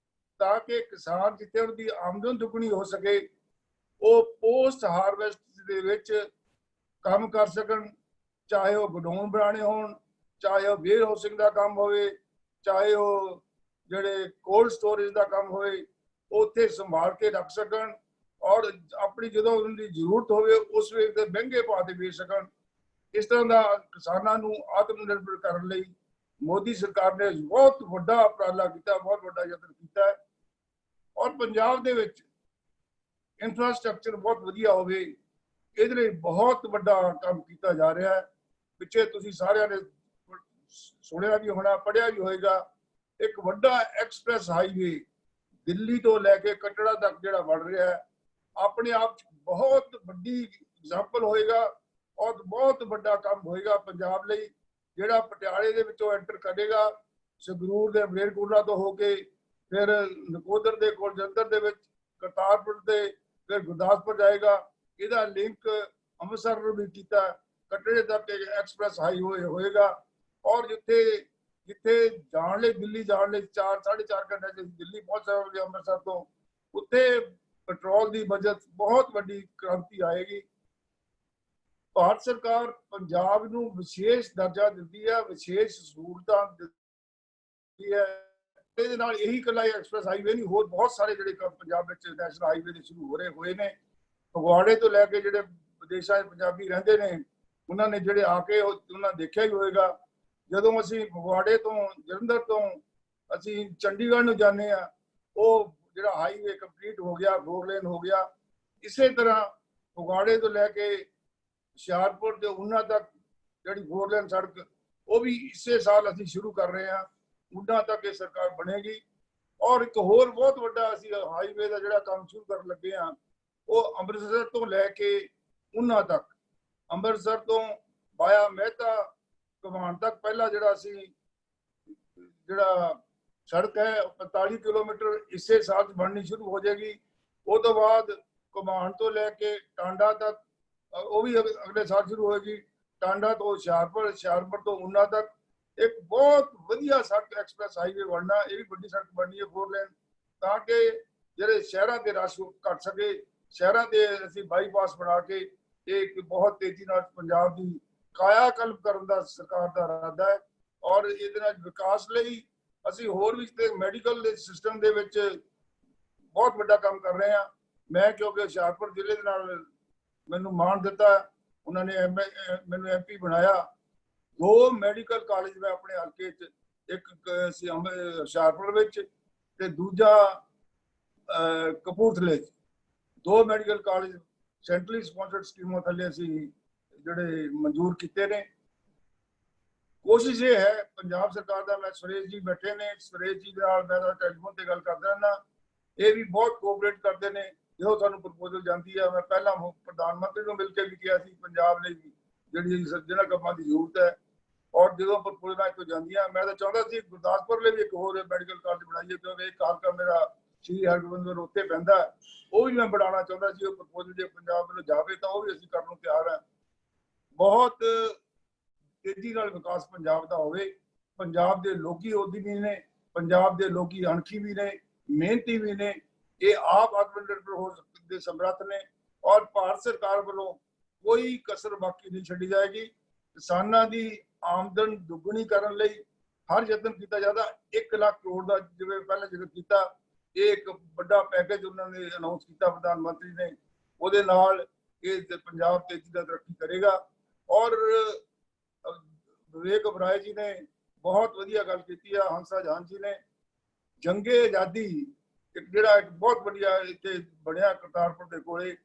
ਤਾਂ ਕਿ ਕਿਸਾਨ ਜਿੱਥੇ ਉਹਦੀ ਆਮਦਨ ਦੁੱਗਣੀ ਹੋ ਸਕੇ, ਉਹ ਪੋਸਟ ਹਾਰਵੈਸਟ ਦੇ ਵਿੱਚ ਕੰਮ ਕਰ ਸਕਣ। ਚਾਹੇ ਉਹ ਗੋਡਾਊਨ ਬਣਾਉਣੇ ਹੋਣ, ਚਾਹੇ ਉਹ ਵੇਅਰ ਹਾਊਸਿੰਗ ਦਾ ਕੰਮ ਹੋਵੇ, ਚਾਹੇ ਉਹ ਜਿਹੜੇ ਕੋਲਡ ਸਟੋਰੇਜ ਦਾ ਕੰਮ ਹੋਵੇ, ਉੱਥੇ ਸੰਭਾਲ ਕੇ ਰੱਖ ਸਕਣ। ਔਰ ਆਪਣੀ ਜਦੋਂ ਉਹਨਾਂ ਦੀ ਜ਼ਰੂਰਤ ਹੋਵੇ ਉਸ ਵੇਲੇ ਤੇ ਮਹਿੰਗੇ ਭਾਅ ਤੇ ਵੇਚ ਸਕਣ। ਇਸ ਤਰ੍ਹਾਂ ਦਾ ਕਿਸਾਨਾਂ ਨੂੰ ਆਤਮ ਨਿਰਭਰ ਕਰਨ ਲਈ ਮੋਦੀ ਸਰਕਾਰ ਨੇ ਬਹੁਤ ਵੱਡਾ ਉਪਰਾਲਾ ਕੀਤਾ, ਬਹੁਤ ਵੱਡਾ ਯਤਨ ਕੀਤਾ ਹੈ। ਔਰ ਪੰਜਾਬ ਦੇ ਵਿੱਚ ਇਨਫਰਾਸਟ੍ਰਕਚਰ ਬਹੁਤ ਵਧੀਆ ਹੋਵੇ, ਇਹਦੇ ਲਈ ਬਹੁਤ ਵੱਡਾ ਕੰਮ ਕੀਤਾ ਜਾ ਰਿਹਾ ਹੈ। ਪਿੱਛੇ ਤੁਸੀਂ ਸਾਰਿਆਂ ਨੇ ਸੁਣਿਆ ਵੀ ਹੋਣਾ, ਪੜ੍ਹਿਆ ਵੀ ਹੋਏਗਾ, ਇੱਕ ਵੱਡਾ ਐਕਸਪ੍ਰੈਸ ਹਾਈਵੇ ਦਿੱਲੀ ਤੋਂ ਲੈ ਕੇ ਕਟੜਾ ਤੱਕ ਜਿਹੜਾ ਬਣ ਰਿਹਾ ਹੈ, ਆਪਣੇ ਆਪ 'ਚ ਬਹੁਤ ਵੱਡੀ ਐਗਜ਼ਾਮਪਲ ਹੋਏਗਾ ਔਰ ਬਹੁਤ ਵੱਡਾ ਕੰਮ ਹੋਏਗਾ ਪੰਜਾਬ ਲਈ, ਜਿਹੜਾ ਪਟਿਆਲੇ ਦੇ ਵਿੱਚੋਂ ਐਂਟਰ ਕਰੇਗਾ, ਸੰਗਰੂਰ ਦੇ ਮਲੇਰਕੋਟਲਾ ਤੋਂ ਹੋ ਕੇ ਫਿਰ ਨਕੋਦਰ ਦੇ ਕੋਲ ਜਲੰਧਰ ਦੇ ਵਿੱਚ, ਕਰਤਾਰਪੁਰ ਦੇ ਫਿਰ ਗੁਰਦਾਸਪੁਰ ਜਾਏਗਾ। ਇਹਦਾ ਲਿੰਕ ਅੰਮ੍ਰਿਤਸਰ ਨੂੰ ਵੀ ਕੀਤਾ, ਕਟੜੇ ਤੱਕ ਐਕਸਪ੍ਰੈਸ ਹਾਈਵੇ ਹੋਏਗਾ। ਔਰ ਜਿੱਥੇ ਜਾਣ ਲਈ, ਦਿੱਲੀ ਜਾਣ ਲਈ 4-4.5 ਘੰਟੇ ਦਿੱਲੀ ਪਹੁੰਚ ਸਕਦੇ ਅੰਮ੍ਰਿਤਸਰ ਤੋਂ, ਉੱਥੇ ਪੈਟਰੋਲ ਦੀ ਬਚਤ ਬਹੁਤ ਵੱਡੀ ਕ੍ਰਾਂਤੀ ਆਏਗੀ। ਭਾਰਤ ਸਰਕਾਰ ਪੰਜਾਬ ਨੂੰ ਵਿਸ਼ੇਸ਼ ਦਰਜਾ ਦਿੰਦੀ ਹੈ, ਵਿਸ਼ੇਸ਼ ਸਹੂਲਤਾਂ ਦਿੰਦੀ ਹੈ। ਇਹਦੇ ਨਾਲ ਇਹੀ ਇਕੱਲਾ ਐਕਸਪ੍ਰੈਸ ਹਾਈਵੇ ਨਹੀਂ, ਹੋਰ ਬਹੁਤ ਸਾਰੇ ਜਿਹੜੇ ਪੰਜਾਬ ਵਿੱਚ ਨੈਸ਼ਨਲ ਹਾਈਵੇ ਦੇ ਸ਼ੁਰੂ ਹੋ ਰਹੇ ਹੋਏ ਨੇ। ਫਗਵਾੜੇ ਤੋਂ ਲੈ ਕੇ ਜਿਹੜੇ ਵਿਦੇਸ਼ਾਂ 'ਚ ਪੰਜਾਬੀ ਰਹਿੰਦੇ ਨੇ, ਉਹਨਾਂ ਨੇ ਜਿਹੜੇ ਆ ਕੇ ਉਹਨਾਂ ਦੇਖਿਆ ਹੀ ਹੋਏਗਾ। ਜਦੋਂ ਅਸੀਂ ਫਗਵਾੜੇ ਤੋਂ, ਜਲੰਧਰ ਤੋਂ ਅਸੀਂ ਚੰਡੀਗੜ੍ਹ ਨੂੰ ਜਾਂਦੇ ਆ, ਉਹ ਜਿਹੜਾ ਹਾਈਵੇ ਕੰਪਲੀਟ ਹੋ ਗਿਆ, 4 ਲੇਨ ਹੋ ਗਿਆ। ਇਸੇ ਤਰ੍ਹਾਂ ਫਗਵਾੜੇ ਤੋਂ ਲੈ ਕੇ ਹੁਸ਼ਿਆਰਪੁਰ ਤੇ ਊਨਾ ਤੱਕ ਜਿਹੜੀ 4 ਲੇਨ ਸੜਕ, ਉਹ ਵੀ ਇਸੇ ਸਾਲ ਅਸੀਂ ਸ਼ੁਰੂ ਕਰ ਰਹੇ ਹਾਂ। ਊਨਾ ਤੱਕ ਇਹ ਸਰਕਾਰ ਬਣੇਗੀ। ਔਰ ਇੱਕ ਹੋਰ ਬਹੁਤ ਵੱਡਾ ਅਸੀਂ ਹਾਈਵੇ ਦਾ ਜਿਹੜਾ ਕੰਮ ਸ਼ੁਰੂ ਕਰਨ ਲੱਗੇ ਹਾਂ, ਉਹ ਅੰਮ੍ਰਿਤਸਰ ਤੋਂ ਲੈ ਕੇ ਊਨਾ ਤੱਕ, ਅੰਮ੍ਰਿਤਸਰ ਤੋਂ ਬਾਇਆ ਮਹਿਤਾ ਘਮਾਣ ਤੱਕ ਪਹਿਲਾਂ ਜਿਹੜਾ ਸੜਕ ਹੈ 45 ਕਿਲੋਮੀਟਰ ਇਸੇ ਸਾਲ ਬਣਨੀ ਸ਼ੁਰੂ ਹੋ ਜਾਏਗੀ। ਉਹ ਤੋਂ ਬਾਅਦ ਘਮਾਣ ਤੋਂ ਲੈ ਕੇ ਟਾਂਡਾ ਤੱਕ, ਉਹ ਵੀ ਅਗਲੇ ਸਾਲ ਸ਼ੁਰੂ ਹੋਏਗੀ। ਟਾਂਡਾ ਤੋਂ ਹੁਸ਼ਿਆਰਪੁਰ, ਹੁਸ਼ਿਆਰਪੁਰ ਤੋਂ ਊਨਾ ਤੱਕ ਇੱਕ ਬਹੁਤ ਵਧੀਆ ਸੜਕ ਐਕਸਪ੍ਰੈਸ ਹਾਈਵੇ ਬਣਨਾ। ਇਹ ਵੀ ਵੱਡੀ ਸੜਕ ਬਣਨੀ ਹੈ 4 ਲੇਨ, ਤਾਂ ਕਿ ਜਿਹੜੇ ਸ਼ਹਿਰਾਂ ਦੇ ਰਸ਼ ਘਟ ਸਕੇ। ਸ਼ਹਿਰਾਂ ਦੇ ਅਸੀਂ ਬਾਈਪਾਸ ਬਣਾ ਕੇ ਇਹ ਬਹੁਤ ਤੇਜ਼ੀ ਨਾਲ ਪੰਜਾਬ ਦੀ ਕਾਇਆ ਕਲਪ ਕਰਨ ਦਾ ਸਰਕਾਰ ਦਾ ਇਰਾਦਾ ਹੈ। ਔਰ ਇਹਦੇ ਨਾਲ ਵਿਕਾਸ ਲਈ ਅਸੀਂ ਹੋਰ ਵੀ ਮੈਡੀਕਲ ਦੇ ਸਿਸਟਮ ਦੇ ਵਿੱਚ ਬਹੁਤ ਵੱਡਾ ਕੰਮ ਕਰ ਰਹੇ ਹਾਂ। ਮੈਂ ਕਿਉਂਕਿ ਹੁਸ਼ਿਆਰਪੁਰ ਜ਼ਿਲ੍ਹੇ ਦੇ ਨਾਲ ਮੈਨੂੰ ਮਾਣ ਦਿੱਤਾ, ਉਹਨਾਂ ਨੇ ਮੈਨੂੰ MP ਬਣਾਇਆ। 2 ਮੈਡੀਕਲ ਕਾਲਜ ਮੈਂ ਆਪਣੇ ਹਲਕੇ 'ਚ, ਇੱਕ ਸੀ ਹੁਸ਼ਿਆਰਪੁਰ ਵਿੱਚ ਤੇ ਦੂਜਾ ਕਪੂਰਥਲੇ 'ਚ, 2 ਮੈਡੀਕਲ ਕਾਲਜ ਸੈਂਟਰਲੀ ਸਪਾਂਸਰਡ ਸਕੀਮਾਂ ਥੱਲੇ ਅਸੀਂ ਜਿਹੜੇ ਮਨਜ਼ੂਰ ਕੀਤੇ ਨੇ। ਕੋਸ਼ਿਸ਼ ਇਹ ਹੈ ਪੰਜਾਬ ਸਰਕਾਰ ਦਾ, ਮੈਂ ਸੁਰੇਸ਼ ਜੀ ਬੈਠੇ ਨੇ, ਸੁਰੇਸ਼ ਜੀ ਨਾਲ ਮੈਂ ਟੈਲੀਫੋਨ ਤੇ ਗੱਲ ਕਰਦਾ ਰਹਿੰਦਾ, ਇਹ ਵੀ ਬਹੁਤ ਕੋਆਪਰੇਟ ਕਰਦੇ ਨੇ। ਜਦੋਂ ਸਾਨੂੰ ਪ੍ਰਪੋਜ਼ਲ ਜਾਂਦੀ ਹੈ, ਮੈਂ ਪਹਿਲਾਂ ਪ੍ਰਧਾਨ ਮੰਤਰੀ ਨੂੰ ਮਿਲ ਕੇ ਵੀ ਕਿਹਾ ਸੀ ਪੰਜਾਬ ਲਈ ਜਿਹੜਾ ਕੰਮਾਂ ਦੀ ਜ਼ਰੂਰਤ ਹੈ। ਔਰ ਜਦੋਂ ਪ੍ਰਪੋਜ਼ਲਾਂ ਇੱਥੋਂ ਜਾਂਦੀਆਂ, ਮੈਂ ਤਾਂ ਚਾਹੁੰਦਾ ਸੀ ਗੁਰਦਾਸਪੁਰ ਲਈ ਵੀ ਇੱਕ ਹੋਰ ਮੈਡੀਕਲ ਕਾਲਜ ਬਣਾਈਏ, ਕਿਉਂਕਿ ਇੱਕ ਹਲਕਾ ਮੇਰਾ ਸ਼੍ਰੀ ਹਰਗੋਬਿੰਦਪੁਰ ਉੱਥੇ ਪੈਂਦਾ, ਉਹ ਵੀ ਮੈਂ ਬਣਾਉਣਾ ਚਾਹੁੰਦਾ ਸੀ। ਉਹ ਪ੍ਰਪੋਜ਼ਲ ਜੇ ਪੰਜਾਬ ਵੱਲੋਂ ਜਾਵੇ ਤਾਂ ਉਹ ਵੀ ਅਸੀਂ ਕਰਨ ਨੂੰ ਤਿਆਰ ਹਾਂ। ਬਹੁਤ ਤੇਜ਼ੀ ਨਾਲ ਵਿਕਾਸ ਪੰਜਾਬ ਦਾ ਹੋਵੇ। ਪੰਜਾਬ ਦੇ ਲੋਕੀ ਉਦਮੀ ਨੇ, ਪੰਜਾਬ ਦੇ ਲੋਕੀ ਅਣਖੀ ਵੀ ਨੇ, ਮਿਹਨਤੀ ਵੀ ਨੇ, ਇਹ ਆਪ ਆਤਮ ਨਿਰਭਰ ਹੋ ਦੇ ਸਮਰੱਥ ਨੇ। ਔਰ ਭਾਰਤ ਸਰਕਾਰ ਵੱਲੋਂ ਕੋਈ ਕਸਰ ਬਾਕੀ ਨਹੀਂ ਛੱਡੀ ਜਾਏਗੀ। ਕਿਸਾਨਾਂ ਦੀ ਆਮਦਨ ਦੁੱਗਣੀ ਕਰਨ ਲਈ ਹਰ ਯਤਨ ਕੀਤਾ ਜਾਂਦਾ। 1 ਲੱਖ ਕਰੋੜ ਦਾ ਜਿਵੇਂ ਪਹਿਲਾਂ ਜ਼ਿਕਰ ਕੀਤਾ, ਇਹ ਇੱਕ ਵੱਡਾ ਪੈਕੇਜ ਉਹਨਾਂ ਨੇ ਅਨਾਉਂਸ ਕੀਤਾ ਪ੍ਰਧਾਨ ਮੰਤਰੀ ਨੇ। ਉਹਦੇ ਨਾਲ ਇਹ ਪੰਜਾਬ ਤੇਜ਼ੀ ਨਾਲ ਤਰੱਕੀ ਕਰੇਗਾ। ਔਰ ਵਿਵੇਕ ਓਬਰਾਏ ਜੀ ਨੇ ਬਹੁਤ ਵਧੀਆ ਗੱਲ ਕੀਤੀ ਆ, ਹੰਸਾ ਜਾਨ ਜੀ ਨੇ ਜੰਗੇ ਆਜ਼ਾਦੀ ਇੱਕ ਜਿਹੜਾ ਇੱਕ ਬਹੁਤ ਵਧੀਆ ਇੱਥੇ ਬਣਿਆ ਕਰਤਾਰਪੁਰ ਦੇ ਕੋਲੇ,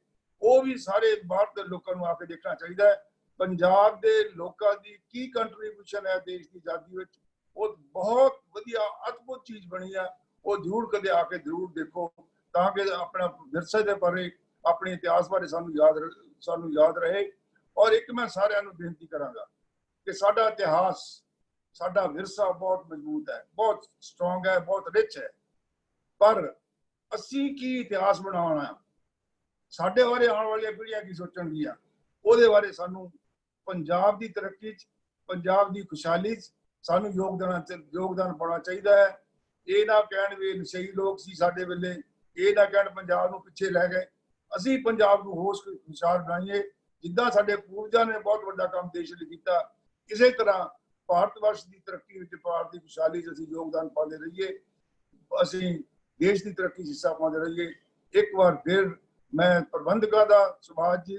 ਉਹ ਵੀ ਸਾਰੇ ਬਾਹਰ ਦੇ ਲੋਕਾਂ ਨੂੰ ਆ ਕੇ ਦੇਖਣਾ ਚਾਹੀਦਾ ਹੈ। ਪੰਜਾਬ ਦੇ ਲੋਕਾਂ ਦੀ ਕੀ ਕੰਟਰੀਬਿਊਸ਼ਨ ਹੈ ਦੇਸ਼ ਦੀ ਆਜ਼ਾਦੀ ਵਿੱਚ, ਉਹ ਬਹੁਤ ਵਧੀਆ ਅਦਭੁਤ ਚੀਜ਼ ਬਣੀ ਆ। ਉਹ ਜ਼ਰੂਰ ਕਦੇ ਆ ਕੇ ਜ਼ਰੂਰ ਦੇਖੋ, ਤਾਂ ਕਿ ਆਪਣਾ ਵਿਰਸੇ ਦੇ ਬਾਰੇ, ਆਪਣੇ ਇਤਿਹਾਸ ਬਾਰੇ ਸਾਨੂੰ ਯਾਦ ਰਹੇ। ਔਰ ਇੱਕ ਮੈਂ ਸਾਰਿਆਂ ਨੂੰ ਬੇਨਤੀ ਕਰਾਂਗਾ ਕਿ ਸਾਡਾ ਇਤਿਹਾਸ, ਸਾਡਾ ਵਿਰਸਾ ਬਹੁਤ ਮਜ਼ਬੂਤ ਹੈ, ਬਹੁਤ ਸਟਰੋਂਗ ਹੈ, ਬਹੁਤ ਰਿਚ ਹੈ, ਪਰ ਅਸੀਂ ਕੀ ਇਤਿਹਾਸ ਬਣਾਉਣਾ, ਸਾਡੇ ਬਾਰੇ ਆਉਣ ਵਾਲੀਆਂ ਪੀੜ੍ਹੀਆਂ ਕੀ ਸੋਚਣਗੀਆਂ, ਉਹਦੇ ਬਾਰੇ ਸਾਨੂੰ ਪੰਜਾਬ ਦੀ ਤਰੱਕੀ 'ਚ, ਪੰਜਾਬ ਦੀ ਖੁਸ਼ਹਾਲੀ 'ਚ ਸਾਨੂੰ ਯੋਗਦਾਨ ਪਾਉਣਾ ਚਾਹੀਦਾ ਹੈ। ਇਹ ਨਾ ਕਹਿਣ ਵੀ ਨਸ਼ਈ ਲੋਕ ਸੀ ਸਾਡੇ ਵੇਲੇ, ਇਹ ਨਾ ਕਹਿਣ ਪੰਜਾਬ ਨੂੰ ਪਿੱਛੇ ਲੈ ਗਏ। ਅਸੀਂ ਪੰਜਾਬ ਨੂੰ ਹੋਸ਼ ਖੁਸ਼ਹਾਲ ਬਣਾਈਏ, ਜਿੱਦਾਂ ਸਾਡੇ ਪੂਰਵਜਾਂ ਨੇ ਬਹੁਤ ਵੱਡਾ ਕੰਮ ਦੇਸ਼ ਲਈ ਕੀਤਾ, ਇਸੇ ਤਰ੍ਹਾਂ ਭਾਰਤ ਵਰਸ਼ ਦੀ ਤਰੱਕੀ ਵਿੱਚ, ਭਾਰਤ ਦੀ ਖੁਸ਼ਹਾਲੀ 'ਚ ਅਸੀਂ ਯੋਗਦਾਨ ਪਾਉਂਦੇ ਰਹੀਏ, ਅਸੀਂ ਦੇਸ਼ ਦੀ ਤਰੱਕੀ 'ਚ ਹਿੱਸਾ ਪਾਉਂਦੇ ਰਹੀਏ। ਇੱਕ ਵਾਰ ਫਿਰ ਮੈਂ ਪ੍ਰਬੰਧਕਾਂ ਦਾ, ਸੁਭਾਸ਼ ਜੀ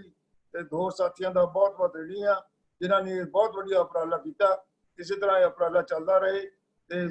ਤੇ ਦੋ ਸਾਥੀਆਂ ਦਾ ਬਹੁਤ ਬਹੁਤ ऋणी ਹਾਂ, ਜਿਨ੍ਹਾਂ ਨੇ ਬਹੁਤ ਵਧੀਆ ਉਪਰਾਲਾ ਕੀਤਾ। ਇਸੇ ਤਰ੍ਹਾਂ ਇਹ ਉਪਰਾਲਾ ਚੱਲਦਾ ਰਹੇ ਤੇ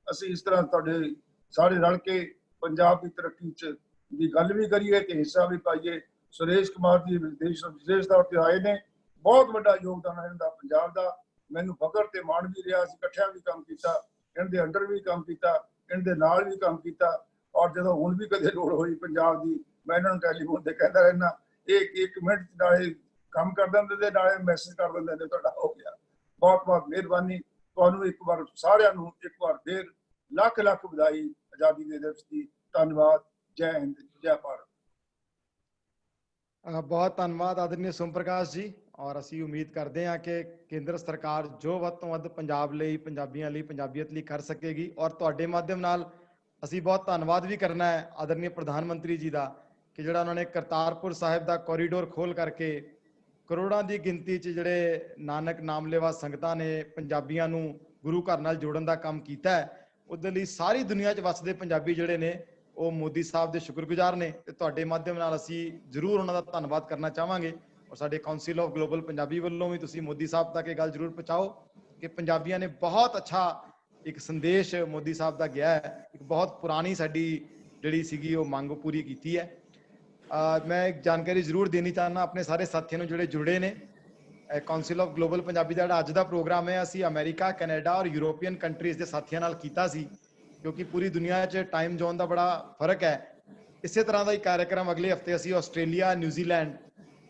ਅਸੀਂ ਇਸ ਤਰ੍ਹਾਂ ਤੁਹਾਡੇ ਸਾਰੇ ਰਲ ਕੇ ਪੰਜਾਬ ਦੀ ਤਰੱਕੀ 'ਚ ਦੀ ਗੱਲ ਵੀ ਕਰੀਏ ਤੇ ਹਿੱਸਾ ਵੀ ਪਾਈਏ। ਸੁਰੇਸ਼ ਕੁਮਾਰ ਜੀ ਵਿਸ਼ੇਸ਼ ਤੌਰ ਤੇ ਆਏ ਨੇ, ਬਹੁਤ ਵੱਡਾ ਯੋਗਦਾਨ ਹੈ ਇਹਦਾ ਪੰਜਾਬ ਦਾ। ਮੈਨੂੰ ਫਖਰ ਤੇ ਮਾਣ ਵੀ ਰਿਹਾ, ਅਸੀਂ ਇਕੱਠਿਆਂ ਵੀ ਕੰਮ ਕੀਤਾ, ਇਹਨਾਂ ਦੇ ਅੰਡਰ ਵੀ ਕੰਮ ਕੀਤਾ, ਇਹਨਾਂ ਦੇ ਨਾਲ ਵੀ ਕੰਮ ਕੀਤਾ। ਔਰ ਜਦੋਂ ਹੁਣ ਵੀ ਕਦੇ ਲੋੜ ਹੋਈ ਪੰਜਾਬ ਦੀ, ਮੈਂ ਇਹਨਾਂ ਨੂੰ ਟੈਲੀਫੋਨ ਤੇ ਕਹਿੰਦਾ ਰਹਿਣਾ, ਇਹ 1 ਮਿੰਟ ਨਾਲੇ ਕੰਮ ਕਰ ਦਿੰਦੇ ਤੇ ਨਾਲੇ ਮੈਸੇਜ ਕਰ ਦਿੰਦੇ ਨੇ ਤੁਹਾਡਾ ਹੋ ਗਿਆ। ਬਹੁਤ ਬਹੁਤ ਮਿਹਰਬਾਨੀ ਤੁਹਾਨੂੰ। ਇੱਕ ਵਾਰ ਸਾਰਿਆਂ ਨੂੰ ਇੱਕ ਵਾਰ ਫਿਰ ਲੱਖ ਲੱਖ ਵਧਾਈ ਆਜ਼ਾਦੀ ਦੇ ਦਿਵਸ ਦੀ। ਧੰਨਵਾਦ। ਜੈ ਹਿੰਦ, ਜੈ ਭਾਰਤ। ਬਹੁਤ ਧੰਨਵਾਦ ਆਦਰਨੀ ਸੋਮ ਪ੍ਰਕਾਸ਼ ਜੀ। ਔਰ ਅਸੀਂ ਉਮੀਦ ਕਰਦੇ ਹਾਂ ਕਿ ਕੇਂਦਰ ਸਰਕਾਰ ਜੋ ਵੱਧ ਤੋਂ ਵੱਧ ਪੰਜਾਬ ਲਈ, ਪੰਜਾਬੀਆਂ ਲਈ, ਪੰਜਾਬੀਅਤ ਲਈ ਕਰ ਸਕੇਗੀ। ਔਰ ਤੁਹਾਡੇ ਮਾਧਿਅਮ ਨਾਲ ਅਸੀਂ ਬਹੁਤ ਧੰਨਵਾਦ ਵੀ ਕਰਨਾ ਹੈ ਆਦਰਨੀ ਪ੍ਰਧਾਨ ਮੰਤਰੀ ਜੀ ਦਾ, ਕਿ ਜਿਹੜਾ ਉਹਨਾਂ ਨੇ ਕਰਤਾਰਪੁਰ ਸਾਹਿਬ ਦਾ ਕੋਰੀਡੋਰ ਖੋਲ ਕਰਕੇ ਕਰੋੜਾਂ ਦੀ ਗਿਣਤੀ 'ਚ ਜਿਹੜੇ ਨਾਨਕ ਨਾਮਲੇਵਾ ਸੰਗਤਾਂ ਨੇ ਪੰਜਾਬੀਆਂ ਨੂੰ ਗੁਰੂ ਘਰ ਨਾਲ ਜੋੜਨ ਦਾ ਕੰਮ ਕੀਤਾ ਹੈ। ਉਹਦੇ ਲਈ ਸਾਰੀ ਦੁਨੀਆ 'ਚ ਵੱਸਦੇ ਪੰਜਾਬੀ ਜਿਹੜੇ ਨੇ ਉਹ ਮੋਦੀ ਸਾਹਿਬ ਦੇ ਸ਼ੁਕਰਗੁਜ਼ਾਰ ਨੇ, ਤੇ ਤੁਹਾਡੇ ਮਾਧਿਅਮ ਨਾਲ ਅਸੀਂ ਜ਼ਰੂਰ ਉਹਨਾਂ ਦਾ ਧੰਨਵਾਦ ਕਰਨਾ ਚਾਹਾਂਗੇ। ਔਰ ਸਾਡੇ ਕਾਉਂਸਿਲ ਆਫ ਗਲੋਬਲ ਪੰਜਾਬੀ ਵੱਲੋਂ ਵੀ ਤੁਸੀਂ ਮੋਦੀ ਸਾਹਿਬ ਤੱਕ ਇਹ ਗੱਲ ਜ਼ਰੂਰ ਪਹੁੰਚਾਓ ਕਿ ਪੰਜਾਬੀਆਂ ਨੇ ਬਹੁਤ ਅੱਛਾ ਇੱਕ ਸੰਦੇਸ਼ ਮੋਦੀ ਸਾਹਿਬ ਦਾ ਗਿਆ ਹੈ। ਇੱਕ ਬਹੁਤ ਪੁਰਾਣੀ ਸਾਡੀ ਜਿਹੜੀ ਸੀਗੀ ਉਹ ਮੰਗ ਪੂਰੀ ਕੀਤੀ ਹੈ। ਮੈਂ ਇੱਕ ਜਾਣਕਾਰੀ ਜ਼ਰੂਰ ਦੇਣੀ ਚਾਹੁੰਦਾ ਆਪਣੇ ਸਾਰੇ ਸਾਥੀਆਂ ਨੂੰ ਜਿਹੜੇ ਜੁੜੇ ਨੇ। ਕਾਉਂਸਿਲ ਆਫ ਗਲੋਬਲ ਪੰਜਾਬੀ ਦਾ ਜਿਹੜਾ ਅੱਜ ਦਾ ਪ੍ਰੋਗਰਾਮ ਹੈ, ਅਸੀਂ ਅਮਰੀਕਾ, ਕੈਨੇਡਾ ਔਰ ਯੂਰੋਪੀਅਨ ਕੰਟਰੀਜ਼ ਦੇ ਸਾਥੀਆਂ ਨਾਲ ਕੀਤਾ ਸੀ, ਕਿਉਂਕਿ ਪੂਰੀ ਦੁਨੀਆ 'ਚ ਟਾਈਮ ਜ਼ੋਨ ਦਾ ਬੜਾ ਫਰਕ ਹੈ। ਇਸੇ ਤਰ੍ਹਾਂ ਦਾ ਇੱਕ ਕਾਰਜਕ੍ਰਮ ਅਗਲੇ ਹਫਤੇ ਅਸੀਂ ਆਸਟ੍ਰੇਲੀਆ, ਨਿਊਜ਼ੀਲੈਂਡ,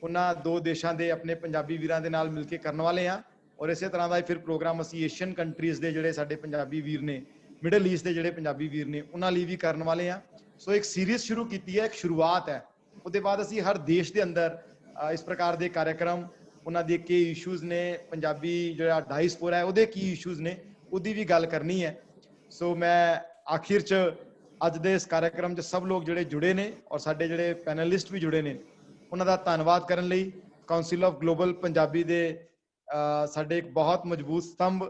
ਉਹਨਾਂ 2 ਦੇਸ਼ਾਂ ਦੇ ਆਪਣੇ ਪੰਜਾਬੀ ਵੀਰਾਂ ਦੇ ਨਾਲ ਮਿਲ ਕੇ ਕਰਨ ਵਾਲੇ ਹਾਂ। ਔਰ ਇਸੇ ਤਰ੍ਹਾਂ ਦਾ ਫਿਰ ਪ੍ਰੋਗਰਾਮ ਅਸੀਂ ਏਸ਼ੀਅਨ ਕੰਟਰੀਜ਼ ਦੇ ਜਿਹੜੇ ਸਾਡੇ ਪੰਜਾਬੀ ਵੀਰ ਨੇ, ਮਿਡਲ ਈਸਟ ਦੇ ਜਿਹੜੇ ਪੰਜਾਬੀ ਵੀਰ ਨੇ, ਉਹਨਾਂ ਲਈ ਵੀ ਕਰਨ ਵਾਲੇ ਹਾਂ। ਸੋ ਇੱਕ ਸੀਰੀਜ਼ ਸ਼ੁਰੂ ਕੀਤੀ ਹੈ, ਇੱਕ ਸ਼ੁਰੂਆਤ ਹੈ। ਉਹਦੇ ਬਾਅਦ ਅਸੀਂ ਹਰ ਦੇਸ਼ ਦੇ ਅੰਦਰ ਇਸ ਪ੍ਰਕਾਰ ਦੇ ਕਾਰਜਕ੍ਰਮ, ਉਹਨਾਂ ਦੇ ਕੀ ਇਸ਼ੂਜ਼ ਨੇ, ਪੰਜਾਬੀ ਜਿਹੜਾ ਡਾਇਸਪੋਰਾ ਹੈ ਉਹਦੇ ਕੀ ਇਸ਼ੂਜ਼ ਨੇ, ਉਹਦੀ ਵੀ ਗੱਲ ਕਰਨੀ ਹੈ। ਸੋ ਮੈਂ ਆਖਿਰ 'ਚ ਅੱਜ ਦੇ ਇਸ ਕਾਰਜਕ੍ਰਮ 'ਚ ਸਭ ਲੋਕ ਜਿਹੜੇ ਜੁੜੇ ਨੇ ਔਰ ਸਾਡੇ ਜਿਹੜੇ ਪੈਨਲਿਸਟ ਵੀ ਜੁੜੇ ਨੇ, ਉਹਨਾਂ ਦਾ ਧੰਨਵਾਦ ਕਰਨ ਲਈ ਕਾਉਂਸਿਲ ਆਫ ਗਲੋਬਲ ਪੰਜਾਬੀ ਦੇ ਸਾਡੇ ਇੱਕ ਬਹੁਤ ਮਜ਼ਬੂਤ ਸਤੰਭ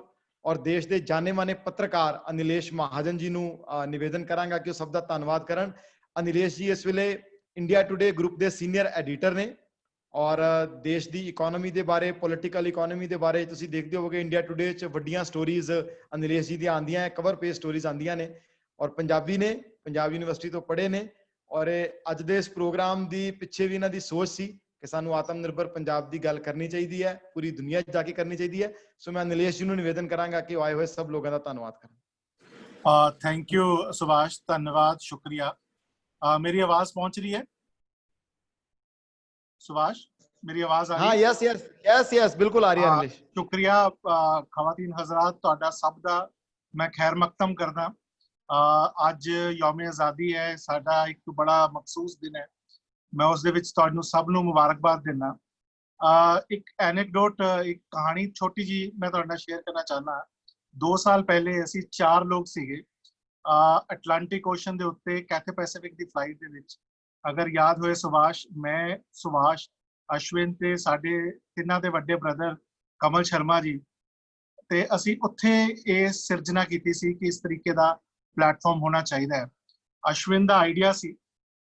ਔਰ ਦੇਸ਼ ਦੇ ਜਾਣੇ-ਮਾਣੇ ਪੱਤਰਕਾਰ ਅਨਿਲੇਸ਼ ਮਹਾਜਨ ਜੀ ਨੂੰ ਨਿਵੇਦਨ ਕਰਾਂਗਾ ਕਿ ਉਹ ਸਭ ਦਾ ਧੰਨਵਾਦ ਕਰਨ। ਅਨਿਲੇਸ਼ ਜੀ ਇਸ ਵੇਲੇ ਇੰਡੀਆ ਟੁਡੇ ਗਰੁੱਪ ਦੇ ਸੀਨੀਅਰ ਐਡੀਟਰ ਨੇ ਔਰ ਦੇਸ਼ ਦੀ ਇਕਨੋਮੀ ਦੇ ਬਾਰੇ, ਪੋਲੀਟੀਕਲ ਇਕਨੋਮੀ ਦੇ ਬਾਰੇ ਤੁਸੀਂ ਦੇਖਦੇ ਹੋਵੋਗੇ ਇੰਡੀਆ ਟੁਡੇ 'ਚ ਵੱਡੀਆਂ ਸਟੋਰੀਜ਼ ਅਨਿਲੇਸ਼ ਜੀ ਦੀਆਂ ਆਉਂਦੀਆਂ, ਕਵਰ ਪੇਜ ਸਟੋਰੀਜ਼ ਆਉਂਦੀਆਂ ਨੇ। ਔਰ ਪੰਜਾਬੀ ਨੇ, ਪੰਜਾਬ ਯੂਨੀਵਰਸਿਟੀ ਤੋਂ ਪੜ੍ਹੇ ਨੇ। ਔਰ ਅੱਜ ਦੇ ਇਸ ਪ੍ਰੋਗਰਾਮ ਦੀ ਪਿੱਛੇ ਵੀ ਇਹਨਾਂ ਦੀ ਸੋਚ ਸੀ ਕਿ ਸਾਨੂੰ ਆਤਮ ਨਿਰਭਰ ਪੰਜਾਬ ਦੀ ਗੱਲ ਕਰਨੀ ਚਾਹੀਦੀ ਹੈ, ਪੂਰੀ ਦੁਨੀਆ 'ਚ ਜਾ ਕੇ ਕਰਨੀ ਚਾਹੀਦੀ ਹੈ। ਸੋ ਮੈਂ ਅਨਿਲੇਸ਼ ਜੀ ਨੂੰ ਨਿਵੇਦਨ ਕਰਾਂਗਾ ਕਿ ਉਹ ਆਏ ਹੋਏ ਸਭ ਲੋਕਾਂ ਦਾ ਧੰਨਵਾਦ ਕਰਨ। ਥੈਂਕ ਯੂ ਸੁਭਾਸ਼, ਧੰਨਵਾਦ, ਸ਼ੁਕਰੀਆ। मेरी आवाज पहुंच रही है सुभाष? मेरी आवाज आ रही है? हाँ, यस बिल्कुल आ रही है अनिलेश। शुक्रिया खवातीन हजरात, ਤੁਹਾਡਾ ਸਭ ਦਾ मैं खैर मकदम करदा। ਅੱਜ ਯੌਮ ਆਜ਼ਾਦੀ ਹੈ, ਸਾਡਾ ਇੱਕ ਬੜਾ ਮਖਸੂਸ ਦਿਨ ਹੈ। ਮੈਂ ਉਸ ਦੇ ਵਿੱਚ ਤੁਹਾਨੂੰ ਸਭ ਨੂੰ ਮੁਬਾਰਕਬਾਦ ਦਿੰਦਾ। ਇੱਕ ਐਨੈਕਡੋਟ, ਇੱਕ ਕਹਾਣੀ ਛੋਟੀ ਜੀ ਮੈਂ ਤੁਹਾਡੇ ਨਾਲ ਸ਼ੇਅਰ ਕਰਨਾ ਚਾਹੁੰਦਾ। 2 ਸਾਲ ਪਹਿਲੇ ਅਸੀਂ 4 ਲੋਕ ਸੀਗੇ ਅਟਲਾਂਟਿਕ ਓਸ਼ਨ ਦੇ ਉੱਤੇ ਕੈਥੇ ਪੈਸੀਫਿਕ ਦੀ ਫਲਾਈਟ ਦੇ ਵਿੱਚ। ਅਗਰ ਯਾਦ ਹੋਏ ਸੁਭਾਸ਼, ਮੈਂ, ਸੁਭਾਸ਼, ਅਸ਼ਵਿਨ ਤੇ ਸਾਡੇ ਤਿੰਨਾਂ ਦੇ ਵੱਡੇ ਬ੍ਰਦਰ ਕਮਲ ਸ਼ਰਮਾ ਜੀ, ਤੇ ਅਸੀਂ ਉੱਥੇ ਇਹ ਸਿਰਜਣਾ ਕੀਤੀ ਸੀ ਕਿ ਇਸ ਤਰੀਕੇ ਦਾ ਪਲੇਟਫਾਰਮ ਹੋਣਾ ਚਾਹੀਦਾ ਹੈ। ਅਸ਼ਵਿਨ ਦਾ ਆਈਡੀਆ ਸੀ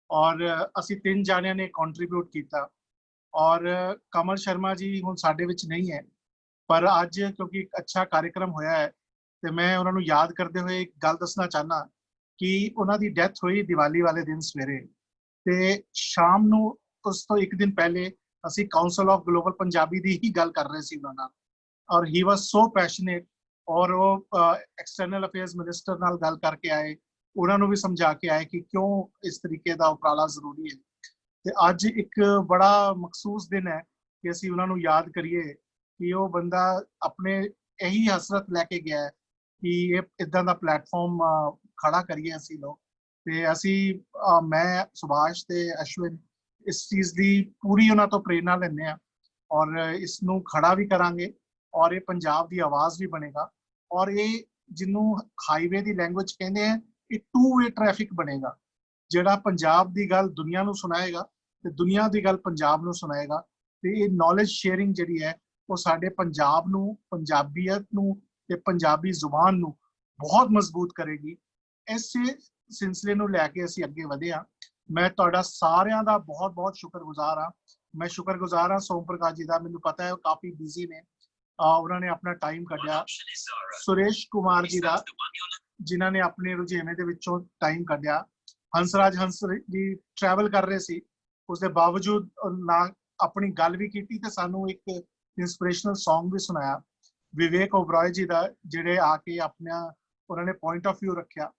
ਔਰ ਅਸੀਂ 3 ਜਾਣਿਆਂ ਨੇ ਕੰਟਰੀਬਿਊਟ ਕੀਤਾ ਔਰ ਕਮਲ ਸ਼ਰਮਾ ਜੀ ਹੁਣ ਸਾਡੇ ਵਿੱਚ ਨਹੀਂ ਹੈ, ਪਰ ਅੱਜ ਕਿਉਂਕਿ ਇੱਕ ਅੱਛਾ ਕਾਰਜਕ੍ਰਮ ਹੋਇਆ ਹੈ ਤੇ ਮੈਂ ਉਹਨਾਂ ਨੂੰ ਯਾਦ ਕਰਦੇ ਹੋਏ ਇੱਕ ਗੱਲ ਦੱਸਣਾ ਚਾਹਨਾ ਕਿ ਉਹਨਾਂ ਦੀ ਡੈਥ ਹੋਈ ਦੀਵਾਲੀ ਵਾਲੇ ਦਿਨ ਸਵੇਰੇ, ਤੇ ਸ਼ਾਮ ਨੂੰ ਉਸ ਤੋਂ ਇੱਕ ਦਿਨ ਪਹਿਲੇ ਅਸੀਂ ਕਾਉਂਸਲ ਆਫ ਗਲੋਬਲ ਪੰਜਾਬੀ ਦੀ ਹੀ ਗੱਲ ਕਰ ਰਹੇ ਸੀ ਉਹਨਾਂ ਨਾਲ, ਔਰ ਹੀ ਵਾਸ ਸੋ ਪੈਸ਼ਨੇਟ, ਔਰ ਉਹ ਐਕਸਟਰਨਲ ਅਫੇਅਰਸ ਮਿਨਿਸਟਰ ਨਾਲ ਗੱਲ ਕਰਕੇ ਆਏ, ਉਹਨਾਂ ਨੂੰ ਵੀ ਸਮਝਾ ਕੇ ਆਏ ਕਿ ਕਿਉਂ ਇਸ ਤਰੀਕੇ ਦਾ ਉਪਰਾਲਾ ਜ਼ਰੂਰੀ ਹੈ। ਤੇ ਅੱਜ ਇੱਕ ਬੜਾ ਮਖਸੂਸ ਦਿਨ ਹੈ ਕਿ ਅਸੀਂ ਉਹਨਾਂ ਨੂੰ ਯਾਦ ਕਰੀਏ ਕਿ ਉਹ ਬੰਦਾ ਆਪਣੇ ਇਹੀ ਹਸਰਤ ਲੈ ਕੇ ਗਿਆ ਹੈ ਕਿ ਇਹ ਇਦਾਂ ਦਾ ਪਲੇਟਫਾਰਮ ਖੜਾ ਕਰੀਏ ਅਸੀਂ ਲੋਕ, ਤੇ ਅਸੀਂ ਮੈਂ ਸੁਭਾਸ਼ ਤੇ ਅਸ਼ਵਿਨ ਇਸ ਚੀਜ਼ ਦੀ ਪੂਰੀ ਉਹਨਾਂ ਤੋਂ ਪ੍ਰੇਰਨਾ ਲੈਂਦੇ ਹਾਂ ਔਰ ਇਸ ਨੂੰ ਖੜਾ ਵੀ ਕਰਾਂਗੇ ਔਰ ਇਹ ਪੰਜਾਬ ਦੀ ਆਵਾਜ਼ ਵੀ ਬਣੇਗਾ ਔਰ ਇਹ ਜਿਹਨੂੰ ਹਾਈਵੇ ਦੀ ਲੈਂਗੁਏਜ ਕਹਿੰਦੇ ਆ, ਇਹ 2-ਵੇ ਟ੍ਰੈਫਿਕ ਬਣੇਗਾ, ਜਿਹੜਾ ਪੰਜਾਬ ਦੀ ਗੱਲ ਦੁਨੀਆ ਨੂੰ ਸੁਣਾਏਗਾ ਤੇ ਦੁਨੀਆ ਦੀ ਗੱਲ ਪੰਜਾਬ ਨੂੰ ਸੁਣਾਏਗਾ, ਤੇ ਇਹ ਨੌਲੇਜ ਸ਼ੇਅਰਿੰਗ ਜਿਹੜੀ ਹੈ ਉਹ ਸਾਡੇ ਪੰਜਾਬ ਨੂੰ, ਪੰਜਾਬੀਅਤ ਨੂੰ ਤੇ ਪੰਜਾਬੀ ਜ਼ੁਬਾਨ ਨੂੰ ਬਹੁਤ ਮਜ਼ਬੂਤ ਕਰੇਗੀ। ਇਸੇ ਸਿਲਸਿਲੇ ਨੂੰ ਲੈ ਕੇ ਅਸੀਂ ਅੱਗੇ ਵਧੇ ਹਾਂ। ਮੈਂ ਤੁਹਾਡਾ ਸਾਰਿਆਂ ਦਾ ਬਹੁਤ ਬਹੁਤ ਸ਼ੁਕਰਗੁਜ਼ਾਰ ਹਾਂ। ਮੈਂ ਸ਼ੁਕਰਗੁਜ਼ਾਰ ਹਾਂ ਸੋਮ ਪ੍ਰਕਾਸ਼ ਜੀ ਦਾ, ਮੈਨੂੰ ਪਤਾ ਹੈ ਉਹ ਕਾਫੀ ਬਿਜ਼ੀ ਨੇ, ਉਹਨਾਂ ਨੇ ਆਪਣਾ ਟਾਈਮ ਕੱਢਿਆ। ਸੁਰੇਸ਼ ਕੁਮਾਰ ਜੀ ਦਾ, ਜਿਨ੍ਹਾਂ ਨੇ ਆਪਣੇ ਰੁਝੇਵੇਂ ਦੇ ਵਿੱਚੋਂ ਟਾਈਮ ਕੱਢਿਆ। ਹੰਸਰਾਜ ਜੀ ਟਰੈਵਲ ਕਰ ਰਹੇ ਸੀ, ਉਸਦੇ ਬਾਵਜੂਦ ਨਾ ਆਪਣੀ ਗੱਲ ਵੀ ਕੀਤੀ ਤੇ ਸਾਨੂੰ ਇੱਕ ਇੰਸਪੀਰੇਸ਼ਨਲ ਸੌਂਗ ਵੀ ਸੁਣਾਇਆ। ਵਿਵੇਕ ਓਬਰਾਏ ਜੀ ਦਾ, ਜਿਹੜੇ ਆ ਕੇ ਆਪਣਾ ਉਹਨਾਂ ਨੇ ਪੁਆਇੰਟ ਆਫ ਵਿਊ ਰੱਖਿਆ।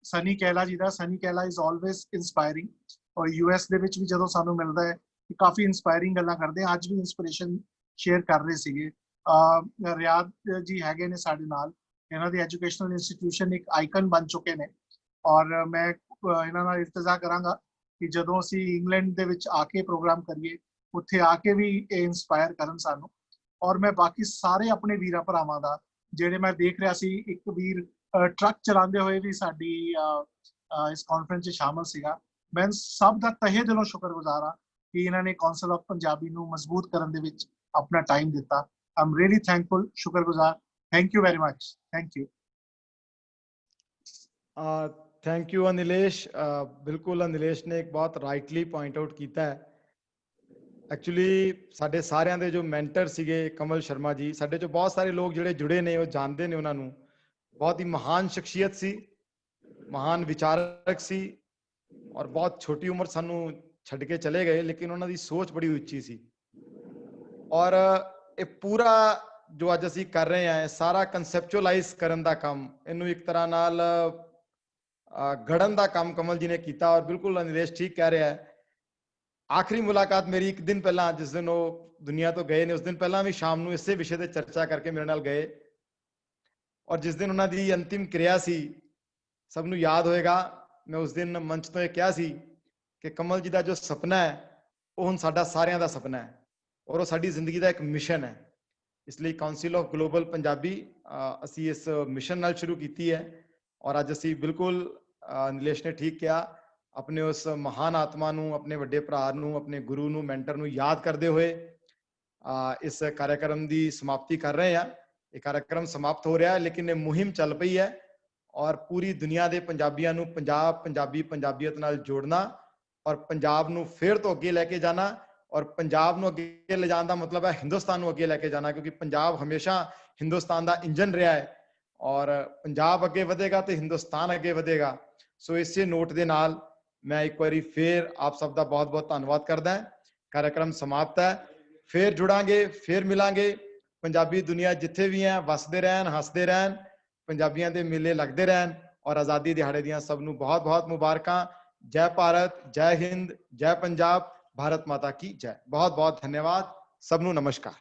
ਸਨੀ ਕੈਲਾ ਜੀ ਦਾ, Sunny Kaila is always inspiring, ਔਰ US ਦੇ ਵਿੱਚ ਵੀ ਜਦੋਂ ਸਾਨੂੰ ਮਿਲਦਾ ਹੈ ਕਿ ਕਾਫੀ ਇਨਸਪਾਇਰਿੰਗ ਗੱਲਾਂ ਕਰਦੇ ਆ। ਅੱਜ ਵੀ ਇਨਸਪੀਰੇਸ਼ਨ ਸ਼ੇਅਰ ਕਰ ਰਹੇ ਸੀਗੇ। ਰਿਆਦ ਜੀ ਹੈਗੇ ਨੇ ਸਾਡੇ ਨਾਲ, ਇਹਨਾਂ ਦੀ ਐਜੂਕੇਸ਼ਨਲ ਇੰਸਟੀਟਿਊਸ਼ਨ ਇੱਕ ਆਈਕਨ ਬਣ ਚੁੱਕੇ ਨੇ, ਔਰ ਮੈਂ ਇਹਨਾਂ ਨਾਲ ਇਲਤਜਾ ਕਰਾਂਗਾ ਕਿ ਜਦੋਂ ਅਸੀਂ ਇੰਗਲੈਂਡ ਦੇ ਵਿੱਚ ਆ ਕੇ ਪ੍ਰੋਗਰਾਮ ਕਰੀਏ, ਉੱਥੇ ਆ ਕੇ ਵੀ ਇਹ ਇਨਸਪਾਇਰ ਕਰਨ ਸਾਨੂੰ। ਔਰ ਮੈਂ ਬਾਕੀ ਸਾਰੇ ਆਪਣੇ ਵੀਰਾਂ ਭਰਾਵਾਂ ਦਾ, ਜਿਹੜੇ ਮੈਂ ਦੇਖ ਰਿਹਾ ਸੀ ਇੱਕ ਵੀਰ ਟਰੱਕ ਚਲਾਉਂਦੇ ਹੋਏ ਵੀ ਸਾਡੀ ਇਸ ਕਾਨਫਰੰਸ 'ਚ ਸ਼ਾਮਲ ਸੀਗਾ, ਮੈਂ ਸਭ ਦਾ ਤਹਿ ਦਿਲੋਂ ਸ਼ੁਕਰਗੁਜ਼ਾਰ ਹਾਂ ਕਿ ਇਹਨਾਂ ਨੇ ਕਾਉਂਸਲ ਆਫ ਪੰਜਾਬੀ ਨੂੰ ਮਜ਼ਬੂਤ ਕਰਨ ਦੇ ਵਿੱਚ ਆਪਣਾ ਟਾਈਮ ਦਿੱਤਾ। ਆਈ ਐਮ ਰੀਅਲੀ ਥੈਂਕਫੁਲ, ਸ਼ੁਕਰਗੁਜ਼ਾਰ। Thank you very much. Thank you. Thank you Anilesh. ਬਿਲਕੁਲ ਅਨਿਲੇਸ਼ ਨੇ ਇੱਕ ਬਹੁਤ ਰਾਈਟਲੀ ਪੁਆਇੰਟ ਆਊਟ ਕੀਤਾ ਹੈ। ਐਕਚੁਅਲੀ ਸਾਡੇ ਸਾਰਿਆਂ ਦੇ ਜੋ ਮੈਂਟਰ ਸੀਗੇ ਕਮਲ ਸ਼ਰਮਾ ਜੀ, ਸਾਡੇ ਚੋਂ ਬਹੁਤ ਸਾਰੇ ਲੋਕ ਜਿਹੜੇ ਜੁੜੇ ਨੇ ਉਹ ਜਾਣਦੇ ਨੇ ਉਹਨਾਂ ਨੂੰ। ਬਹੁਤ ਹੀ ਮਹਾਨ ਸ਼ਖਸੀਅਤ ਸੀ, ਮਹਾਨ ਵਿਚਾਰਕ ਸੀ, ਔਰ ਬਹੁਤ ਛੋਟੀ ਉਮਰ ਸਾਨੂੰ ਛੱਡ ਕੇ ਚਲੇ ਗਏ, ਲੇਕਿਨ ਉਹਨਾਂ ਦੀ ਸੋਚ ਬੜੀ ਉੱਚੀ ਸੀ। ਔਰ ਇਹ ਪੂਰਾ ਜੋ ਅੱਜ ਅਸੀਂ ਕਰ ਰਹੇ ਹਾਂ, ਸਾਰਾ ਕਨਸੈਪਚੁਅਲਾਈਜ਼ ਕਰਨ ਦਾ ਕੰਮ, ਇਹਨੂੰ ਇੱਕ ਤਰ੍ਹਾਂ ਨਾਲ ਗੜਨ ਦਾ ਕੰਮ ਕਮਲ ਜੀ ਨੇ ਕੀਤਾ। ਔਰ ਬਿਲਕੁਲ ਅਨਿਲੇਸ਼ ਠੀਕ ਕਹਿ ਰਿਹਾ ਹੈ। ਆਖਰੀ ਮੁਲਾਕਾਤ ਮੇਰੀ ਇੱਕ ਦਿਨ ਪਹਿਲਾਂ, ਜਿਸ ਦਿਨ ਉਹ ਦੁਨੀਆ ਤੋਂ ਗਏ ਨੇ, ਉਸ ਦਿਨ ਪਹਿਲਾਂ ਵੀ ਸ਼ਾਮ ਨੂੰ ਇਸੇ ਵਿਸ਼ੇ ਤੇ ਚਰਚਾ ਕਰਕੇ ਮੇਰੇ ਨਾਲ ਗਏ। ਔਰ ਜਿਸ ਦਿਨ ਉਹਨਾਂ ਦੀ ਅੰਤਿਮ ਕਿਰਿਆ ਸੀ, ਸਭ ਨੂੰ ਯਾਦ ਹੋਏਗਾ, ਮੈਂ ਉਸ ਦਿਨ ਮੰਚ ਤੋਂ ਇਹ ਕਿਹਾ ਸੀ ਕਿ ਕਮਲ ਜੀ ਦਾ ਜੋ ਸੁਪਨਾ ਹੈ ਉਹ ਹੁਣ ਸਾਡਾ ਸਾਰਿਆਂ ਦਾ ਸੁਪਨਾ ਹੈ ਔਰ ਉਹ ਸਾਡੀ ਜ਼ਿੰਦਗੀ ਦਾ ਇੱਕ ਮਿਸ਼ਨ ਹੈ। ਇਸ ਲਈ ਕਾਉਂਸਲ ਆਫ ਗਲੋਬਲ ਪੰਜਾਬੀ ਅਸੀਂ ਇਸ ਮਿਸ਼ਨ ਨਾਲ ਸ਼ੁਰੂ ਕੀਤੀ ਹੈ। ਔਰ ਅੱਜ ਅਸੀਂ ਬਿਲਕੁਲ ਨਿਲੇਸ਼ ਨੇ ਠੀਕ ਕਿਹਾ, ਆਪਣੇ ਉਸ ਮਹਾਨ ਆਤਮਾ ਨੂੰ, ਆਪਣੇ ਵੱਡੇ ਭਰਾ ਨੂੰ, ਆਪਣੇ ਗੁਰੂ ਨੂੰ, ਮੈਂਟਰ ਨੂੰ ਯਾਦ ਕਰਦੇ ਹੋਏ ਇਸ ਕਾਰਜਕ੍ਰਮ ਦੀ ਸਮਾਪਤੀ ਕਰ ਰਹੇ ਹਾਂ। ਇਹ ਕਾਰਜਕ੍ਰਮ ਸਮਾਪਤ ਹੋ ਰਿਹਾ ਹੈ, ਲੇਕਿਨ ਇਹ ਮੁਹਿੰਮ ਚੱਲ ਪਈ ਹੈ ਔਰ ਪੂਰੀ ਦੁਨੀਆ ਦੇ ਪੰਜਾਬੀਆਂ ਨੂੰ ਪੰਜਾਬ, ਪੰਜਾਬੀ, ਪੰਜਾਬੀਅਤ ਨਾਲ ਜੋੜਨਾ ਔਰ ਪੰਜਾਬ ਨੂੰ ਫਿਰ ਤੋਂ ਅੱਗੇ ਲੈ ਕੇ ਜਾਣਾ। ਔਰ ਪੰਜਾਬ ਨੂੰ ਅੱਗੇ ਲੈ ਜਾਣ ਦਾ ਮਤਲਬ ਹੈ ਹਿੰਦੁਸਤਾਨ ਨੂੰ ਅੱਗੇ ਲੈ ਕੇ ਜਾਣਾ, ਕਿਉਂਕਿ ਪੰਜਾਬ ਹਮੇਸ਼ਾ ਹਿੰਦੁਸਤਾਨ ਦਾ ਇੰਜਨ ਰਿਹਾ ਹੈ ਔਰ ਪੰਜਾਬ ਅੱਗੇ ਵਧੇਗਾ ਤੇ ਹਿੰਦੁਸਤਾਨ ਅੱਗੇ ਵਧੇਗਾ। ਸੋ ਇਸੇ ਨੋਟ ਦੇ ਨਾਲ ਮੈਂ ਇੱਕ ਵਾਰੀ ਫਿਰ ਆਪ ਸਭ ਦਾ ਬਹੁਤ ਬਹੁਤ ਧੰਨਵਾਦ ਕਰਦਾ। ਕਾਰਜਕ੍ਰਮ ਸਮਾਪਤ ਹੈ, ਫਿਰ ਜੁੜਾਂਗੇ, ਫਿਰ ਮਿਲਾਂਗੇ। ਪੰਜਾਬੀ ਦੁਨੀਆ ਜਿੱਥੇ ਵੀ ਹੈ ਵਸਦੇ ਰਹਿਣ, ਹੱਸਦੇ ਰਹਿਣ, ਪੰਜਾਬੀਆਂ ਦੇ ਮੇਲੇ ਲੱਗਦੇ ਰਹਿਣ ਔਰ ਆਜ਼ਾਦੀ ਦਿਹਾੜੇ ਦੀਆਂ ਸਭ ਨੂੰ ਬਹੁਤ ਬਹੁਤ ਮੁਬਾਰਕਾਂ। ਜੈ ਭਾਰਤ, ਜੈ ਹਿੰਦ, ਜੈ ਪੰਜਾਬ, भारत माता की जय। बहुत बहुत धन्यवाद, सबनू नमस्कार।